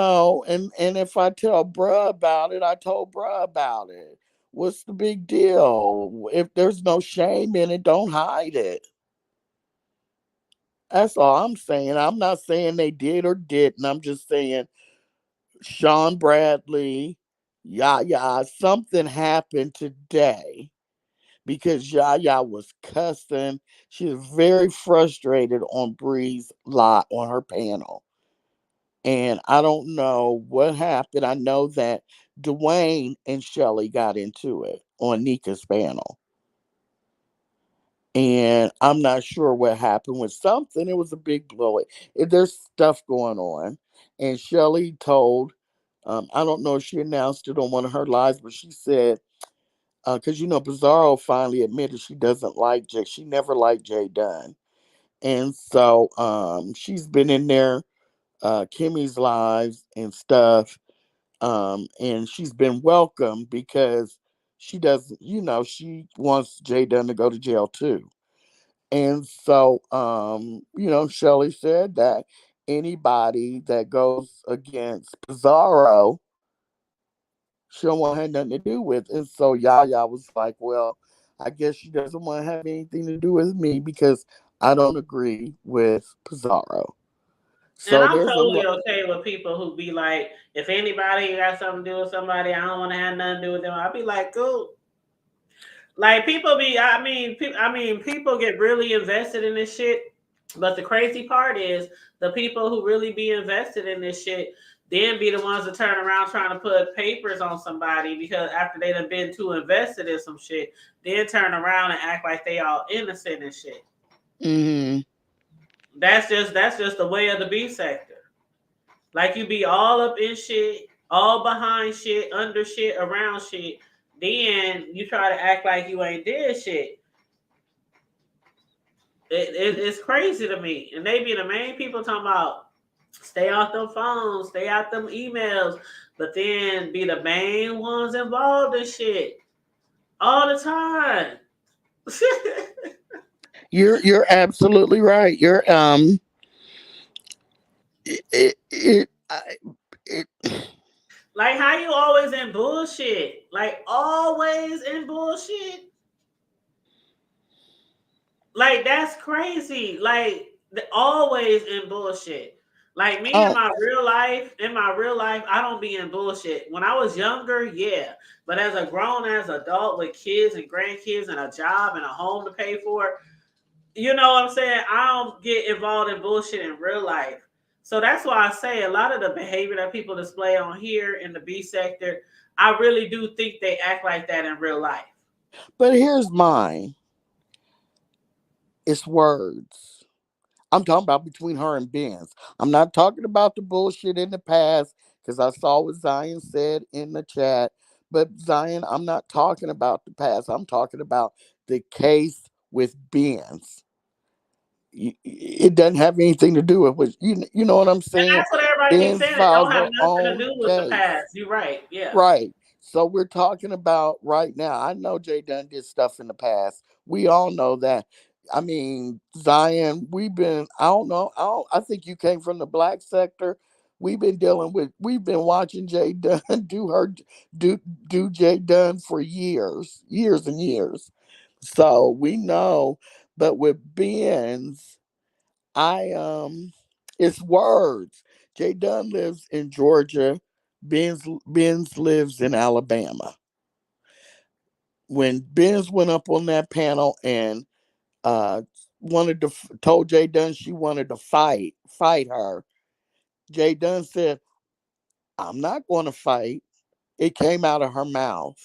if I tell bruh about it, I told bruh about it. What's the big deal? If there's no shame in it, don't hide it. That's all I'm saying. I'm not saying they did or didn't. I'm just saying Sean Bradley, something happened today because Yaya was cussing. She was very frustrated on Bree's lot on her panel. And I don't know what happened. I know that Dwayne and Shelly got into it on Nika's panel. And I'm not sure what happened with something. It was a big blow. There's stuff going on. And Shelly told, I don't know if she announced it on one of her lives, but she said, because Bizarro finally admitted she doesn't like Jay. She never liked Jay Dunn. And so she's been in there, Kimmy's lives and stuff. And she's been welcome because she doesn't, she wants Jay Dunn to go to jail too. And so, Shelly said that anybody that goes against Pizarro, she don't want to have nothing to do with. And so Yaya was like, well, I guess she doesn't want to have anything to do with me because I don't agree with Pizarro.
And
So
I'm
there's a
totally
lot.
okay with people who be like, if anybody got something to do with somebody, I don't want to have nothing to do with them. I'll be like, cool. Like people be, people get really invested in this shit. But the crazy part is the people who really be invested in this shit then be the ones that turn around trying to put papers on somebody because after they done been too invested in some shit, then turn around and act like they all innocent and shit.
Hmm.
That's just the way of the B sector. Like you be all up in shit, all behind shit, under shit, around shit. Then you try to act like you ain't did shit. It's crazy to me. And they be the main people talking about stay off them phones, stay out them emails, but then be the main ones involved in shit all the time.
You're absolutely right. It
Like how you always in bullshit. Like always in bullshit. Like that's crazy. Like always in bullshit. Like me
oh
in my real life, I don't be in bullshit. When I was younger, yeah. But as a grown as adult with kids and grandkids and a job and a home to pay for, you know what I'm saying? I don't get involved in bullshit in real life. So that's why I say a lot of the behavior that people display on here in the B sector, I really do think they act like that in real life.
but here's mine. It's words. I'm talking about between her and Benz. I'm not talking about the bullshit in the past because I saw what Zion said in the chat. But Zion, I'm not talking about the past. I'm talking about the case with Benz. It doesn't have anything to do with what you know what I'm
And
saying.
that's what everybody keeps
Benz
saying. It
filed
don't have
her
nothing to
own
do with the
case.
past. You're right. Yeah.
Right. So we're talking about right now. I know Jay Dunn did stuff in the past. We all know that. I mean, Zion, I don't know, I think you came from the black sector. We've been watching Jay Dunn do do Jay Dunn for years and years. So we know, but with Benz, I it's words. Jay Dunn lives in Georgia. Benz lives in Alabama. When Benz went up on that panel and uh told Jay Dunn she wanted to fight her, Jay Dunn said, "I'm not going to fight." It came out of her mouth.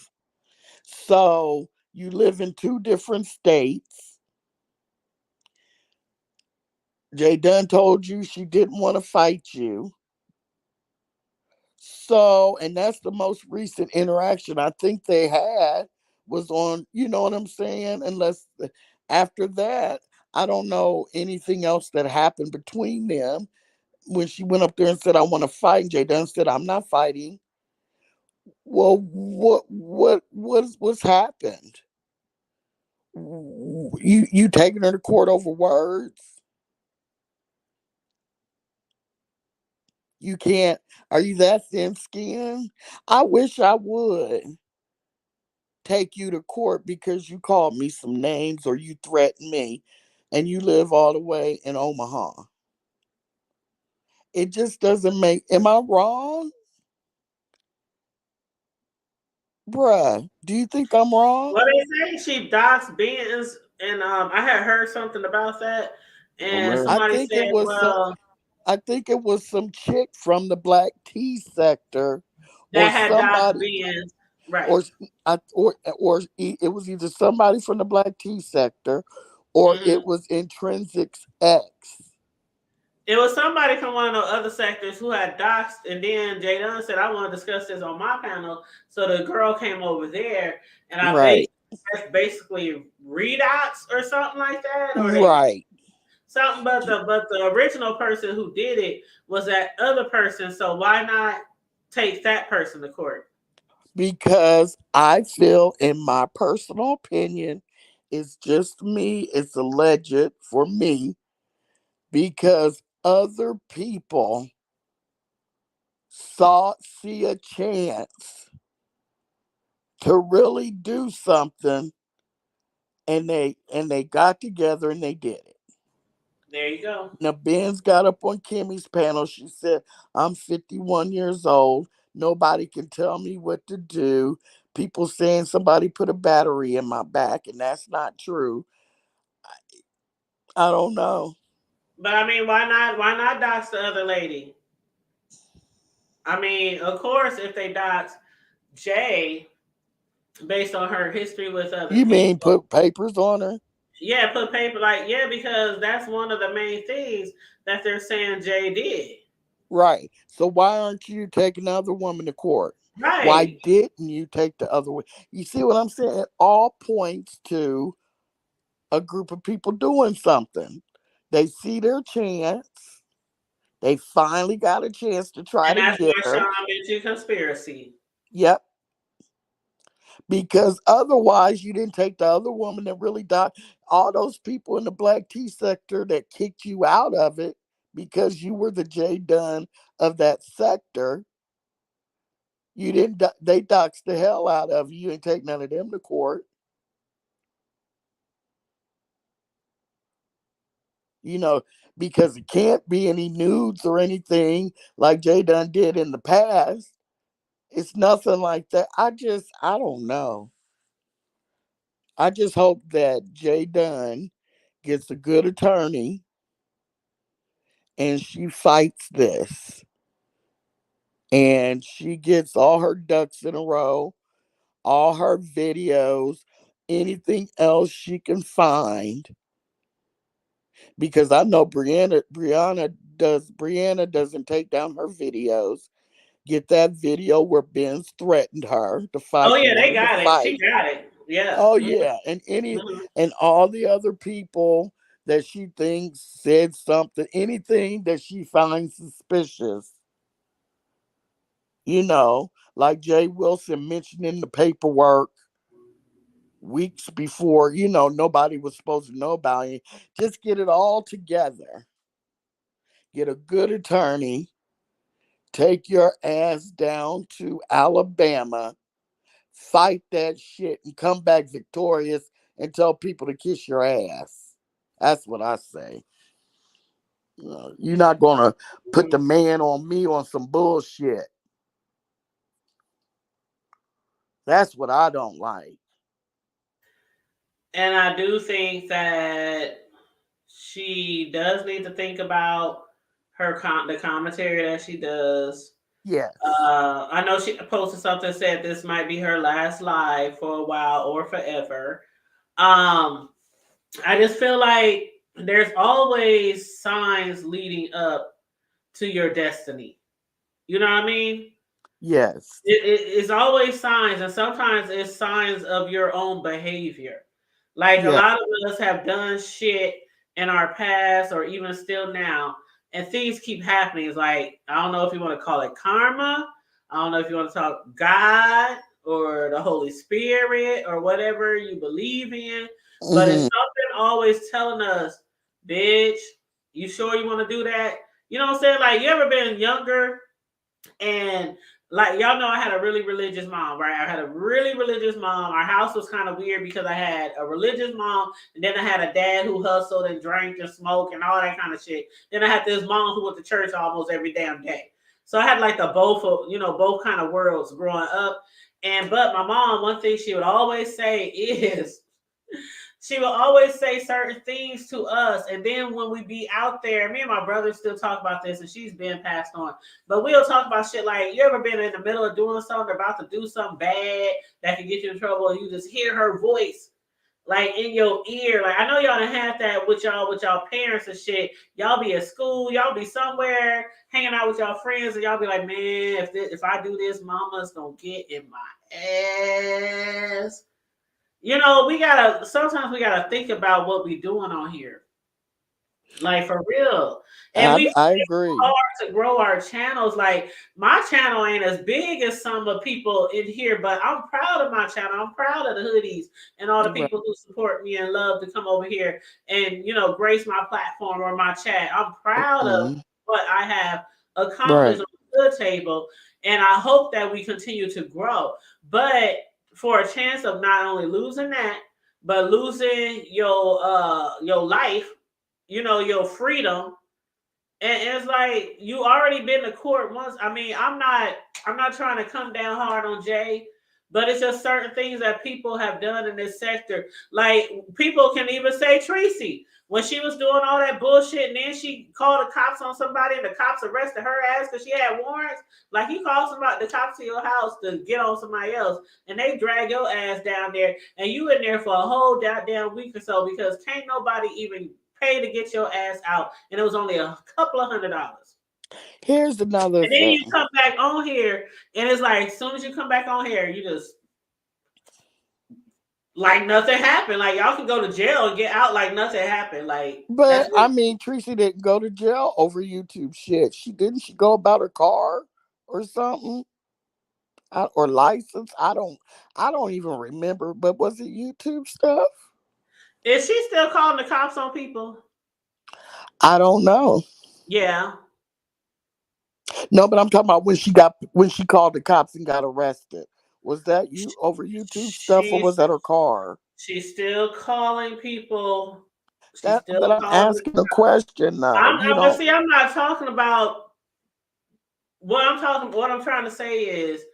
So you live in two different states. Jay Dunn told you she didn't want to fight you. So, and that's the most recent interaction I think they had was on, you know what I'm saying? Unless after that, I don't know anything else that happened between them. When she went up there and said, "I want to fight," and Jay Dunn said, "I'm not fighting." Well, what's happened? You taking her to court over words? You can't. Are you that thin skinned? I wish I would take you to court because you called me some names or you threatened me and you live all the way in Omaha. It just doesn't make, am I wrong? Bruh, do you think I'm wrong?
Well, they say she doxed Benz, and I had heard something about that, and
Homer.
I
somebody
think
said,
it was some,
well,
I think it was some chick from the black tea sector or
that had doxed
somebody
Benz, right?
or it was either somebody from the black tea sector or
Hmm.
it was Intrinsic's ex.
It was somebody from one of the other sectors who had doxed, and then Jay Dunn said, "I want to discuss this on my panel." So the girl came over there, and
Right.
that's basically redox or something like that, or they
Right.
something. But the original person who did it was that other person. So why not take that person to court?
Because I feel, in my personal opinion, it's just me, it's alleged for me, because other people see a chance to really do something and they got together and they did it.
There you go.
Now, Benz got up on Kimmy's panel. She said, I'm 51 years old. Nobody can tell me what to do. People saying somebody put a battery in my back, and that's not true. I don't know.
But I mean, why not? Why not dox the other lady? I mean, of course, if they dox Jay based on her history with other
You mean
people,
put papers on her?
yeah, put paper like yeah, because that's one of the main things that they're saying Jay did.
Right. So why aren't you taking the other woman to court? Why
Right.
didn't you take the other one? You see what I'm saying? It all points to a group of people doing something. They see their chance. They finally got a chance to try
And
to
that's
get
why
her.
Sean into conspiracy.
Yep. Because otherwise, you didn't take the other woman that really died. All those people in the black tea sector that kicked you out of it because you were the J Dunn of that sector. You didn't. They doxed the hell out of you. You ain't take none of them to court. You know, because it can't be any nudes or anything like J Dunn did in the past. It's nothing like that. I don't know. I just hope that J Dunn gets a good attorney and she fights this and she gets all her ducks in a row, all her videos, anything else she can find. Because I know Brianna doesn't take down her videos. Get that video where Ben's threatened her to
Oh
fight and
yeah, they
wanted to
got it. She
fight.
got it. Yeah.
Oh
Mhm.
yeah, and all the other people that she thinks said something, anything that she finds suspicious, like Jay Wilson mentioned in the paperwork weeks before, nobody was supposed to know about it. Just get it all together. Get a good attorney. Take your ass down to Alabama. Fight that shit and come back victorious and tell people to kiss your ass. That's what I say. You're not gonna put the man on me on some bullshit. That's what I don't like.
And I do think that she does need to think about the commentary that she does.
Yes.
I know she posted something said this might be her last live for a while or forever. Um, I just feel like there's always signs leading up to your destiny. You know what I mean?
Yes.
It's always signs, and sometimes it's signs of your own behavior. Like a
Yeah.
lot of us have done shit in our past, or even still now, and things keep happening. It's like I don't know if you want to call it karma. I don't know if you want to talk God or the Holy Spirit or whatever you believe in, but it's
Hmm.
something always telling us, bitch, you sure you want to do that? You know what I'm saying? Like you ever been younger and like y'all know, I had a really religious mom, right? I had a really religious mom. Our house was kind of weird because I had a religious mom, and then I had a dad who hustled and drank and smoked and all that kind of shit. Then I had this mom who went to church almost every damn day. So I had like the both kind of worlds growing up. And but my mom, one thing she would always say is she will always say certain things to us. And then when we be out there, me and my brother still talk about this, and she's been passed on. But we'll talk about shit like, you ever been in the middle of doing something, about to do something bad that can get you in trouble, and you just hear her voice like in your ear. Like I know y'all done had that with y'all parents and shit. Y'all be at school, y'all be somewhere hanging out with y'all friends, and y'all be like, man, if I do this, mama's gonna get in my ass. Sometimes we gotta think about what we doing on here. Like for real. And we
I
fight
agree.
hard to grow our channels. Like my channel ain't as big as some of people in here, but I'm proud of my channel. I'm proud of the hoodies and all the
Right.
people who support me and love to come over here and grace my platform or my chat. I'm proud of
Mhm.
what I have accomplished
Right.
on the table. And I hope that we continue to grow. But for a chance of not only losing that, but losing your life your freedom. And it's like you already been to court once. I mean, I'm not trying to come down hard on Jay, but it's just certain things that people have done in this sector. Like people can even say Tracy when she was doing all that bullshit, and then she called the cops on somebody, and the cops arrested her ass because she had warrants. Like you called somebody, the cops to your house to get on somebody else, and they drag your ass down there, and you in there for a whole goddamn week or so because can't nobody even pay to get your ass out, and it was only a couple of $100.
Here's another
And then
thing.
you come back on here, and it's like as soon as you come back on here, you just like nothing happened. Like y'all can go to jail and get out like nothing happened. Like
But
that's
I
what
mean, Tracy didn't go to jail over YouTube shit. She go about her car or something or license. I don't even remember. But was it YouTube stuff?
is she still calling the cops on people?
I don't know.
Yeah.
No, but I'm talking about when she called the cops and got arrested. Was that you over YouTube stuff or
She's
was that her car?
she's still calling people. She's
That,
still
but I'm
calling.
asking a question now. You
But
don't.
see, I'm not talking about what I'm trying to say is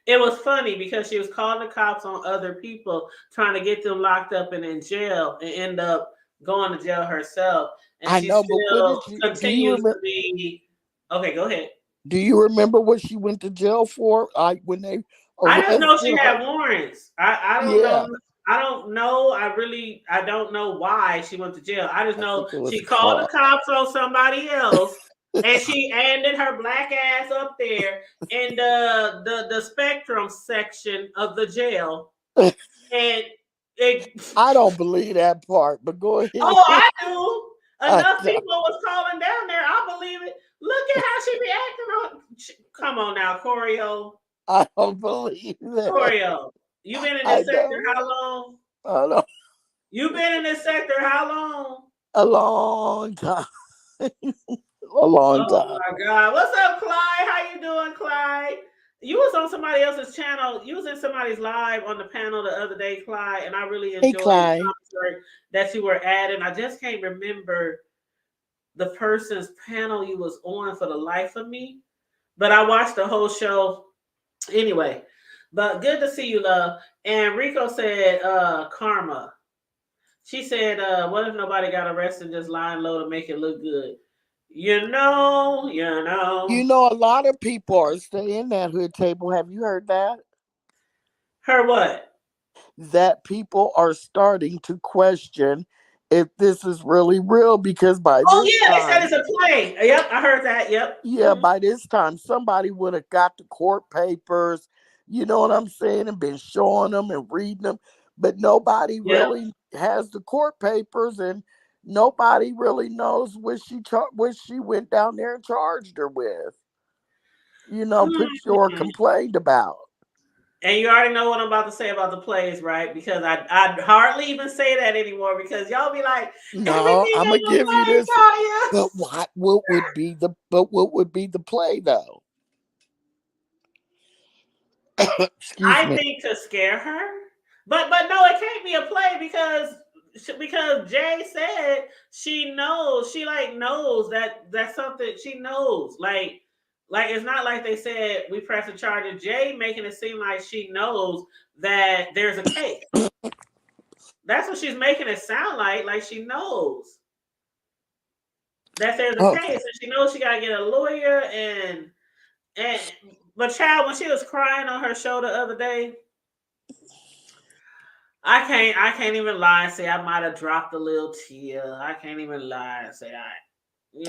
it was funny because she was calling the cops on other people, trying to get them locked up and in jail, and end up going to jail herself. And
I
she
know, but what
still
did you do? You
continues to
remember?
be okay. Go ahead.
Do you remember what she went to jail for? When they
I just know she
arrested her?
had warrants. I don't
Yeah,
know. I don't know. I don't know why she went to jail. I just
I
know
think it was
she called the
car.
cops on somebody else, and she ended her black ass up there in the spectrum section of the jail. And it
I don't believe that part, but go ahead.
oh, I do.
I
Enough
don't,
people was calling down there. I believe it. Look at how she be acting on. Come on now, Corio.
I don't believe that.
Corio, you been in
I
this sector
know.
how long?
I know.
You been in this sector how long?
A long time. A long
Oh
time.
my God. What's up, Clyde? How you doing, Clyde? You was on somebody else's channel. You was in somebody's live on the panel the other day, Clyde, and I really
Hey,
enjoyed the
Clyde.
commentary that you were adding. I just can't remember the person's panel you was on for the life of me, but I watched the whole show anyway. But good to see you, love. And Rico said, karma. She said, what if nobody got arrested just lying low to make it look good? You know, you
You
know.
know, a lot of people are staying that hood table. Have you heard that?
Her what?
That people are starting to question if this is really real because by
Oh
this
yeah, they said
time,
it's a play. Yep, I heard that. Yep.
yeah, by this time, somebody would have got the court papers, you know what I'm saying, and been showing them and reading them. But nobody
Yep.
really has the court papers, and nobody really knows what she went down there and charged her with. Put your
Hmm.
complaint about.
And you already know what I'm about to say about the plays, right? Because I hardly even say that anymore because y'all be like,
No,
everything
I'm gonna
ain't no
give you
play,
this.
Kaya.
But what would be the play though? Excuse
I
me.
think to scare her, but no, it can't be a play because Jay said she knows. She like knows that that's something she knows. Like it's not like they said we press a charge. Jay making it seem like she knows that there's a case. That's what she's making it sound like. Like she knows that there's a
Okay.
case, and she knows she gotta get a lawyer and. But child, when she was crying on her show the other day, I can't even lie and say I might have dropped a little tear. I can't even lie and say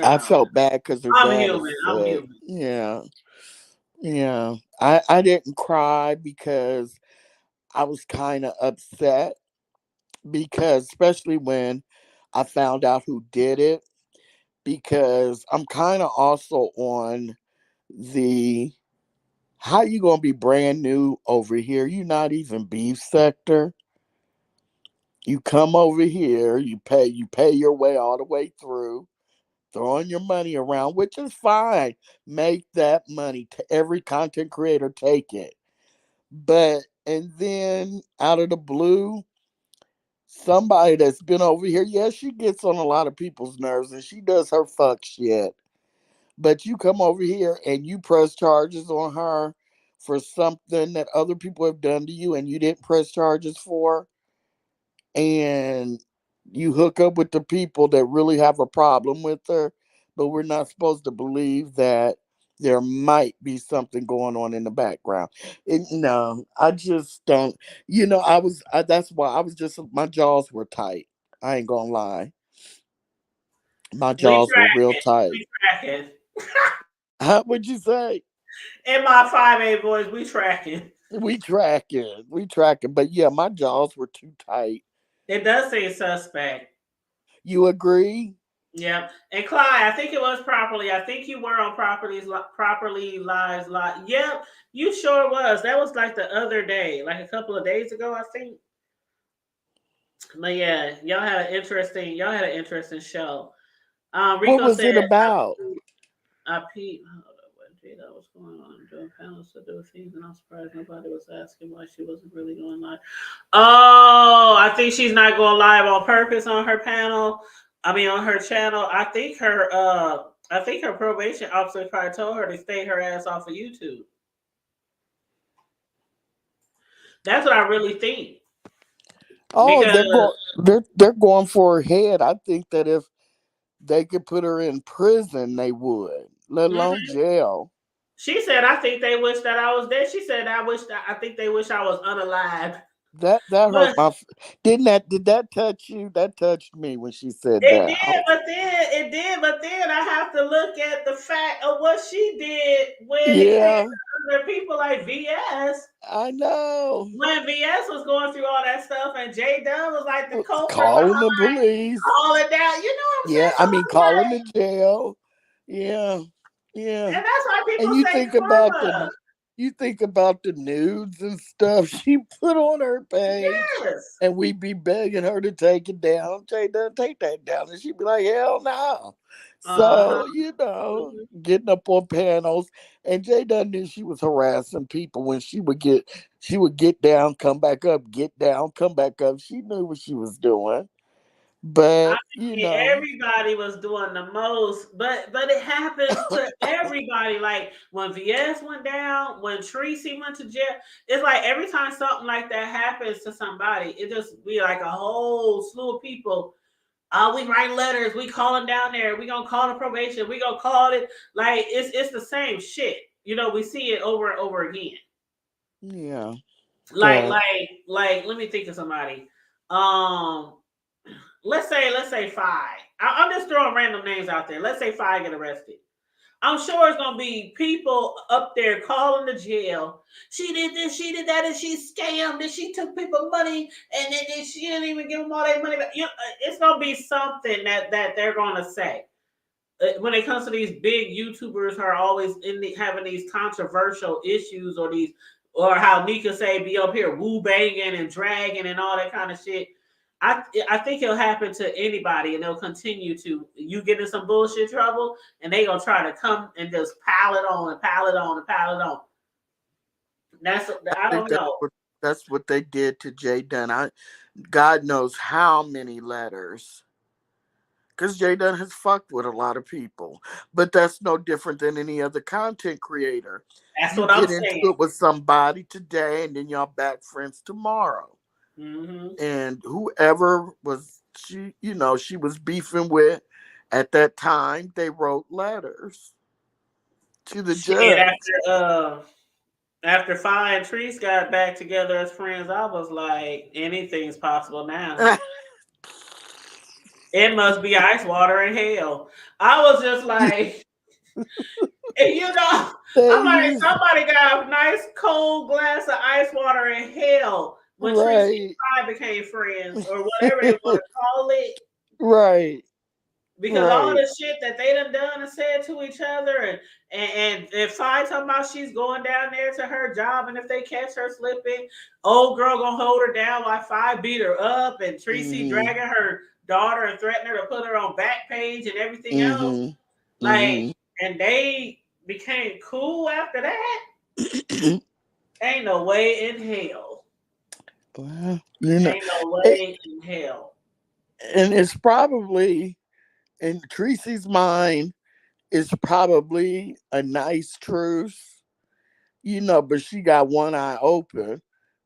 I felt bad because her
I'm
dad is
human. I'm
sick.
human.
Yeah. Yeah. I didn't cry because I was kind of upset because especially when I found out who did it, because I'm kind of also on the how you gonna be brand new over here? You not even beef sector. You come over here, you pay your way all the way through, throwing your money around, which is fine. Make that money. Every content creator take it. But and then out of the blue, somebody that's been over here. Yeah, she gets on a lot of people's nerves and she does her fuck shit. But you come over here and you press charges on her for something that other people have done to you and you didn't press charges for, and you hook up with the people that really have a problem with her, but we're not supposed to believe that there might be something going on in the background. No, I just don't. That's why I was just, my jaws were tight. I ain't gonna lie. My
We
jaws were real
tracking.
tight.
We tracking.
How would you say?
In my 5A boys, we tracking.
We tracking. But yeah, my jaws were too tight.
It does say suspect.
You agree?
Yep. And Clyde, I think it was properly. I think you were on properly lies. Yep, you sure was. That was like the other day, like a couple of days ago, I think. But yeah, y'all had an interesting show.
What
Rico
was
said,
it about?
I peeped. Hold up, what's going on? Doing panels to do things, and I'm surprised nobody was asking why she wasn't really going live. Oh, I think she's not going live on purpose on her panel. I mean, on her channel. I think her probation officer probably told her to stay her ass off of YouTube. That's what I really think.
Oh,
Because
they're going for her head. I think that if they could put her in prison, they would, let alone
mhm.
jail.
She said, "I think they wish that I was dead." She said, I think they wish I was unalive."
That hurt
But
my. Did that touch you? That touched me when she said
it
that.
did, but then I have to look at the fact of what she did when it came
Yeah,
to other people like VS.
I know.
When VS was going through all that stuff, and Jay Dunn was like the culprit
Calling the
behind
police.
all it down. You know what I'm
Yeah,
saying? So
I mean
I'm
calling
like,
the jail. Yeah, yeah.
and that's why
And
people say karma.
you think about the nudes and stuff she put on her page,
Yes.
and we be begging her to take it down. Jay doesn't take that down, and she'd be like, "Hell no."
Uh-huh.
So getting up on panels, and Jay Dunn knew she was harassing people when she would get down, come back up, get down, come back up. She knew what she was doing,
I
but
mean, everybody was doing the most, but it happens to everybody. Like when VS went down, when Tracy went to jail, it's like every time something like that happens to somebody, it just be like a whole slew of people. We write letters, we calling down there, we gonna call the probation, we gonna call it. Like it's the same shit. You know, we see it over and over again.
yeah,
Like
but
like like let me think of somebody. Um let's say five. I'm just throwing random names out there. Let's say five get arrested. I'm sure it's gonna be people up there calling the jail. She did this, she did that, and she scammed, and she took people money, and then she didn't even give them all their money back. It's gonna be something that they're gonna say when it comes to these big YouTubers who are always having these controversial issues or how Nika say be up here woo banging and dragging and all that kind of shit. I think it'll happen to anybody and they'll continue to. You get in some bullshit trouble and they gonna try to come and just pile it on and pile it on and pile it on. I
think
don't know.
that's what they did to Jay Dunn. God knows how many letters. Because Jay Dunn has fucked with a lot of people. But that's no different than any other content creator.
That's
You
what I'm
get into
saying.
it with somebody today and then y'all back friends tomorrow.
Mm-hmm.
And whoever she was beefing with at that time, they wrote letters to the
Shit,
judge.
after Fi and Trees got back together as friends, I was like, anything's possible now. It must be ice water in hell. I was just like, I'm like,
They
somebody got a nice cold glass of ice water in hell when Tracy
right.
and I became friends, or whatever they want to call it.
Right.
Because all
Right.
the shit that they done and said to each other, and if I talking about she's going down there to her job, and if they catch her slipping, old girl gonna hold her down while Fi beat her up, and Tracy
Mm-hmm.
dragging her daughter and threatening her to put her on back page and everything else.
Mm-hmm.
Like, and they became cool after that. Ain't no way in hell.
Well,
Ain't no
it,
way in hell.
and it's probably in Tracy's mind. It's probably a nice truce, but she got one eye open,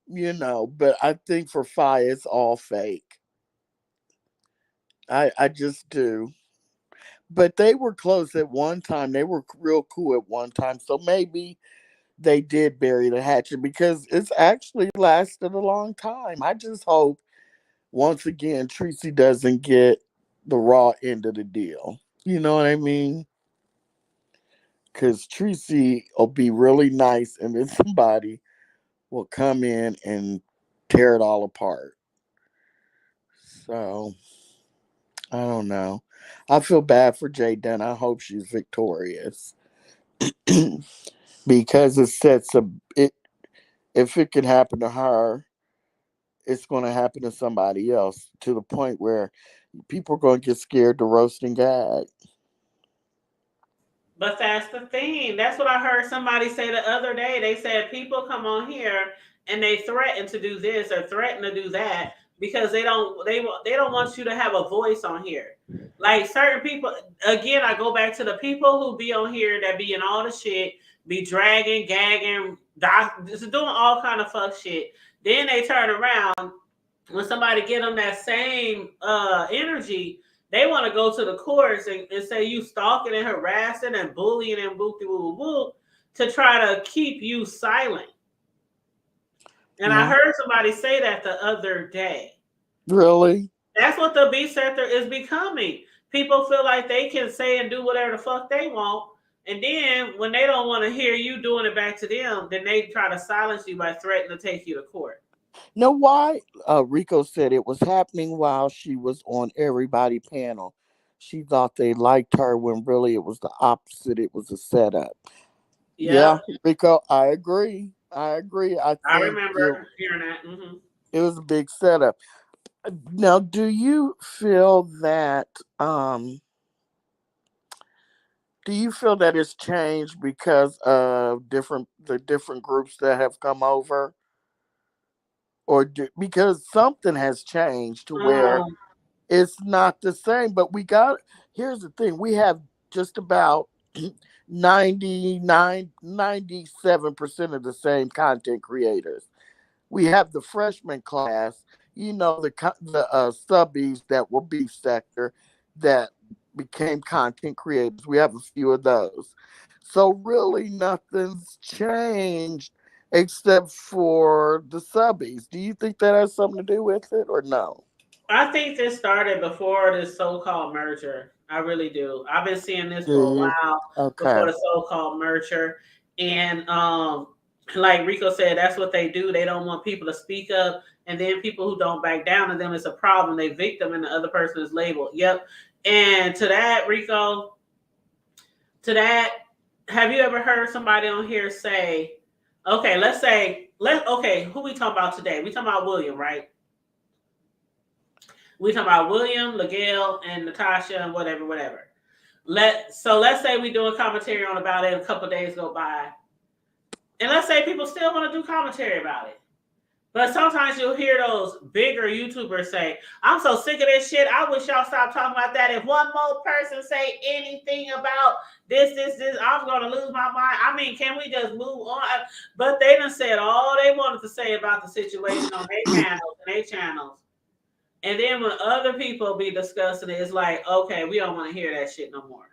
But I think for Fi, it's all fake. I just do. But they were close at one time. They were real cool at one time. So maybe they did bury the hatchet because it's actually lasted a long time. I just hope once again Tracy doesn't get the raw end of the deal. You know what I mean? Because Tracy will be really nice and then somebody will come in and tear it all apart. So I don't know. I feel bad for Jay Dunn. I hope she's victorious because it sets a it. If it can happen to her, it's going to happen to somebody else to the point where people are going to get scared to roast and gag.
But that's the thing. That's what I heard somebody say the other day. They said people come on here and they threaten to do this or threaten to do that because they don't want you to have a voice on here. Like certain people, again, I go back to the people who be on here that be in all the shit, be dragging, gagging, just doing all kind of fuck shit. Then they turn around when somebody get them that same energy, they want to go to the courts and say you stalking and harassing and bullying and boop de woo woo to try to keep you silent. And I
Yeah,
heard somebody say that the other day.
really.
That's what the B sector is becoming. People feel like they can say and do whatever the fuck they want. And then when they don't want to hear you doing it back to them, then they try to silence you by threatening to take you to court.
Know why? Rico said it was happening while she was on everybody panel. She thought they liked her when really it was the opposite. It was a setup. Yeah,
Yep.
Rico, I agree. I agree. I
I
think
remember hearing that. Hmm.
it was a big setup. Now, um do you feel that it's changed because of different groups that have come over, or because something has changed to where
Um,
it's not the same? But here's the thing: we have just about 97% of the same content creators. We have the freshman class, the subbies that were beef sector that became content creators. We have a few of those. So really nothing's changed except for the subbies. Do you think that has something to do with it or no?
I think this started before this so-called merger. I really do. I've been seeing this
Do
for a
you?
while before
Okay.
the so-called merger, and like Rico said, that's what they do. They don't want people to speak up, and then people who don't back down to them is a problem. They victim, and the other person is labeled. Yep. And to that, Rico, to that, have you ever heard somebody on here say, "Okay, okay, who we talking about today? We talking about William, right? We talking about William, Miguel, and Natasha, and whatever, whatever. Let's say we doing commentary on about it. A couple days go by, and let's say people still want to do commentary about it. But sometimes you'll hear those bigger YouTubers say, "I'm so sick of this shit. I wish y'all stop talking about that. If one more person say anything about this, I'm gonna lose my mind." I mean, can we just move on? But they done said all they wanted to say about the situation on their channels. And then when other people be discussing it, it's like, okay, we don't want to hear that shit no more.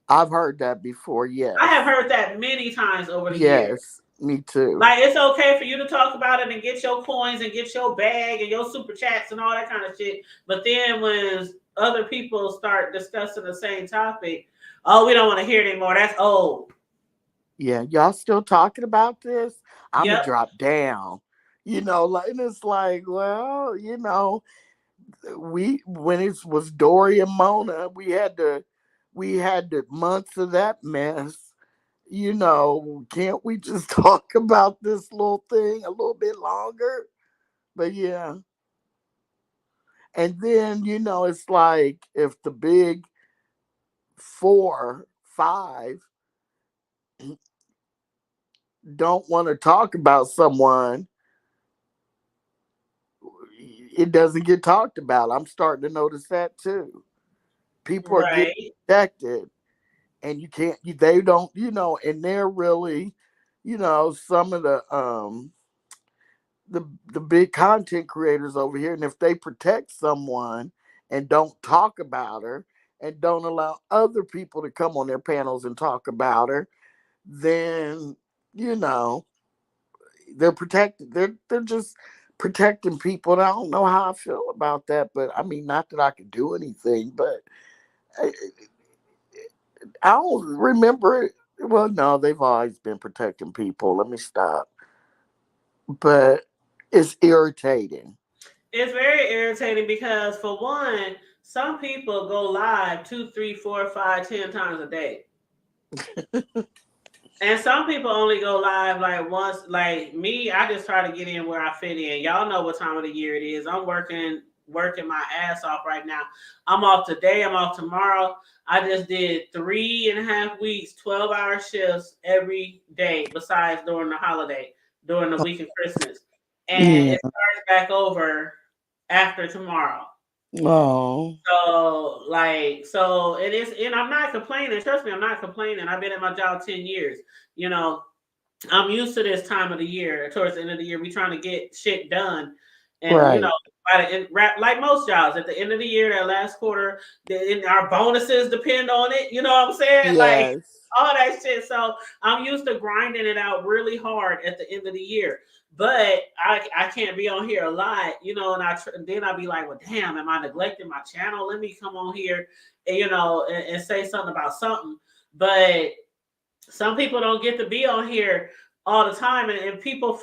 I've heard that before.
I have
Yes.
heard that many times over the years.
Yes. Me too.
Like, it's okay for you to talk about it and get your coins and get your bag and your super chats and all that kind of shit. But then when other people start discussing the same topic, oh, we don't want to hear it anymore. That's old.
Yeah. Y'all still talking about this? I'm going to
Yep.
drop down. And it's like, well, we when it was Dory and Mona, we had the months of that mess. Can't we just talk about this little thing a little bit longer? But yeah. And then, it's like if the big four, five don't want to talk about someone, it doesn't get talked about. I'm starting to notice that too. People are getting
Right.
protected, and you can't. They don't. And they're really, some of the big content creators over here, and if they protect someone and don't talk about her and don't allow other people to come on their panels and talk about her, then you know they're protected. They're just protecting people, and I don't know how I feel about that. But I mean, not that I could do anything, but I, I don't remember it. Well, no, they've always been protecting people. Let me stop. But it's irritating.
It's very irritating because, for one, some people go live 2, 3, 4, 5, 10 times a day. And some people only go live like once. Like me, I just try to get in where I fit in. Y'all know what time of the year it is. I'm working my ass off right now. I'm off today. I'm off tomorrow. I just did 3.5 weeks, 12-hour shifts every day, besides during the holiday, during the week of Christmas. And
Yeah.
it starts back over after tomorrow.
Oh.
So it is, and I'm not complaining. Trust me, I'm not complaining. I've been at my job 10 years. You know, I'm used to this time of the year. Towards the end of the year, we trying to get shit done, and
Right.
by the end, like most jobs, at the end of the year, that last quarter, our bonuses depend on it. You know what I'm saying? Like
Yes.
all that shit. So I'm used to grinding it out really hard at the end of the year. But I can't be on here a lot, and then I'll be like, well, damn, am I neglecting my channel? Let me come on here, and say something about something. But some people don't get to be on here all the time, and people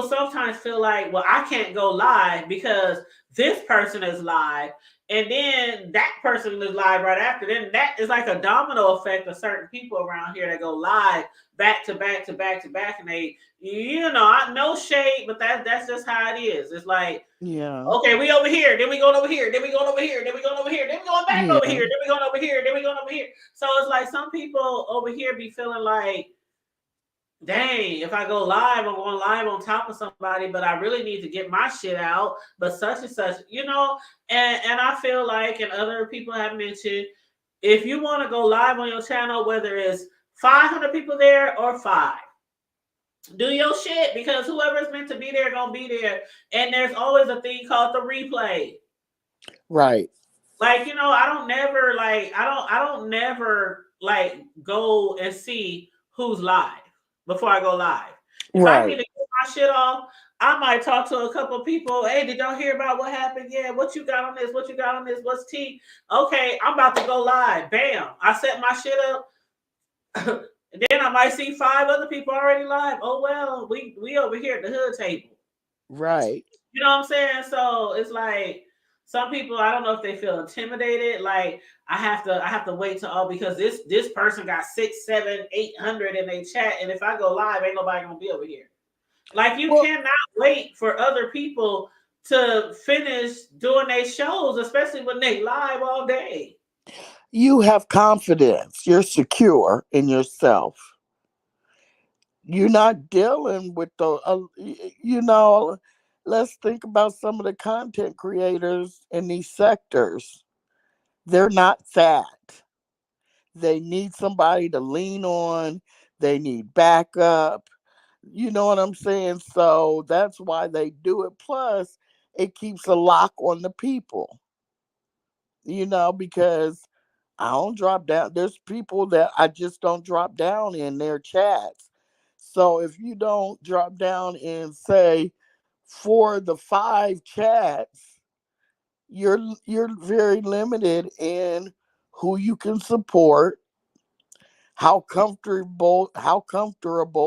sometimes feel like, well, I can't go live because this person is live, and then that person is live right after. Then that is like a domino effect of certain people around here that go live back to back to back to back, and they, I no shade, but that's just how it is. It's like,
Yeah.
okay, we over here, then we going over here, then we going over here, then we going over here, then we going back over
Yeah.
here, then we going over here, then we going over here. So it's like some people over here be feeling like, dang, if I go live, I'm going live on top of somebody, but I really need to get my shit out. But such and such, and I feel like, and other people have mentioned, if you want to go live on your channel, whether it's 500 people there or 5, do your shit, because whoever's meant to be there gonna be there. And there's always a thing called the replay.
Right.
Like, I don't never like go and see who's live before I go live. If I need
Right.
to get my shit off, I might talk to a couple of people. Hey, did y'all hear about what happened? Yeah, what you got on this? What you got on this? What's tea? Okay, I'm about to go live. Bam. I set my shit up. Then I might see 5 other people already live. Oh well, we over here at the hood table.
Right.
You know what I'm saying? So it's like some people, I don't know if they feel intimidated. Like I have to wait till because this person got 6, 7, 800 in their chat, and if I go live, ain't nobody gonna be over here. Like you
Well,
cannot wait for other people to finish doing their shows, especially when they live all day.
you have confidence. You're secure in yourself. You're not dealing with you know, let's think about some of the content creators in these sectors. They're not that. They need somebody to lean on. They need backup. You know what I'm saying? So that's why they do it. Plus, it keeps a lock on the people, because I don't drop down. There's people that I just don't drop down in their chats. So if you don't drop down and say for the 5 chats, you're very limited in who you can support, how comfortable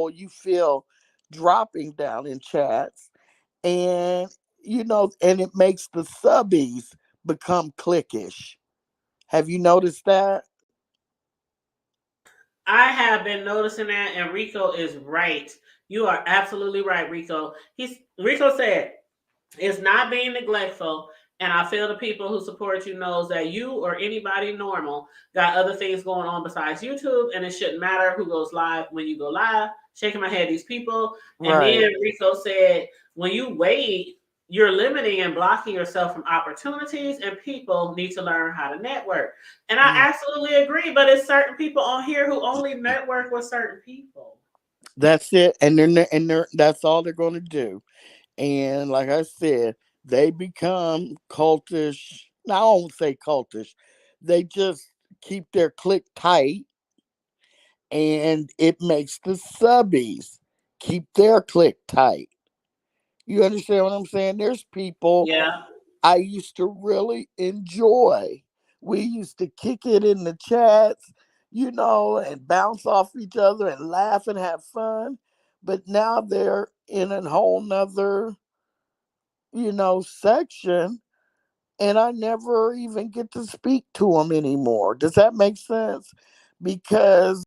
you feel dropping down in chats, and and it makes the subbies become cliquish. Have you noticed that?
I have been noticing that, and Rico is right. You are absolutely right, Rico. Rico said it's not being neglectful, and I feel the people who support you knows that you or anybody normal got other things going on besides YouTube, and it shouldn't matter who goes live when you go live. Shaking my head, these people. And then
Right.
Rico said, when you wait, you're limiting and blocking yourself from opportunities, and people need to learn how to network. And I absolutely agree, but it's certain people on here who only network with certain people.
That's it. And they're that's all they're going to do. And like I said, they become cultish. Now, I won't say cultish. They just keep their clique tight, and it makes the subbies keep their clique tight. You understand what I'm saying? There's people
Yeah.
I used to really enjoy. We used to kick it in the chats, and bounce off each other and laugh and have fun. But now they're in a whole nother, section, and I never even get to speak to them anymore. Does that make sense? Because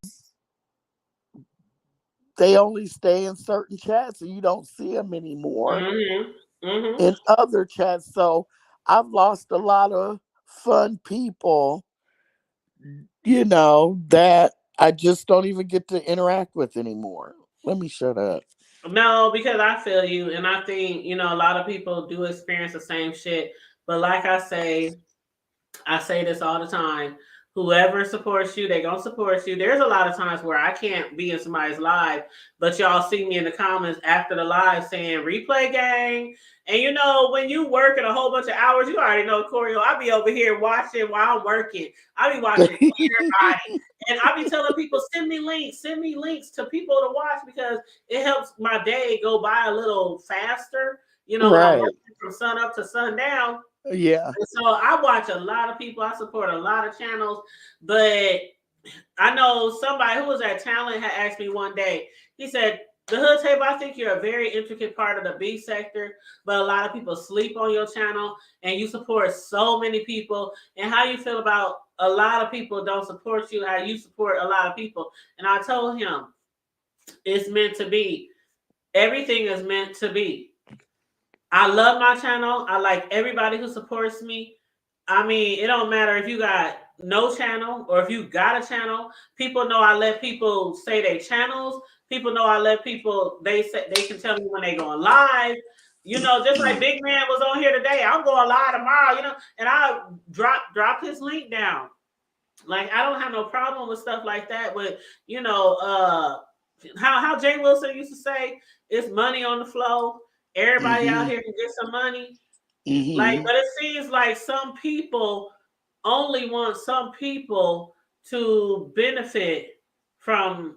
they only stay in certain chats and you don't see them anymore
Mm-hmm. Mm-hmm.
in other chats. So I've lost a lot of fun people, that I just don't even get to interact with anymore. Let me shut up.
No, because I feel you, and I think a lot of people do experience the same shit. But like I say this all the time. Whoever supports you, they gonna support you. There's a lot of times where I can't be in somebody's live, but y'all see me in the comments after the live saying replay gang. And when you working a whole bunch of hours, you already know Corio. I be over here watching while I'm working. I be watching everybody. And I be telling people, send me links to people to watch because it helps my day go by a little faster, when I'm
Right.
working from sun up to sundown.
Yeah.
So I watch a lot of people. I support a lot of channels, but I know somebody who was at Talent had asked me one day. He said, "The Hood Table, I think you're a very intricate part of the B sector, but a lot of people sleep on your channel, and you support so many people. And how you feel about a lot of people don't support you? How you support a lot of people?" And I told him, "It's meant to be. Everything is meant to be. I love my channel. I like everybody who supports me. I mean, it don't matter if you got no channel or if you got a channel. People know I let people say their channels. People know I let people they can tell me when they going live. Just like Big Man was on here today. I'm going live tomorrow. And I drop his link down. Like I don't have no problem with stuff like that. But how Jay Wilson used to say, it's money on the flow. Everybody out here can get some money. Like, but it seems like some people only want some people to benefit from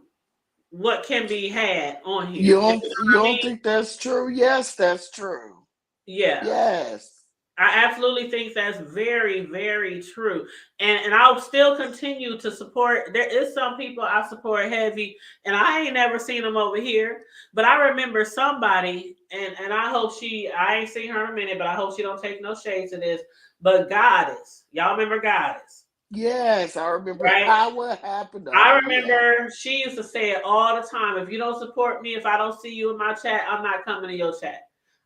what can be had on
You
here. You
don't
know
you
what I
don't
mean?
think that's true? Yes, that's true.
Yeah.
Yes.
I absolutely think that's very, very true. And I'll still continue to support. There is some people I support heavy, and I ain't never seen them over here. But I remember somebody, and I hope I ain't seen her in a minute, but I hope she don't take no shade to this. But Goddess, y'all remember Goddess?
Yes, I remember
Right?
how what happened to
I
her. Yeah.
remember she used to say it all the time. If you don't support me, if I don't see you in my chat, I'm not coming to your chat.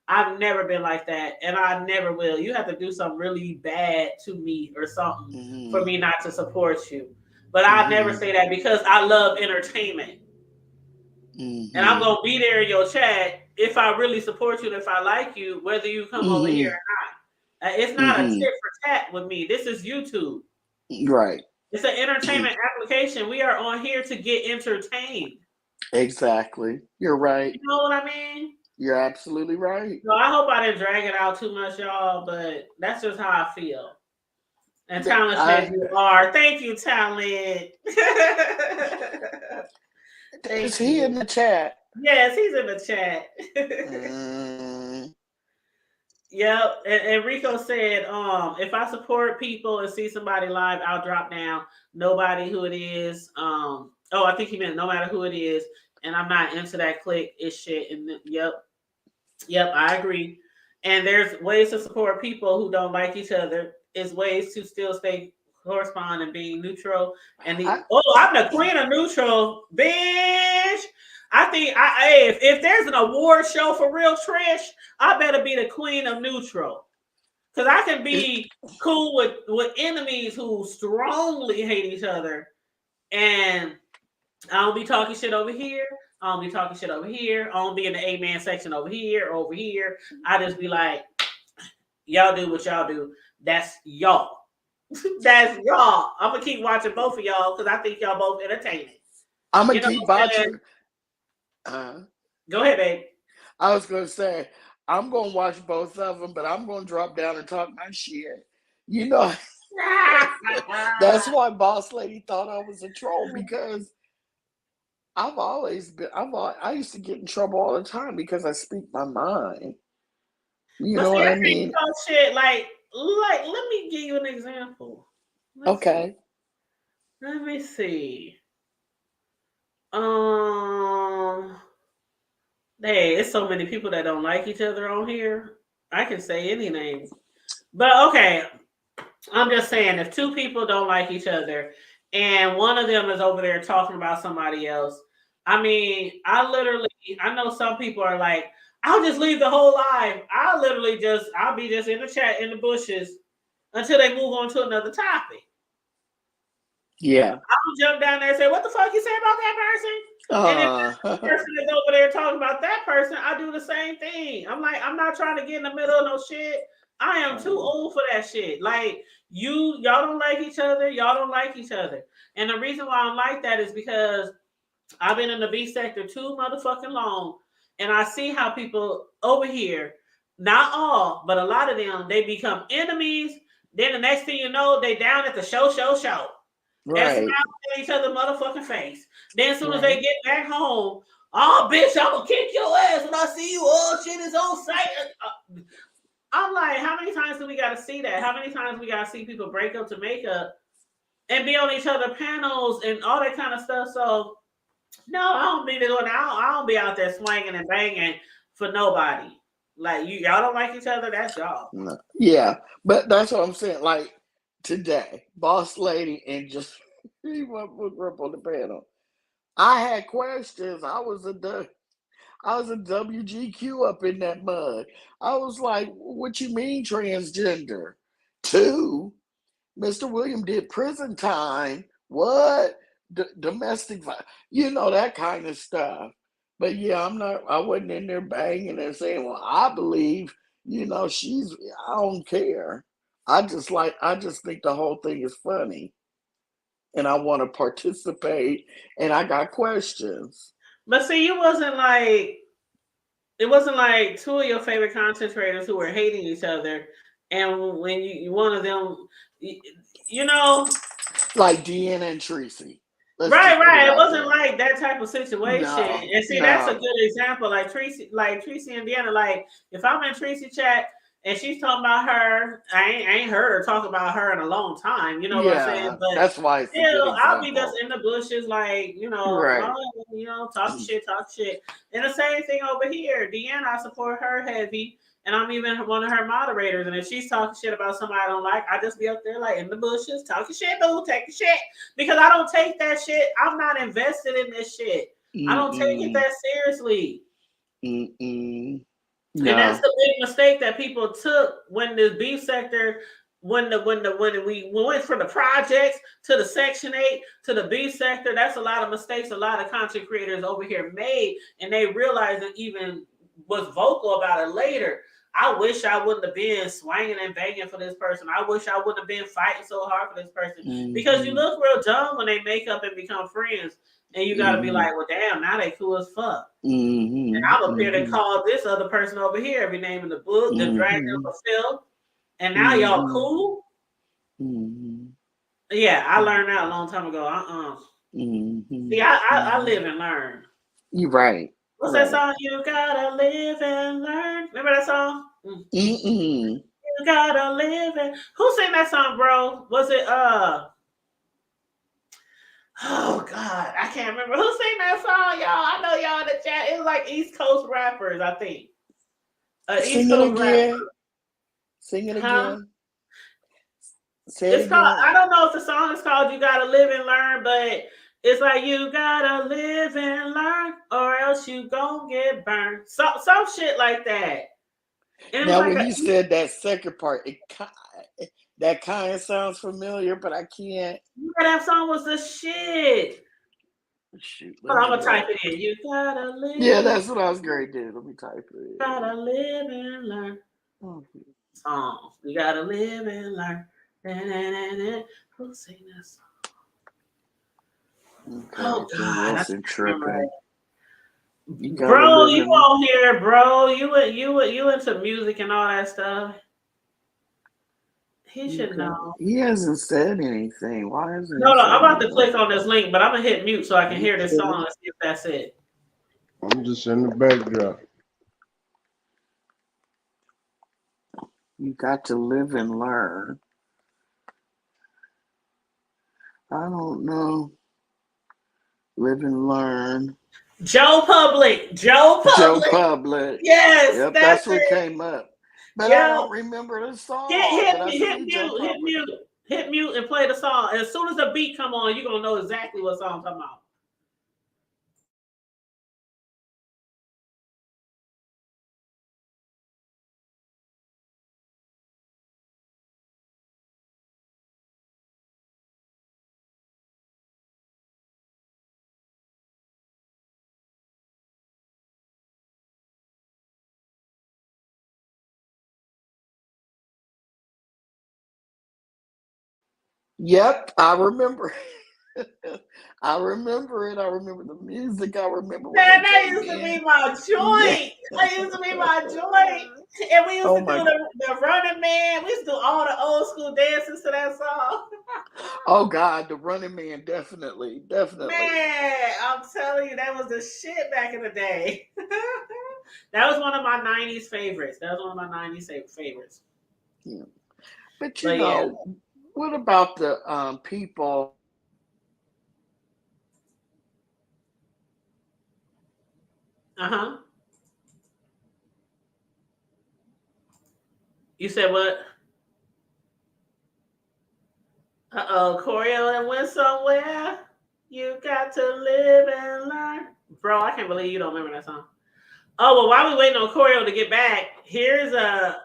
I've never been like that, and I never will. You have to do something really bad to me or something for me not to support you. But I never say that because I love entertainment. And I'm going to be there in your chat if I really support you and if I like you, whether you come over here or not. It's not a tit for tat with me. This is YouTube.
Right.
It's an entertainment application. We are on here to get entertained.
Exactly. You're right.
You know what I mean?
You're absolutely right.
So I hope I didn't drag it out too much, y'all, but that's just how I feel. And Talent says you are. Thank you, Talent.
Is he in the chat?
Yes, he's in the chat. Yep. And Rico said, if I support people and see somebody live, I'll drop down. Nobody who it is. I think he meant no matter who it is. And I'm not into that click. It's shit. And yep, I agree. And there's ways to support people who don't like each other. Is ways to still stay correspond and being neutral. And I'm the queen of neutral, bitch. I think if there's an award show for real Trish, I better be the queen of neutral. Because I can be cool with enemies who strongly hate each other. And I don't be talking shit over here. I don't be talking shit over here. I don't be in the A-man section over here or over here. I just be like, y'all do what y'all do. That's y'all. That's y'all. I'm gonna keep watching both of y'all because I think y'all both entertaining.
I'm gonna
You know
keep
what I'm saying?
watching.
Go ahead, babe.
I was gonna say I'm gonna watch both of them, but I'm gonna drop down and talk my shit. You know, that's why Boss Lady thought I was a troll because I've always been. I used to get in trouble all the time because I speak my mind. You
But
know
see,
what
I
I
think
mean?
about shit like. Let me give you an example. Let's see.
Okay.
Let me see. Um. Hey, it's so many people that don't like each other on here. I can say any name. But okay, I'm just saying if two people don't like each other and one of them is over there talking about somebody else, I mean, I know some people are like, I'll just leave the whole live. I'll be just in the chat in the bushes until they move on to another topic.
Yeah.
I'll jump down there and say, what the fuck you say about that person? And if the person is over there talking about that person, I do the same thing. I'm like, I'm not trying to get in the middle of no shit. I am too old for that shit. Like y'all don't like each other. Y'all don't like each other. And the reason why I'm like that is because I've been in the B sector too motherfucking long, and I see how people over here, not all, but a lot of them, they become enemies. Then the next thing you know, they down at the show. And
Right.
smiling at each other motherfucking face. Then as soon as they
Right.
get back home, oh bitch, I'm gonna kick your ass when I see you. Oh shit is on site. I'm like, how many times do we gotta see that? How many times we gotta see people break up to make up and be on each other panels and all that kind of stuff? So no, I don't be doing. I don't be out there swinging and banging for nobody. Like y'all don't like each other. That's y'all.
No. Yeah, but that's what I'm saying. Like today, Boss Lady and just he went up on the panel. I had questions. I was a WGQ up in that mud. I was like, what you mean transgender? Two, Mr. William did prison time. What? Domestic violence. You know, that kind of stuff. But yeah, I wasn't in there banging and saying, well, I believe, I don't care. I just think the whole thing is funny. And I want to participate. And I got questions.
But see, it wasn't like two of your favorite content creators who were hating each other, and when you one of them, you know,
Like Deanna and Tracy. Let's just put it
right. It
out
wasn't
there.
like that type of situation.
No,
And see, that's a
no.
good example. Like Tracy and Deanna. Like if I'm in Tracy chat and she's talking about her, I ain't heard her talk about her in a long time. You know what I'm saying?
Yeah,
But
that's why it's a good
still, I'll be just
example.
in the bushes, like
Right.
talk shit. And the same thing over here. Deanna, I support her heavy. And I'm even one of her moderators. And if she's talking shit about somebody I don't like, I just be up there like in the bushes, talking shit, boo, taking shit. Because I don't take that shit. I'm not invested in this shit. I don't take it
Mm-mm.
that seriously.
Mm-mm.
And that's
No.
the big mistake that people took when the beef sector, when we went from the projects to the Section 8 to the beef sector. That's a lot of mistakes a lot of content creators over here made, and they realized and even was vocal about it later. I wish I wouldn't have been swinging and banging for this person. I wish I wouldn't have been fighting so hard for this person. Because you
Mm-hmm.
look real dumb when they make up and become friends. And you got to be
Mm-hmm.
like, well, damn, now they cool as fuck. And
Mm-hmm.
I'm up here to
Mm-hmm.
call this other person over here every name in the book, then drag them
Mm-hmm.
for Phil. And now y'all
Mm-hmm.
cool?
Mm-hmm.
Yeah, I learned that a long time ago.
Mm-hmm.
See, I
Mm-hmm.
live and learn.
You're right.
What's that
Right.
song? You gotta live and learn. Remember that song?
Mm-mm.
You gotta live and who sang that song, bro? Was it oh God, I can't remember. Who sang that song, y'all? I know y'all in the chat. It was like East Coast rappers, I think. East
Sing it
Coast rapper.
again. Sing it
Huh?
again. Say it
It's called, I
again.
don't know if the song is called You Gotta Live and Learn, but it's like you gotta live and learn or else you gon' get burned. Some shit like that. And it was
Now,
like
when you said that second part, that kind of sounds familiar, but I can't.
that song was the shit.
Shoot, let
Hold on,
me
I'm gonna
look.
type it in. You gotta
Yeah,
live,
that's what I was going to do. Let me type it.
gotta live and learn.
Oh,
song. You gotta live and learn. Who sang that song?
Okay,
Oh
Jim
God, I
Wilson
can't remember
tripping.
it.
You gotta
Bro,
live
you
in.
on here, bro? You into music and all that stuff? He should
Okay.
know.
He hasn't said anything. Why hasn't he
No,
said
I'm about to
anything?
click on this link, but I'm gonna hit mute so I can hear this
Okay.
song and see if that's it.
I'm just in the backdrop.
You got to live and learn. I don't know. Live and learn.
Joe Public. Joe
Joe
Public.
Public.
Yes,
Yep,
that's
that's what
it.
came up. But I
Yeah.
don't remember the
Hit
song.
hit
But I
hit
see Joe
mute. Hit
Public.
mute. Hit mute and play the song. As soon as the beat come on, you're gonna know exactly what song I'm talking about.
Yep, I remember. I remember it. I remember the music. I remember when
Man,
they
that
came
used to be
in.
my
Yeah.
joint. That used to be my joint. And we used
Oh
to do
my.
the Running Man. We used to do all the old school dances to that song.
Oh God, the Running Man, definitely, definitely.
Man, I'm telling you, that was the shit back in the day. That was one of my 90s favorites. That was one of my 90s favorites.
Yeah. But
But yeah.
what about the people?
Uh-huh. You said what? Uh-oh, choreo and went somewhere. You got to live and learn. Bro, I can't believe you don't remember that song. Oh, well, while we waiting on choreo to get back, here's a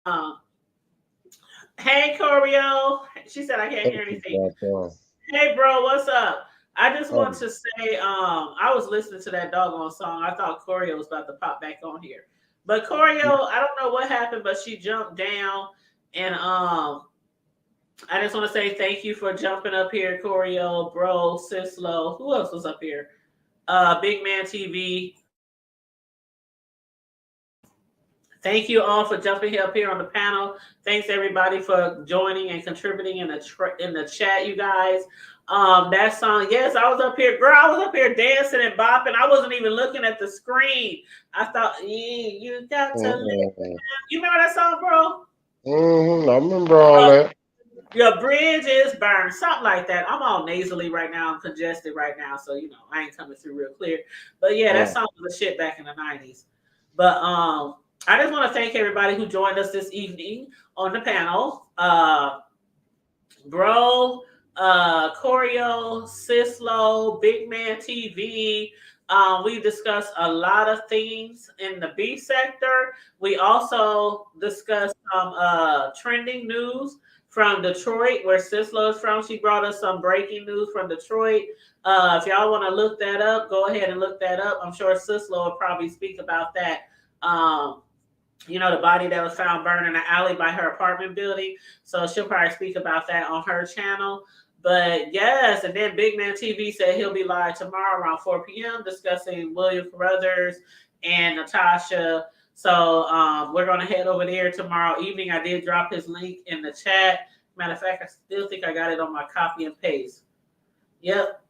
um, hey choreo. She said I can't hear anything. Hey bro, what's up? I just want to say, I was listening to that doggone song. I thought choreo was about to pop back on here. But choreo, I don't know what happened, but she jumped down and I just want to say thank you for jumping up here, choreo, bro, Sislo. Who else was up here? Big Man TV. Thank you all for jumping up here on the panel. Thanks everybody for joining and contributing in the chat, you guys. That song, yes, I was up here, girl. I was up here dancing and bopping. I wasn't even looking at the screen. I thought, yeah, you got to live. You remember that song, bro?
I remember all that.
Your bridge is burned, something like that. I'm all nasally right now. I'm congested right now, so you know I ain't coming through real clear. But yeah, that song was a shit back in the '90s. But I just want to thank everybody who joined us this evening on the panel. Bro, Choreo, Sislo, Big Man TV. We discussed a lot of things in the beef sector. We also discussed some trending news from Detroit, where Sislo is from. She brought us some breaking news from Detroit. If y'all want to look that up, go ahead and look that up. I'm sure Sislo will probably speak about that. You know, the body that was found burned in an alley by her apartment building. So she'll probably speak about that on her channel. But yes, and then Big Man TV said he'll be live tomorrow around 4 p.m. discussing William Carruthers and Natasha. So we're going to head over there tomorrow evening. I did drop his link in the chat. Matter of fact, I still think I got it on my copy and paste. Yep.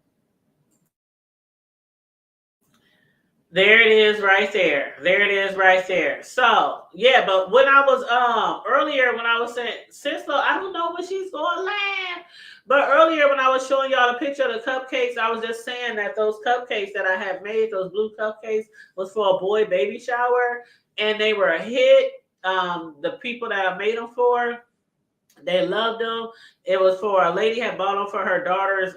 There it is right there. There it is right there. So, yeah, but when I was earlier when I was saying, Sislo, I don't know when she's going live. But earlier when I was showing y'all the picture of the cupcakes, I was just saying that those cupcakes that I had made, those blue cupcakes, was for a boy baby shower. And they were a hit. The people that I made them for, they loved them. It was for a lady had bought them for her daughter's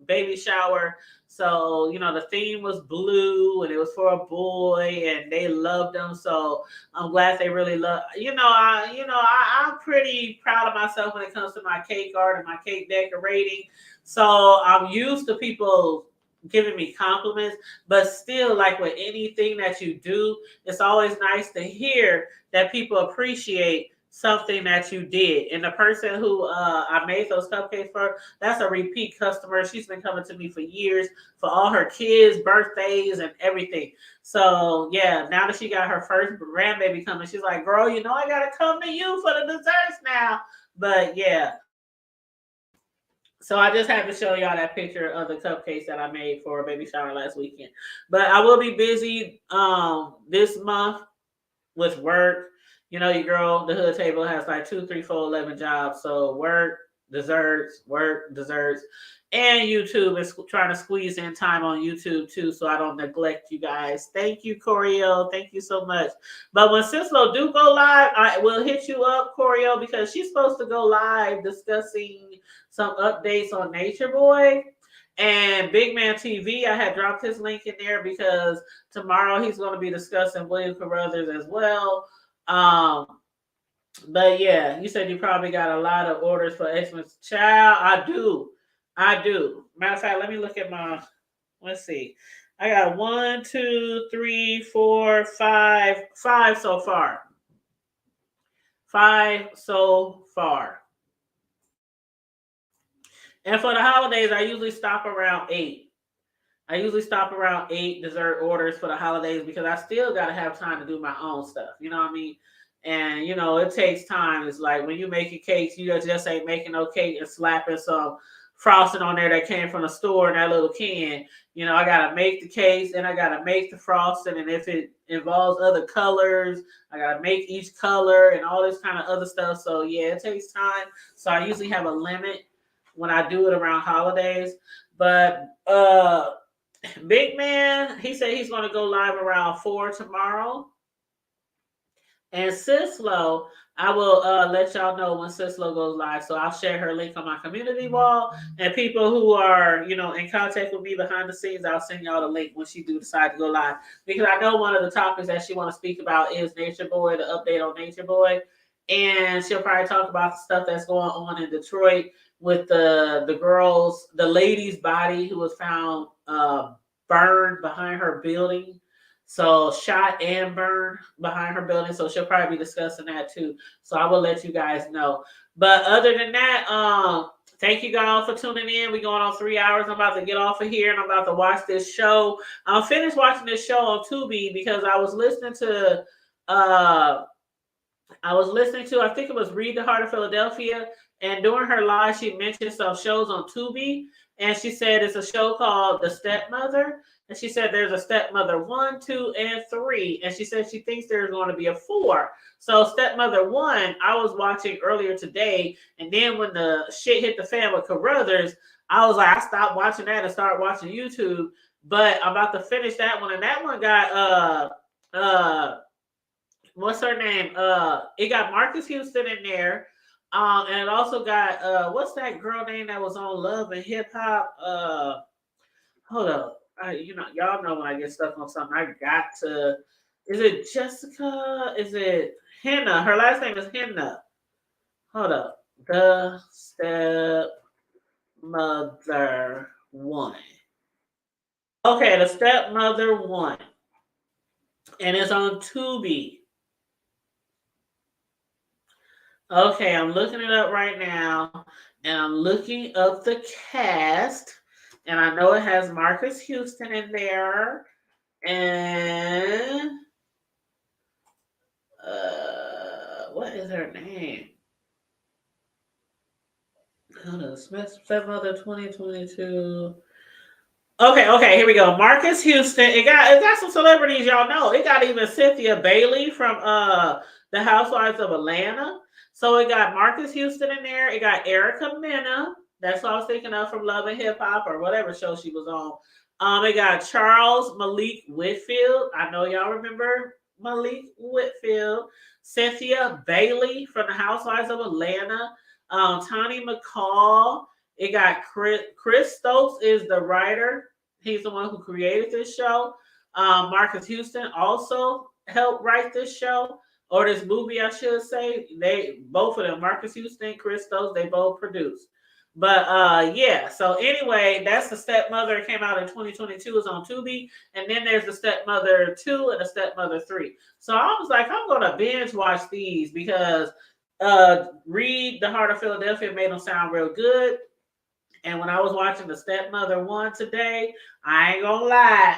baby shower. So, you know, the theme was blue and it was for a boy and they loved them. So I'm glad they really love, I'm pretty proud of myself when it comes to my cake art and my cake decorating. So I'm used to people giving me compliments, but still, like with anything that you do, it's always nice to hear that people appreciate something that you did. And the person who I made those cupcakes for, that's a repeat customer. She's been coming to me for years for all her kids' birthdays and everything. So yeah, now that she got her first grandbaby coming, she's like, girl, you know I gotta come to you for the desserts now. But yeah. So I just had to show y'all that picture of the cupcakes that I made for a baby shower last weekend. But I will be busy this month with work. You know, your girl, the hood table has like 2, 3, 4, 11 jobs. So work, desserts, and YouTube is trying to squeeze in time on YouTube too, so I don't neglect you guys. Thank you, Choreo. Thank you so much. But when Sislo do go live, I will hit you up, Choreo, because she's supposed to go live discussing some updates on Nature Boy. And Big Man TV, I had dropped his link in there because tomorrow he's going to be discussing William Carruthers as well. But yeah, you said you probably got a lot of orders for Xmas. Child, I do. Matter of fact, let me look at my, let's see. I got 1, 2, 3, 4, 5 so far. 5 so far. And for the holidays, I usually stop around 8. I usually stop around 8 dessert orders for the holidays because I still got to have time to do my own stuff. You know what I mean? And, you know, it takes time. It's like when you're making cakes, you just ain't making no cake and slapping some frosting on there that came from the store in that little can. You know, I got to make the cakes and I got to make the frosting. And if it involves other colors, I got to make each color and all this kind of other stuff. So, yeah, it takes time. So I usually have a limit when I do it around holidays. But Big Man, he said he's going to go live around 4 tomorrow. And Sislo, I will let y'all know when Sislo goes live. So I'll share her link on my community wall. And people who are, you know, in contact with me behind the scenes, I'll send y'all the link when she do decide to go live. Because I know one of the topics that she want to speak about is Nature Boy, the update on Nature Boy. And she'll probably talk about the stuff that's going on in Detroit with the girls, the lady's body who was found burned behind her building. So shot and burned behind her building. So she'll probably be discussing that too. So I will let you guys know. But other than that, thank you guys for tuning in. We're going on 3 hours. I'm about to get off of here and I'm about to watch this show. I'll finish watching this show on Tubi because I was listening to I was listening to, I think it was Read the Heart of Philadelphia, and during her live, she mentioned some shows on Tubi, and she said it's a show called The Stepmother, and she said there's a Stepmother 1, 2, and 3, and she said she thinks there's going to be a 4. So Stepmother 1, I was watching earlier today, and then when the shit hit the fan with Carruthers, I was like, I stopped watching that and started watching YouTube, but I'm about to finish that one, and that one got what's her name? It got Marcus Houston in there. And it also got what's that girl name that was on Love and Hip Hop? Hold up. Y'all know when I get stuck on something, I got to. Is it Jessica? Is it Henna? Her last name is Henna. Hold up. The Stepmother 1. Okay, The Stepmother 1. And it's on Tubi. Okay, I'm looking it up right now, and I'm looking up the cast, and I know it has Marcus Houston in there, and what is her name? Hold on, Smith Stepmother 2022. Okay, here we go. Marcus Houston. It got some celebrities y'all know. It got even Cynthia Bailey from The Housewives of Atlanta. So it got Marcus Houston in there. It got Erica Mena. That's what I was thinking of from Love and Hip Hop or whatever show she was on. It got Charles Malik Whitfield. I know y'all remember Malik Whitfield. Cynthia Bailey from The Housewives of Atlanta. Tony McCall. It got Chris Stokes is the writer. He's the one who created this show. Marcus Houston also helped write this show, or this movie, I should say. They both of them, Marcus Houston, Chris Stokes, they both produced. But yeah, so anyway, that's The Stepmother. It came out in 2022. It's on Tubi. And then there's The Stepmother 2 and The Stepmother 3. So I was like, I'm going to binge watch these because Read the Heart of Philadelphia made them sound real good. And when I was watching The Stepmother 1 today, I ain't gonna lie.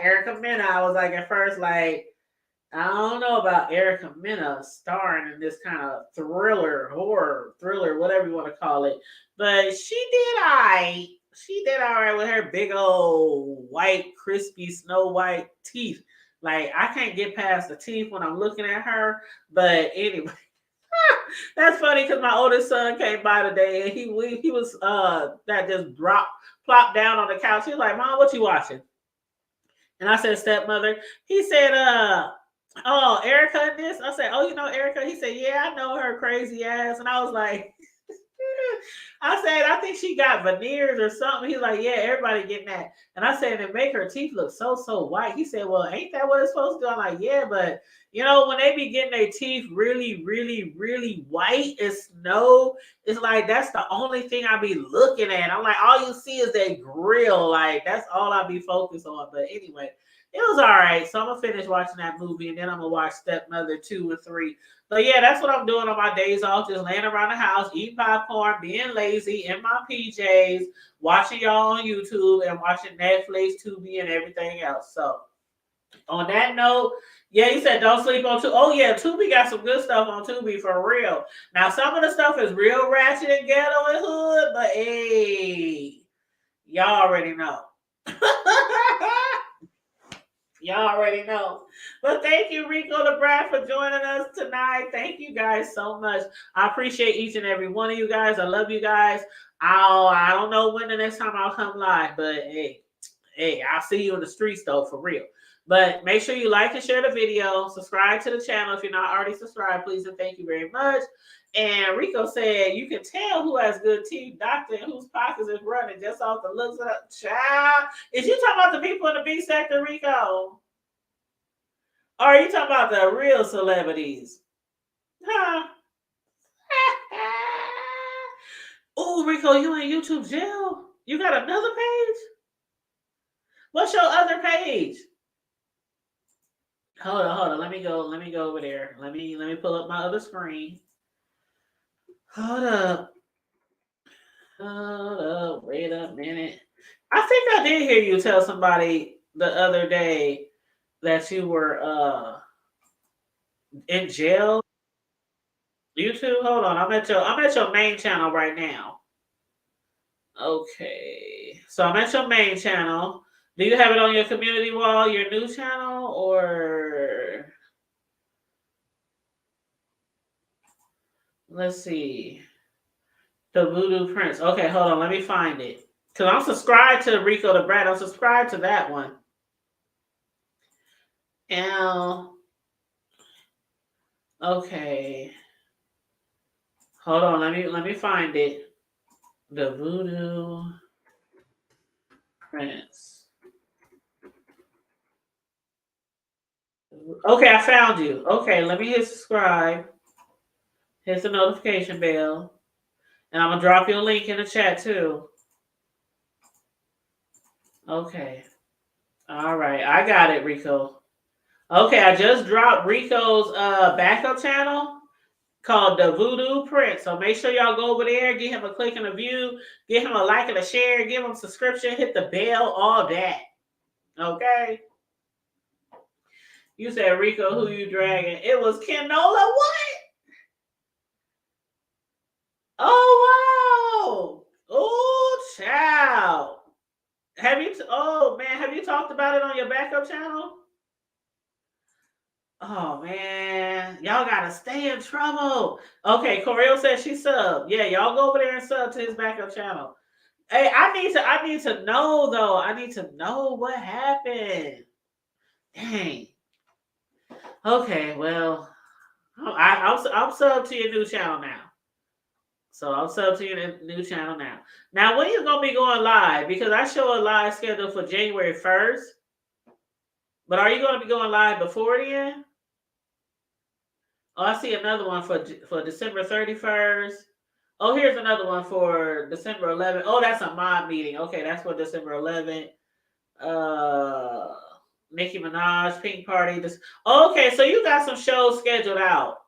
Erica Mena, I was like at first like, I don't know about Erica Mena starring in this kind of horror thriller, whatever you want to call it. But she did all right. She did all right with her big old white, crispy, Snow White teeth. Like, I can't get past the teeth when I'm looking at her. But anyway. That's funny because my oldest son came by today and he was that just plopped down on the couch. He was like, Mom, what you watching? And I said, Stepmother. He said, oh, Erica in this? I said, oh, you know Erica? He said, yeah, I know her crazy ass. And I was like, I said, I think she got veneers or something. He's like, yeah, everybody getting that. And I said, it make her teeth look so white. He said, well, ain't that what it's supposed to do? I'm like, yeah, but you know, when they be getting their teeth really, really, really white as snow, it's like that's the only thing I be looking at. I'm like, all you see is their grill. Like, that's all I be focused on. But anyway, it was all right. So I'm going to finish watching that movie, and then I'm going to watch Stepmother 2 and 3. So yeah, that's what I'm doing on my days off, just laying around the house, eating popcorn, being lazy, in my PJs, watching y'all on YouTube, and watching Netflix, Tubi, and everything else. So on that note, yeah, you said don't sleep on Tubi. Oh yeah, Tubi got some good stuff on Tubi for real. Now some of the stuff is real ratchet and ghetto and hood, but hey, y'all already know. Y'all already know. But thank you, Rico the Brat, for joining us tonight. Thank you guys so much. I appreciate each and every one of you guys. I love you guys. I don't know when the next time I'll come live, but hey, I'll see you in the streets though, for real. But make sure you like and share the video. Subscribe to the channel if you're not already subscribed, please, and thank you very much. And Rico said, you can tell who has good teeth, doctor, and whose pockets is running just off the looks of the child. Is you talking about the people in the B sector, Rico? Or are you talking about the real celebrities? Huh? Oh, Rico, you in YouTube jail? You got another page? What's your other page? Hold on. Let me go over there. Let me pull up my other screen. Hold up. Wait a minute. I think I did hear you tell somebody the other day that you were in jail. YouTube, hold on. I'm at your main channel right now. Okay, so I'm at your main channel. Do you have it on your community wall, your new channel, or let's see, the Voodoo Prince? Okay, hold on. Let me find it because I'm subscribed to Rico the Brat. I'm subscribed to that one. And okay, hold on. Let me find it. The Voodoo Prince. Okay, I found you. Okay, let me hit subscribe. Hit the notification bell. And I'm going to drop you a link in the chat too. Okay. All right. I got it, Rico. Okay, I just dropped Rico's backup channel called The Voodoo Prince. So make sure y'all go over there, give him a click and a view, give him a like and a share, give him a subscription, hit the bell, all that. Okay? You said, Rico, who you dragging? It was Kenola. What? Oh, wow. Oh, child. Have you talked about it on your backup channel? Oh man, y'all gotta stay in trouble. Okay, Coriel says she subbed. Yeah, y'all go over there and sub to his backup channel. Hey, I need to know though. I need to know what happened. Dang. Okay, well, I'm sub to your new channel now. So I'm sub to your new channel now. Now, when you gonna be going live? Because I show a live schedule for January 1st. But are you gonna be going live before then? Oh, I see another one for December 31st. Oh, here's another one for December 11th. Oh, that's a mob meeting. Okay, that's for December 11th. Nicki Minaj, Pink Party. Okay, so you got some shows scheduled out.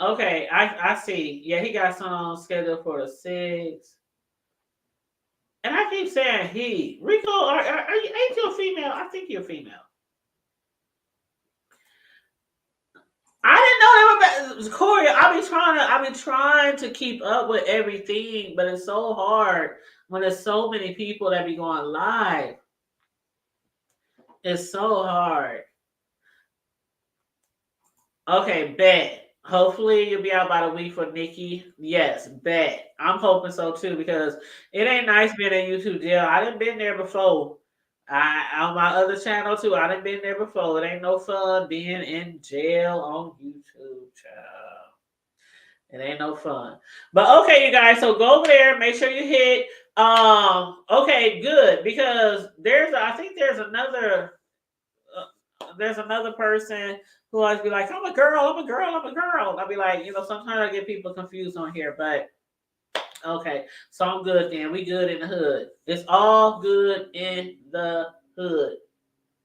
Okay, I see. Yeah, he got some scheduled for the 6th. And I keep saying he. Rico, ain't you a female? I think you're a female. I didn't know that was Corey. I've been trying to keep up with everything, but it's so hard when there's so many people that be going live. It's so hard. Okay, bet. Hopefully you'll be out by the week for Nikki. Yes, bet. I'm hoping so too because it ain't nice being in YouTube jail. I done been there before. On my other channel too. I done been there before. It ain't no fun being in jail on YouTube, child. It ain't no fun. But okay, you guys. So go over there. Make sure you hit. Okay, good because I think there's another person who always be like, I'm a girl. I'll be like, sometimes I get people confused on here, but okay. So I'm good then. We good in the hood. It's all good in the hood.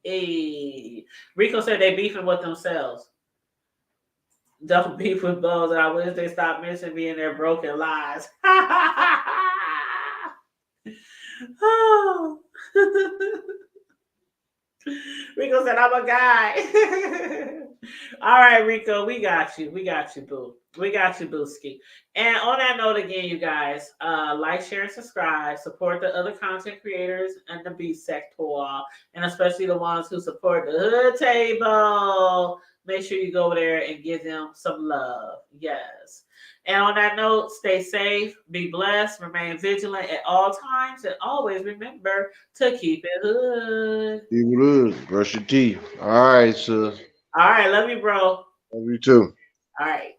Hey. Rico said they beefing with themselves. Don't beef with those, and I wish they stop mentioning me in their broken lies. Oh. Rico said, I'm a guy. All right, Rico, we got you. We got you, boo. We got you, Booski. And on that note, again, you guys, like, share, and subscribe. Support the other content creators and the B sector, and especially the ones who support the Hood Table. Make sure you go over there and give them some love. Yes. And on that note, stay safe, be blessed, remain vigilant at all times, and always remember to keep it hood.
Keep it hood. Brush your teeth. All right, sis.
All right. Love you, bro.
Love you too.
All right.